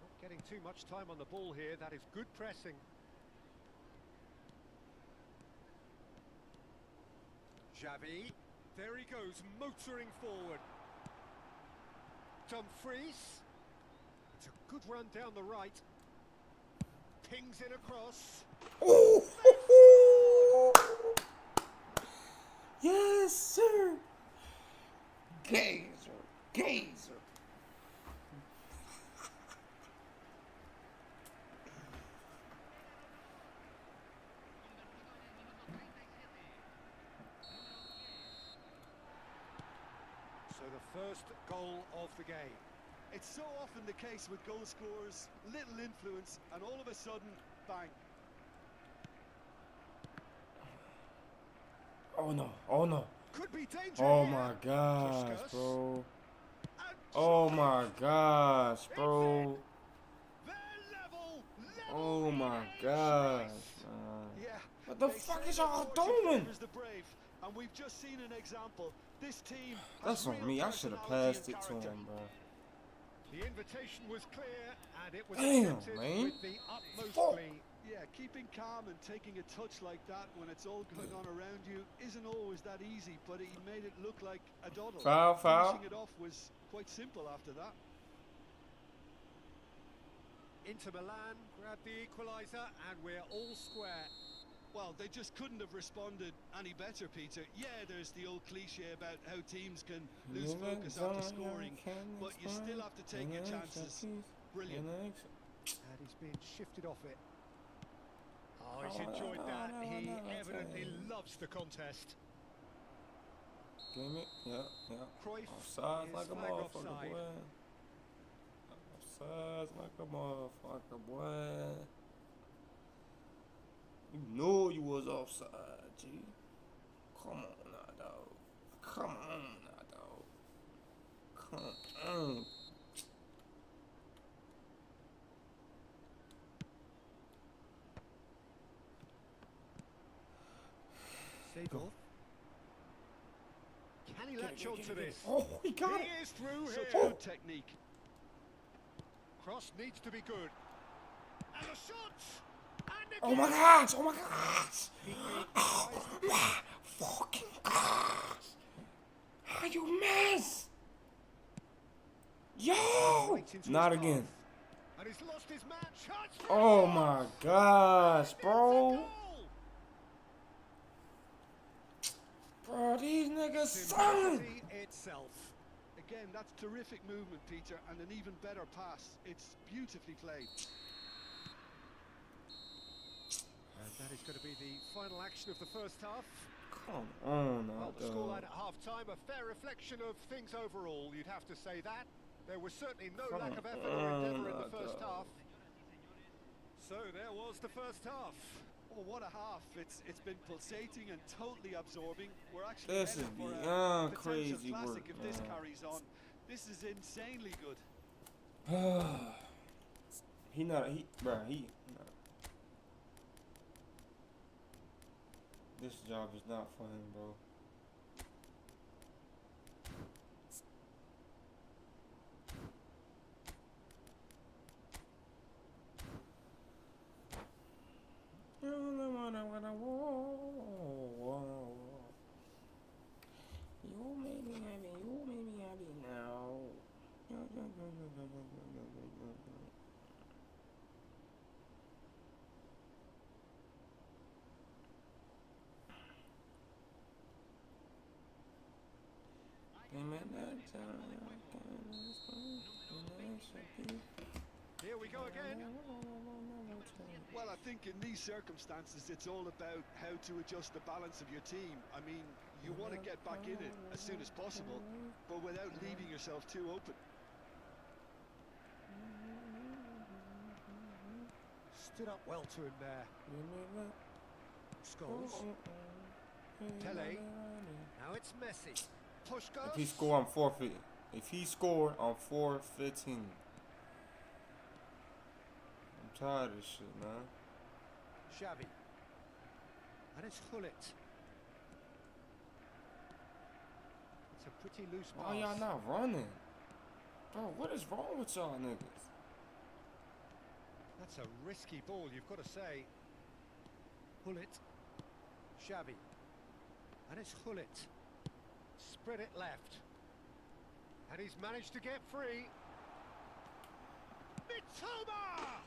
Speaker 1: Not getting too much time on the ball here. That is good pressing. Xavi. There he goes, motoring forward. Dumfries. It's a good run down the right. Pings in across.
Speaker 6: Ooh. Yes, sir. Gazer.
Speaker 1: So the first goal of the game.
Speaker 2: It's so often the case with goal scorers, little influence, and all of a sudden, bang.
Speaker 6: Oh no. Oh no.
Speaker 1: Could be danger
Speaker 6: Oh
Speaker 1: here.
Speaker 6: my gosh,
Speaker 1: Puskas.
Speaker 6: bro.
Speaker 1: And
Speaker 6: Oh
Speaker 1: Cruyff.
Speaker 6: my gosh, bro.
Speaker 1: They're level.
Speaker 6: Oh my
Speaker 1: edge
Speaker 6: gosh,
Speaker 1: race.
Speaker 6: man.
Speaker 2: Yeah.
Speaker 6: What the
Speaker 2: they
Speaker 6: fuck
Speaker 2: say
Speaker 6: is
Speaker 2: that
Speaker 6: y'all
Speaker 2: fortune
Speaker 6: doing?
Speaker 2: favours the brave, and we've just seen an example. This team
Speaker 6: That's
Speaker 2: has
Speaker 6: on
Speaker 2: real
Speaker 6: me. I should have
Speaker 2: personality
Speaker 6: passed
Speaker 2: and
Speaker 6: it to
Speaker 2: character.
Speaker 6: him, bro.
Speaker 1: The invitation was clear, and it was
Speaker 6: Damn,
Speaker 1: accepted
Speaker 6: man.
Speaker 1: with the utmost
Speaker 6: Fuck.
Speaker 1: glee.
Speaker 2: Yeah, keeping calm and taking a touch like that when it's all going on around you isn't always that easy, but he made it look like a doddle.
Speaker 6: Foul.
Speaker 2: Finishing it off was quite simple after that.
Speaker 1: Inter Milan grabbed the equaliser, and we're all square.
Speaker 2: Well, they just couldn't have responded any better, Peter. Yeah, there's the old cliche about how teams can lose focus after scoring, but you still have to take your chances. Brilliant.
Speaker 1: And he's been shifted off it. Oh, he's enjoyed that. He evidently loves the contest.
Speaker 6: Give me, yeah.
Speaker 1: Cruyff
Speaker 6: Offsides
Speaker 1: is
Speaker 6: like a
Speaker 1: flagged
Speaker 6: motherfucker,
Speaker 1: offside.
Speaker 6: boy. Offsides like a motherfucker, boy. You knew you was offside, G. Come on now, dog. Come on now, dog. Come on.
Speaker 1: Seedorf. Can he latch on to this?
Speaker 6: Oh, he got it.
Speaker 1: He is through
Speaker 2: Such
Speaker 1: here.
Speaker 2: good technique.
Speaker 1: Cross needs to be good. And the shot! And
Speaker 6: Oh my
Speaker 1: again!
Speaker 6: gosh. Oh my fucking gosh. How you miss? Yo!
Speaker 1: Right into
Speaker 6: Not
Speaker 1: his
Speaker 6: again.
Speaker 1: path. And he's lost his match. It's
Speaker 6: Oh
Speaker 1: through.
Speaker 6: my gosh,
Speaker 1: It's a
Speaker 6: bro.
Speaker 1: goal.
Speaker 6: Bro, these niggas suck.
Speaker 1: Simplicity itself.
Speaker 2: Again, that's terrific movement, Peter, and an even better pass. It's beautifully played.
Speaker 1: And that is going to be the final action of the first half.
Speaker 6: Come on,
Speaker 1: Well, the
Speaker 6: dog.
Speaker 1: scoreline at half-time, a fair reflection of things overall, you'd have to say that. There was certainly no lack of effort or endeavour in the first half. So there was the first half.
Speaker 2: Oh, what a half. It's been pulsating and totally absorbing. We're actually
Speaker 6: This is
Speaker 2: headed for
Speaker 6: beyond
Speaker 2: a potential
Speaker 6: crazy
Speaker 2: classic
Speaker 6: work,
Speaker 2: if this
Speaker 6: man.
Speaker 2: carries on. This is insanely good.
Speaker 6: he not. This job is not fun, bro.
Speaker 1: Here we go again.
Speaker 2: Well, I think in these circumstances, it's all about how to adjust the balance of your team. I mean, you want to get back in it as soon as possible, but without leaving yourself too open.
Speaker 1: Stood up well to him there. Scholes. Pele. Now it's Messi. Push goes.
Speaker 6: If he score, I'm forfeit. If he score, I'm forfeiting. I'm tired of this shit, man.
Speaker 1: Xavi. And it's Gullit. It's a pretty loose pass.
Speaker 6: Why y'all not running? Bro, what is wrong with y'all niggas?
Speaker 1: That's a risky ball, you've got to say. Gullit. Xavi. And it's Gullit. Spread it left. And he's managed to get free. Mitoma!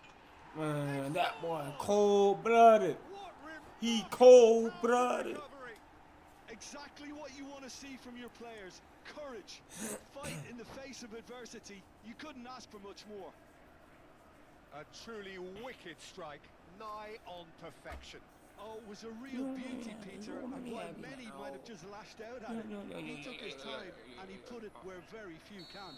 Speaker 6: Man, that boy cold-blooded.
Speaker 1: What
Speaker 6: He cold-blooded.
Speaker 1: recovery.
Speaker 2: Exactly what you want to see from your players. Courage. Fight in the face of adversity. You couldn't ask for much more.
Speaker 1: A truly wicked strike, nigh on perfection.
Speaker 2: Oh, it was a real beauty, Peter, and while many might have just lashed out at it, he took his time and he put it where very few can.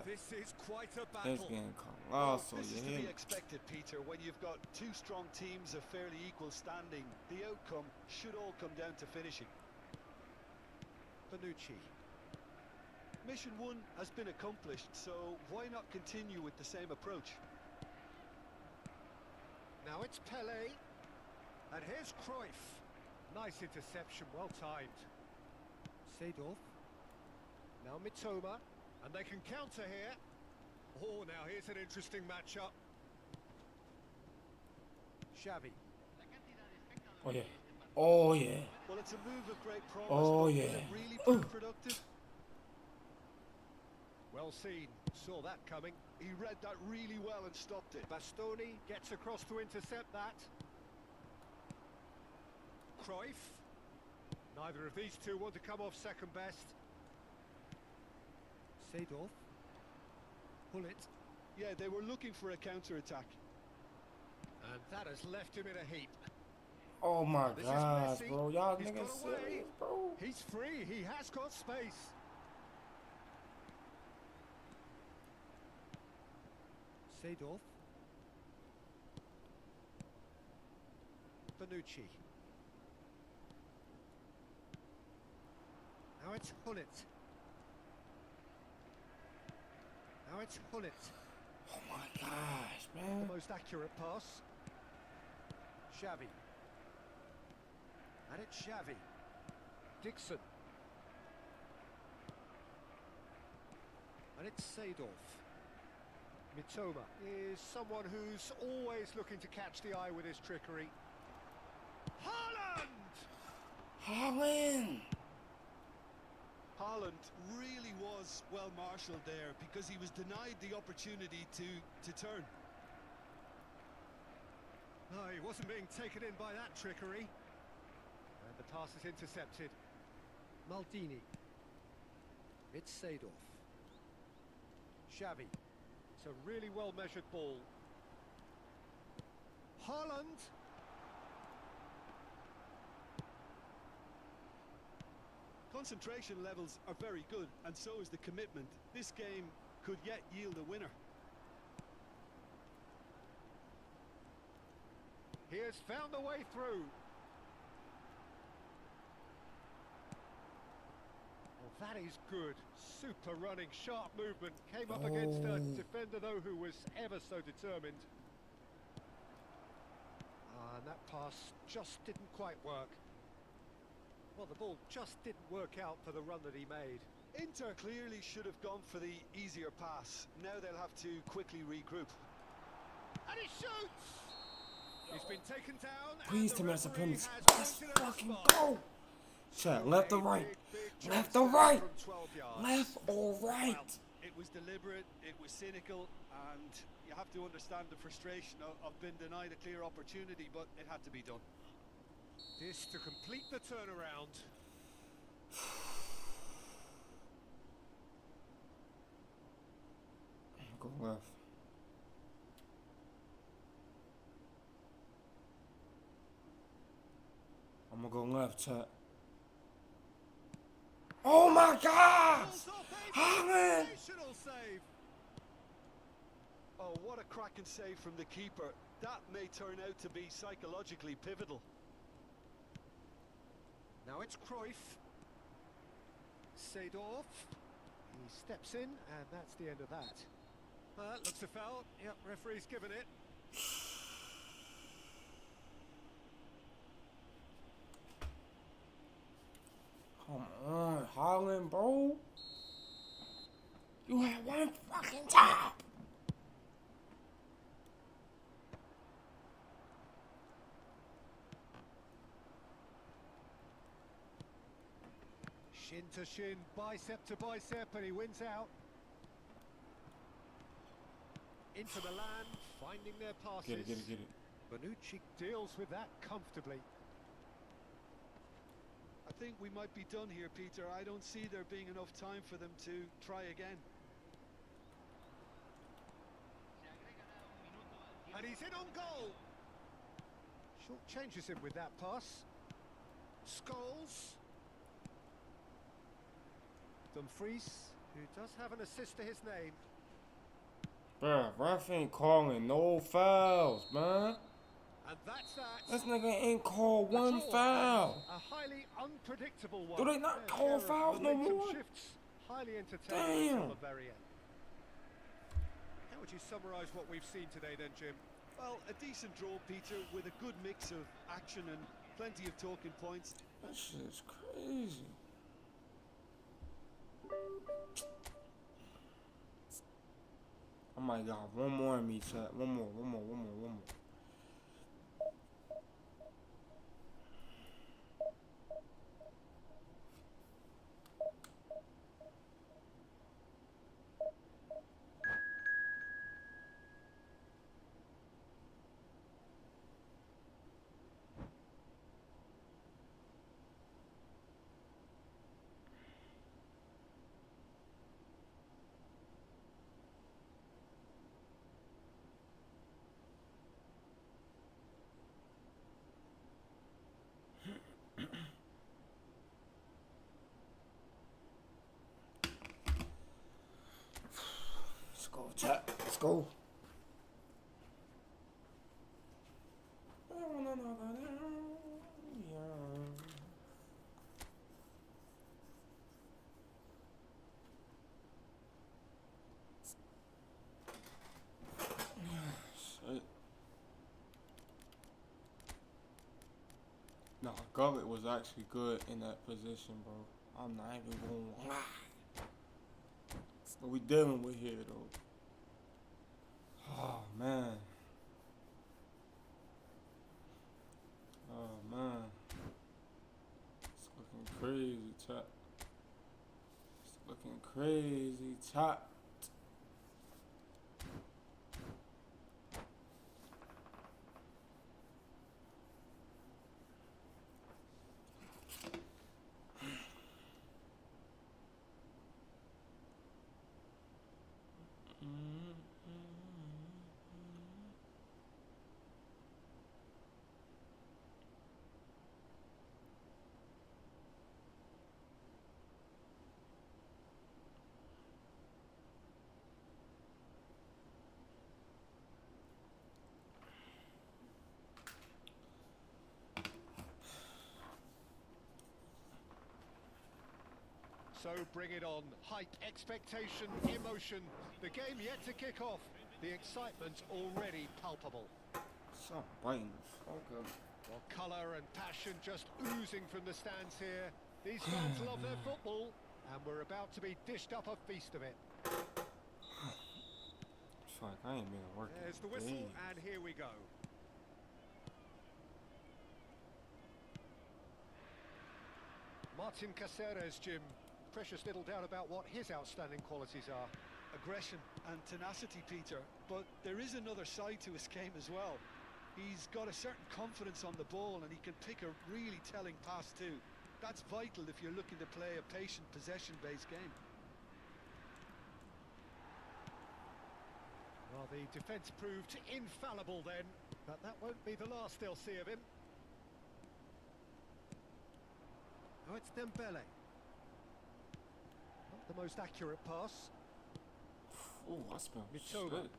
Speaker 1: This is quite a
Speaker 6: This
Speaker 1: battle.
Speaker 6: game colossal,
Speaker 2: This is
Speaker 6: you
Speaker 2: to
Speaker 6: hear
Speaker 2: be
Speaker 6: me?
Speaker 2: expected, Peter, when you've got two strong teams of fairly equal standing. The outcome should all come down to finishing.
Speaker 1: Bonucci.
Speaker 2: Mission 1 has been accomplished, so why not continue with the same approach?
Speaker 1: Now it's Pele. And here's Cruyff. Nice interception, well timed. Seedorf. Now Mitoma. And they can counter here. Oh, now here's an interesting matchup. Xavi.
Speaker 6: Oh yeah. Oh yeah.
Speaker 2: Well, it's a move of great promise,
Speaker 6: Oh,
Speaker 2: but
Speaker 6: yeah.
Speaker 2: will it really prove productive?
Speaker 1: Well seen. Saw that coming.
Speaker 2: He read that really well and stopped it.
Speaker 1: Bastoni gets across to intercept that. Cruyff. Neither of these two want to come off second best. Seedorf. Gullit.
Speaker 2: Yeah, they were looking for a counter-attack.
Speaker 1: And that has left him in a heap.
Speaker 6: Oh my
Speaker 1: This is
Speaker 6: gosh,
Speaker 1: Messi.
Speaker 6: bro. Y'all
Speaker 1: He's
Speaker 6: niggas
Speaker 1: got away.
Speaker 6: serious, bro.
Speaker 1: He's free. He has got space. Seedorf. Bonucci. Now it's Gullit. Now it's Gullit.
Speaker 6: Oh my gosh, man.
Speaker 1: The most accurate pass. Xavi. And it's Xavi. Dixon. And it's Seedorf. Mitoma is someone who's always looking to catch the eye with his trickery. Haaland!
Speaker 6: Haaland.
Speaker 2: Haaland really was well marshalled there because he was denied the opportunity to turn.
Speaker 1: No, he wasn't being taken in by that trickery. And the pass is intercepted. Maldini. It's Seedorf. Xavi. It's a really well-measured ball. Haaland.
Speaker 2: Concentration levels are very good, and so is the commitment. This game could yet yield a winner.
Speaker 1: He has found a way through. Well, that is good. Super running, sharp movement. Came up against a defender, though, who was ever so determined. And that pass just didn't quite work. Well, the ball just didn't work out for the run that he made.
Speaker 2: Inter clearly should have gone for the easier pass. Now they'll have to quickly regroup.
Speaker 1: And he shoots! He's been taken down.
Speaker 6: Please
Speaker 1: and
Speaker 6: tell
Speaker 1: the
Speaker 6: me that's a
Speaker 1: referee
Speaker 6: premise.
Speaker 1: has
Speaker 6: Let's
Speaker 1: pointed at the
Speaker 6: fucking
Speaker 1: spot.
Speaker 6: go. Chat, left or right?
Speaker 1: Big
Speaker 6: Left
Speaker 1: chance
Speaker 6: or
Speaker 1: there
Speaker 6: right?
Speaker 1: from 12 yards.
Speaker 6: Left or right?
Speaker 2: Well, it was deliberate, it was cynical, and you have to understand the frustration of being denied a clear opportunity, but it had to be done.
Speaker 1: This to complete the turnaround.
Speaker 6: Go left. I'm gonna go left, chat. Oh my God! Haaland!
Speaker 1: Sensational save.
Speaker 2: Oh, what a cracking save from the keeper. That may turn out to be psychologically pivotal.
Speaker 1: Now it's Cruyff. Seedorf. He steps in, and that's the end of that. Looks a foul. Yep, referee's given it.
Speaker 6: Come on, Haaland, bro. You had one fucking time.
Speaker 1: Shin to shin, bicep to bicep, and he wins out. Into Milan, finding their passes.
Speaker 6: Get it, get it, get it.
Speaker 1: Bonucci deals with that comfortably.
Speaker 2: I think we might be done here, Peter. I don't see there being enough time for them to try again.
Speaker 1: And he's in on goal. Short changes him with that pass. Scholes. Dumfries, who does have an assist to his name.
Speaker 6: Bruh, ref ain't calling no fouls, man.
Speaker 1: And that's that.
Speaker 6: This nigga ain't called one
Speaker 1: That's all.
Speaker 6: foul.
Speaker 1: A highly unpredictable one.
Speaker 6: Do they not
Speaker 1: Fair
Speaker 6: call
Speaker 1: share of
Speaker 6: fouls no
Speaker 1: momentum
Speaker 6: more?
Speaker 1: Shifts. Highly entertaining
Speaker 6: Damn.
Speaker 1: until the very end. How would you summarise what we've seen today then, Jim?
Speaker 2: Well, a decent draw, Peter, with a good mix of action and plenty of talking points.
Speaker 6: That shit's crazy. I might got one more in me, chat. One more. Let's go, chat. Let's go. Shit. Nah, Gullet was actually good in that position, bro. I'm not even gonna lie. What we dealing with here, though? Oh, man. Oh, man. It's looking crazy, chat. It's looking crazy, chat.
Speaker 1: So bring it on. Hype, expectation, emotion. The game yet to kick off. The excitement already palpable.
Speaker 6: Stop biting the fuck up.
Speaker 1: Well, colour and passion just oozing from the stands here. These fans love their football, and we're about to be dished up a feast of it.
Speaker 6: Fuck, I ain't been to work.
Speaker 1: There's the whistle, and here we go. Martin Caceres, Jim. Precious little doubt about what his outstanding qualities are.
Speaker 2: Aggression and tenacity, Peter, but there is another side to his game as well. He's got a certain confidence on the ball and he can pick a really telling pass too. That's vital if you're looking to play a patient, possession-based game.
Speaker 1: Well, the defence proved infallible then, but that won't be the last they'll see of him. Now it's Dembele. Not the most accurate pass.
Speaker 6: Oh, I smell
Speaker 1: Mitoma.
Speaker 6: shit.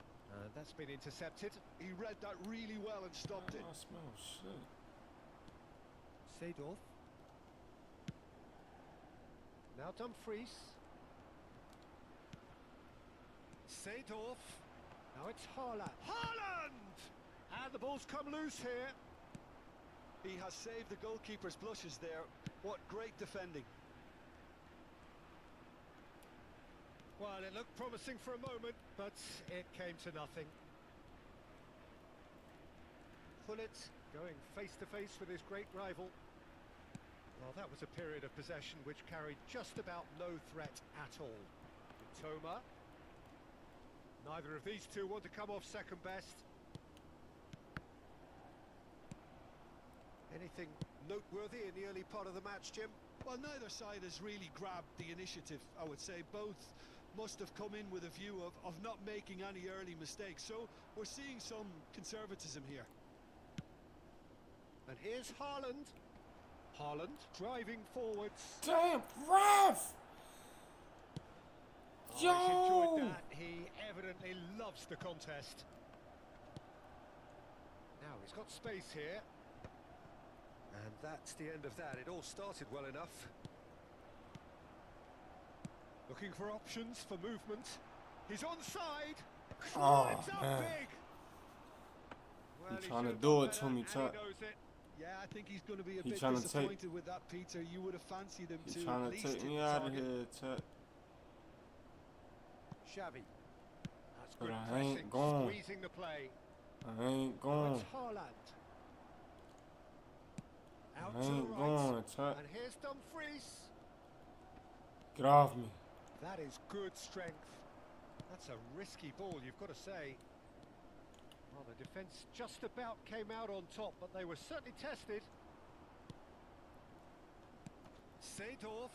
Speaker 1: That's been intercepted.
Speaker 2: He read that really well and stopped it.
Speaker 6: I smell shit.
Speaker 1: Seedorf. Now Dumfries. Seedorf. Now it's Haaland. Haaland! And the ball's come loose here.
Speaker 2: He has saved the goalkeeper's blushes there. What great defending.
Speaker 1: Well, it looked promising for a moment, but it came to nothing. Gullit going face-to-face with his great rival. Well, that was a period of possession which carried just about no threat at all. Mitoma. Neither of these two want to come off second best. Anything noteworthy in the early part of the match, Jim?
Speaker 2: Well, neither side has really grabbed the initiative, I would say. Both must have come in with a view of not making any early mistakes. So we're seeing some conservatism here.
Speaker 1: And here's Haaland. Haaland driving forwards.
Speaker 6: Damn, ref!
Speaker 1: Oh,
Speaker 6: Yo!
Speaker 1: he's enjoyed that. He evidently loves the contest. Now he's got space here. And that's the end of that. It all started well enough. Looking for options for movement. He's onside. Climbs up
Speaker 6: man.
Speaker 1: big. Well,
Speaker 6: He's trying to
Speaker 1: should've
Speaker 6: do
Speaker 1: done
Speaker 6: it to
Speaker 1: better,
Speaker 6: me,
Speaker 1: and he
Speaker 6: Chuck.
Speaker 1: knows it.
Speaker 2: Yeah, I think he's going to be a
Speaker 6: He's
Speaker 2: bit
Speaker 6: trying to
Speaker 2: disappointed with that, Peter. You would have fancied him
Speaker 6: He's
Speaker 2: to
Speaker 6: trying
Speaker 2: at
Speaker 6: to
Speaker 2: least
Speaker 6: take
Speaker 2: hit
Speaker 6: me
Speaker 2: the
Speaker 6: out of
Speaker 2: target.
Speaker 6: here, Chuck.
Speaker 1: Xavi. That's
Speaker 6: But
Speaker 1: good
Speaker 6: I
Speaker 1: pressing,
Speaker 6: ain't going.
Speaker 1: squeezing the play.
Speaker 6: I ain't
Speaker 1: Now
Speaker 6: going.
Speaker 1: it's Haaland. Out
Speaker 6: I
Speaker 1: to the
Speaker 6: ain't
Speaker 1: right.
Speaker 6: going, Chuck.
Speaker 1: And here's Dumfries.
Speaker 6: Get off me.
Speaker 1: That is good strength. That's a risky ball, you've got to say. Well, the defence just about came out on top, but they were certainly tested. Seedorf.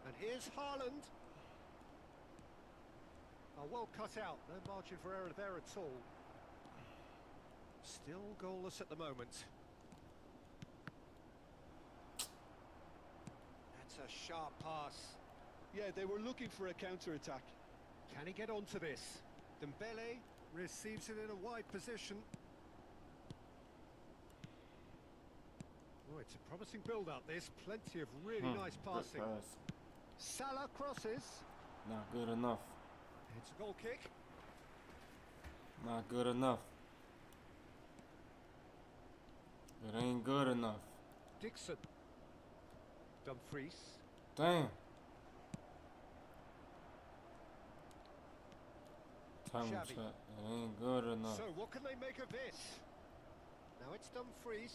Speaker 1: And here's Haaland. Oh, well cut out. No margin for error there at all. Still goalless at the moment. That's a sharp pass.
Speaker 2: Yeah, they were looking for a counter-attack.
Speaker 1: Can he get onto this? Dembele receives it in a wide position. Oh, it's a promising build-up, this. Plenty of really nice
Speaker 6: Good
Speaker 1: passing.
Speaker 6: pass.
Speaker 1: Salah crosses.
Speaker 6: Not good enough.
Speaker 1: It's a goal kick.
Speaker 6: Not good enough. It ain't good enough.
Speaker 1: Dixon. Dumfries.
Speaker 6: Damn. Tell me,
Speaker 1: Xavi.
Speaker 6: Chuck. It ain't good enough.
Speaker 1: So what can they make of this? Now it's Dumfries.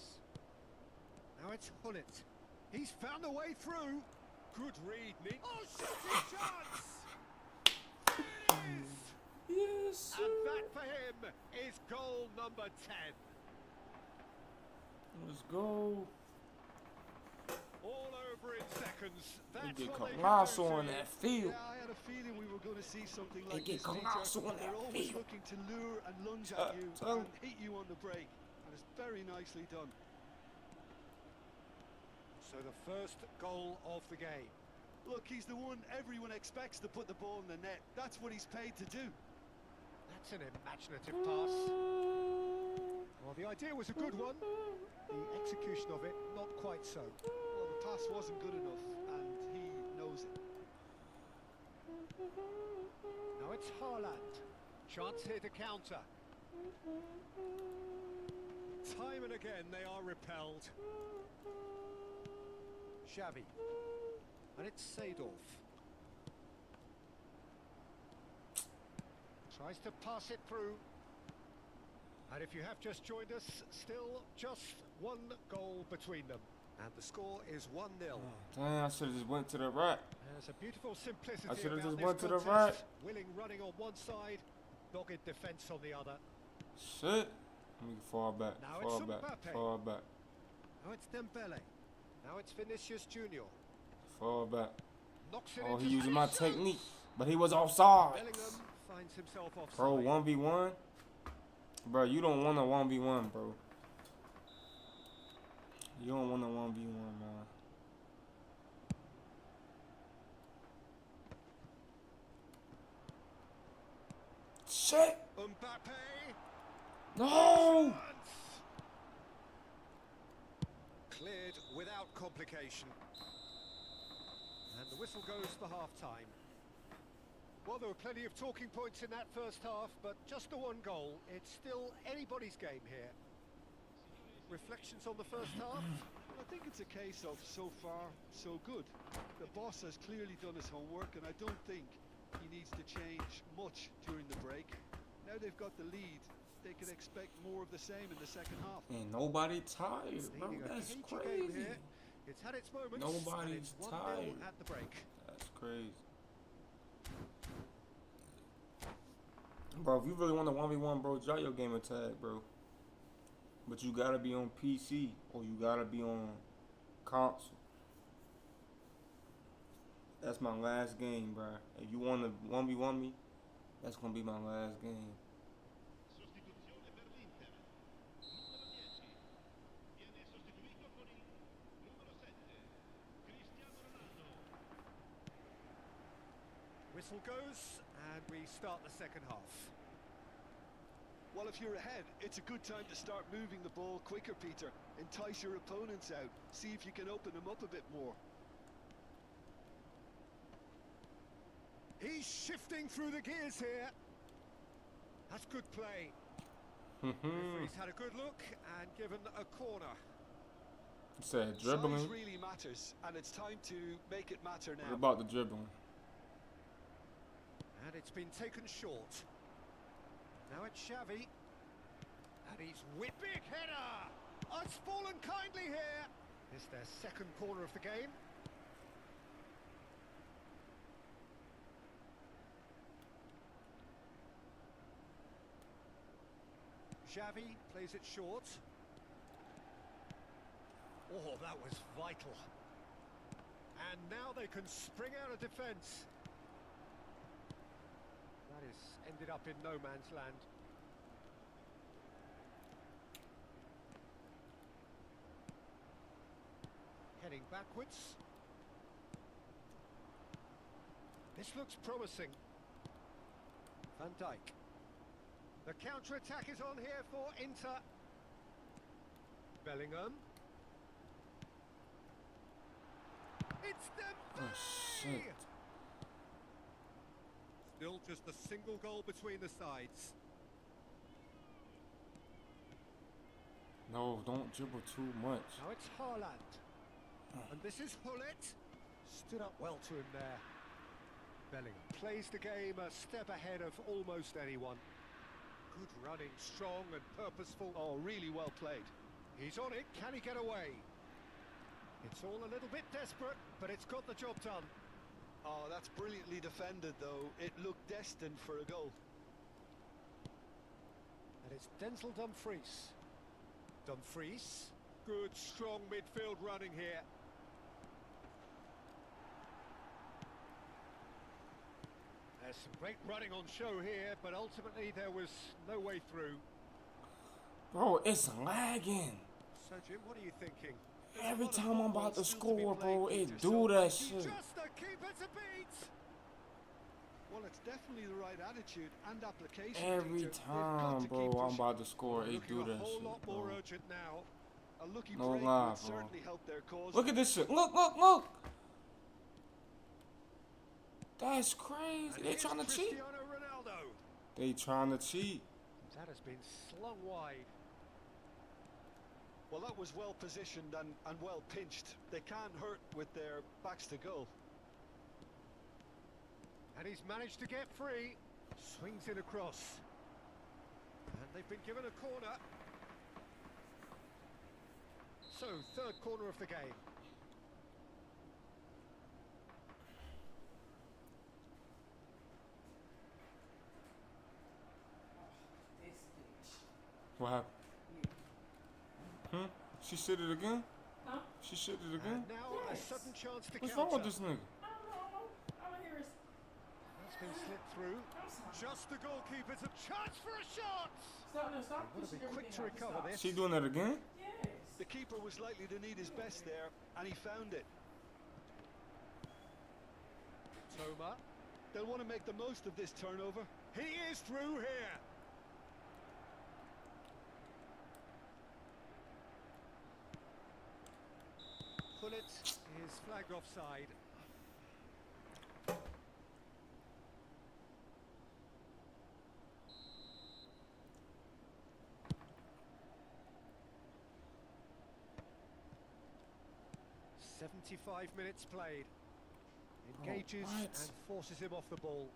Speaker 1: Now it's Gullit. He's found a way through. Good read, Nick. Oh, shooting chance! It is!
Speaker 6: Yes,
Speaker 1: And that for him is goal number 10.
Speaker 6: Let's go.
Speaker 1: All over in seconds.
Speaker 6: They
Speaker 1: That's
Speaker 6: get
Speaker 1: what they can
Speaker 6: colossal
Speaker 1: do
Speaker 6: on
Speaker 1: to
Speaker 6: that
Speaker 1: you.
Speaker 6: field.
Speaker 2: Yeah, I had a feeling we were going to see something
Speaker 6: They
Speaker 2: like
Speaker 6: get
Speaker 2: this, Peter.
Speaker 6: colossal on
Speaker 2: They're
Speaker 6: that
Speaker 2: always
Speaker 6: field.
Speaker 2: looking to lure and lunge
Speaker 6: Chuck,
Speaker 2: at you
Speaker 6: Chuck.
Speaker 2: and hit you on the break. And it's very nicely done.
Speaker 1: So the first goal of the game.
Speaker 2: Look, he's the one everyone expects to put the ball in the net. That's what he's paid to do.
Speaker 1: That's an imaginative pass. Well, the idea was a good one. The execution of it, not quite so.
Speaker 2: Well, the pass wasn't good enough, and he knows it.
Speaker 1: Now it's Haaland. Chance here to counter. Time and again they are repelled. Xavi. And it's Seedorf. Tries to pass it through. And if you have just joined us, still just one goal between them. And the score is 1-0.
Speaker 6: Damn, I should have just went to the right.
Speaker 1: There's a beautiful simplicity
Speaker 6: I should've
Speaker 1: about
Speaker 6: just
Speaker 1: this
Speaker 6: went to the
Speaker 1: contest.
Speaker 6: right.
Speaker 1: Willing running on one side, dogged defence on the other.
Speaker 6: Shit. Let me fall back.
Speaker 1: Now
Speaker 6: Fall
Speaker 1: it's
Speaker 6: back.
Speaker 1: Mbappe.
Speaker 6: Fall back.
Speaker 1: Now it's Dembele. Now it's Vinicius Junior.
Speaker 6: Fall back.
Speaker 1: Knocks it
Speaker 6: Oh,
Speaker 1: into
Speaker 6: he using my
Speaker 1: space.
Speaker 6: technique, but he was offside.
Speaker 1: Bellingham finds himself offside.
Speaker 6: Bro, 1v1? Bro, you don't want a 1v1, bro. You don't want a 1v1, man. Shit!
Speaker 1: Mbappe.
Speaker 6: No!
Speaker 1: Cleared without complication. And the whistle goes for half-time. Well, there were plenty of talking points in that first half, but just the one goal. It's still anybody's game here. Reflections on the first half?
Speaker 3: I think it's a case of so far, so good. The boss has clearly done his homework, and I don't think he needs to change much during the break. Now they've got the lead, they can expect more of the same in the second half.
Speaker 6: And nobody tired, bro.
Speaker 1: Leading a
Speaker 6: That's
Speaker 1: cagey game
Speaker 6: crazy.
Speaker 1: here. It's had its moments.
Speaker 6: Nobody's
Speaker 1: and it's 1-0
Speaker 6: tired.
Speaker 1: at the break.
Speaker 6: That's crazy. Bro, if you really want a 1v1, bro, try your gamer tag, bro. But you gotta be on PC or you gotta be on console. That's my last game, bro. If you want to 1v1 me, that's gonna be my last game.
Speaker 4: Sostituzione per l'Inter. Numero 10. Viene sostituito con il numero 7. Cristiano Ronaldo.
Speaker 1: Whistle goes, and we start the second half.
Speaker 3: Well, if you're ahead, it's a good time to start moving the ball quicker, Peter. Entice your opponents out. See if you can open them up a bit more.
Speaker 1: He's shifting through the gears here. That's good play. Referee's had a good look and given a corner.
Speaker 6: Said dribbling.
Speaker 3: Size really matters, and it's time to make it matter now.
Speaker 6: What about the dribbling?
Speaker 1: And it's been taken short. Now it's Xavi. And he's whipping header. Oh, it's fallen kindly here. It's their second corner of the game. Xavi plays it short. Oh, that was vital. And now they can spring out of defence. That is ended up in no man's land. Heading backwards. This looks promising. Van Dijk. The counter-attack is on here for Inter. Bellingham. It's them.
Speaker 6: Oh, shit.
Speaker 1: Still just a single goal between the sides.
Speaker 6: No, don't dribble too much.
Speaker 1: Now it's Haaland. And this is Hullet. Stood up well to him there. Bellingham plays the game a step ahead of almost anyone. Good running, strong and purposeful.
Speaker 3: Oh, really well played.
Speaker 1: He's on it. Can he get away? It's all a little bit desperate, but it's got the job done.
Speaker 3: Oh, that's brilliantly defended, though. It looked destined for a goal.
Speaker 1: And it's Denzel Dumfries. Dumfries. Good, strong midfield running here. There's some great running on show here, but ultimately there was no way through.
Speaker 6: Bro, it's lagging.
Speaker 1: So, Jim, what are you thinking?
Speaker 6: Every time I'm about to score, bro, it do that shit.
Speaker 1: Just a keeper to beat.
Speaker 3: Well, it's definitely the right attitude and application.
Speaker 6: Every
Speaker 3: Peter. They've
Speaker 6: time,
Speaker 3: got to
Speaker 6: bro,
Speaker 3: keep
Speaker 6: I'm
Speaker 3: pushing.
Speaker 6: about to score, it
Speaker 1: Looking
Speaker 6: do
Speaker 1: a
Speaker 6: that
Speaker 1: whole
Speaker 6: shit,
Speaker 1: lot more
Speaker 6: bro.
Speaker 1: urgent now.
Speaker 3: A lucky
Speaker 6: No
Speaker 3: break
Speaker 6: lie,
Speaker 3: would
Speaker 6: bro.
Speaker 3: certainly help their cause.
Speaker 6: Look at this shit. Look, look, look. That's crazy.
Speaker 1: And
Speaker 6: They
Speaker 1: here's
Speaker 6: trying to cheat.
Speaker 1: Cristiano Ronaldo.
Speaker 6: They trying to cheat.
Speaker 1: That has been slung wide.
Speaker 3: Well, that was well positioned and well pinched. They can't hurt with their backs to goal.
Speaker 1: And he's managed to get free. Swings it across. And they've been given a corner. So, third corner of the game.
Speaker 6: What happened? She shit it again?
Speaker 8: Huh?
Speaker 6: She shit it again?
Speaker 1: And now a sudden chance to
Speaker 6: What's
Speaker 1: counter.
Speaker 6: wrong with this nigga?
Speaker 8: I don't know. All I hear is
Speaker 1: That's Nothing slipped through. Just the goalkeeper's a chance for a shot.
Speaker 8: Stop, no, stop.
Speaker 1: Would have been quick to recover this.
Speaker 6: She doing that again?
Speaker 8: Yes.
Speaker 2: The keeper was likely to need his best there, and he found it.
Speaker 1: Toma.
Speaker 2: They'll want to make the most of this turnover.
Speaker 1: He is through here. Pullet is flagged offside. "75 minutes played." Engages
Speaker 6: what?
Speaker 1: and forces him off the ball.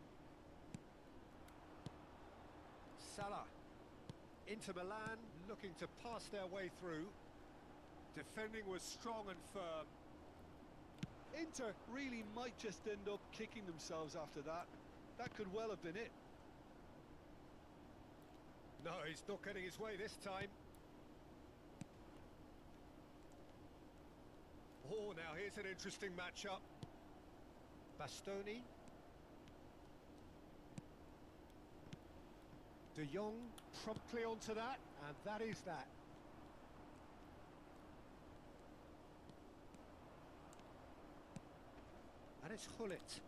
Speaker 1: Salah. Inter Milan looking to pass their way through. Defending was strong and firm.
Speaker 2: Inter really might just end up kicking themselves after that. That could well have been it.
Speaker 1: No, he's not getting his way this time. Oh, now here's an interesting matchup. Bastoni. De Jong promptly onto that, and that is that. And it's Gullit.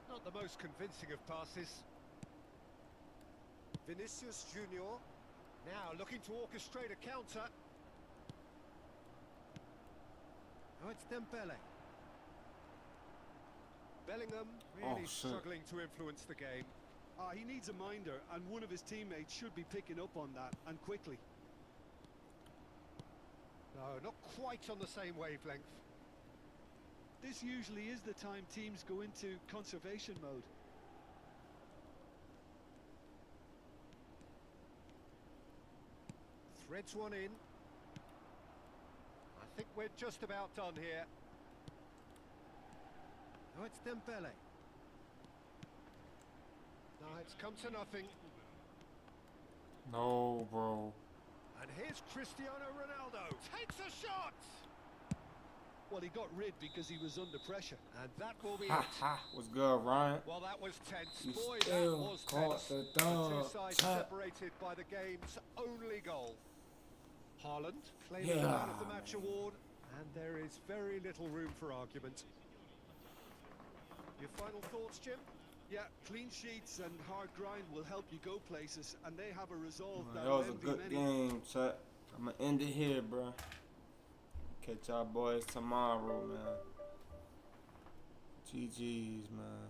Speaker 1: Not the most convincing of passes. Vinicius Junior, now looking to orchestrate a counter. Now it's Dembele. Bellingham really struggling to influence the game.
Speaker 2: He needs a minder, and one of his teammates should be picking up on that, and quickly.
Speaker 1: No, not quite on the same wavelength.
Speaker 2: This usually is the time teams go into conservation mode.
Speaker 1: Threads one in. I think we're just about done here. Oh, it's Dembele. No, it's come to nothing.
Speaker 6: No, bro.
Speaker 1: And here's Cristiano Ronaldo. Takes a shot!
Speaker 2: Well, he got rid because he was under pressure.
Speaker 1: And that will be
Speaker 6: Ha
Speaker 1: it.
Speaker 6: ha. What's good, Ryan?
Speaker 1: Well, that was tense.
Speaker 6: You
Speaker 1: Boy, that
Speaker 6: still
Speaker 1: was
Speaker 6: caught
Speaker 1: tense.
Speaker 6: the dog.
Speaker 1: two sides separated by the game's only goal. Haaland claiming the Man of the Match award, and there is very little room for argument. Your final thoughts, Jim?
Speaker 2: Yeah, clean sheets and hard grind will help you go places, and they have a resolve
Speaker 6: That
Speaker 2: that
Speaker 6: was
Speaker 2: will
Speaker 6: a
Speaker 2: envy
Speaker 6: good
Speaker 2: many.
Speaker 6: game, chat. I'm gonna end it here, bro. Catch y'all boys tomorrow, man. GG's, man.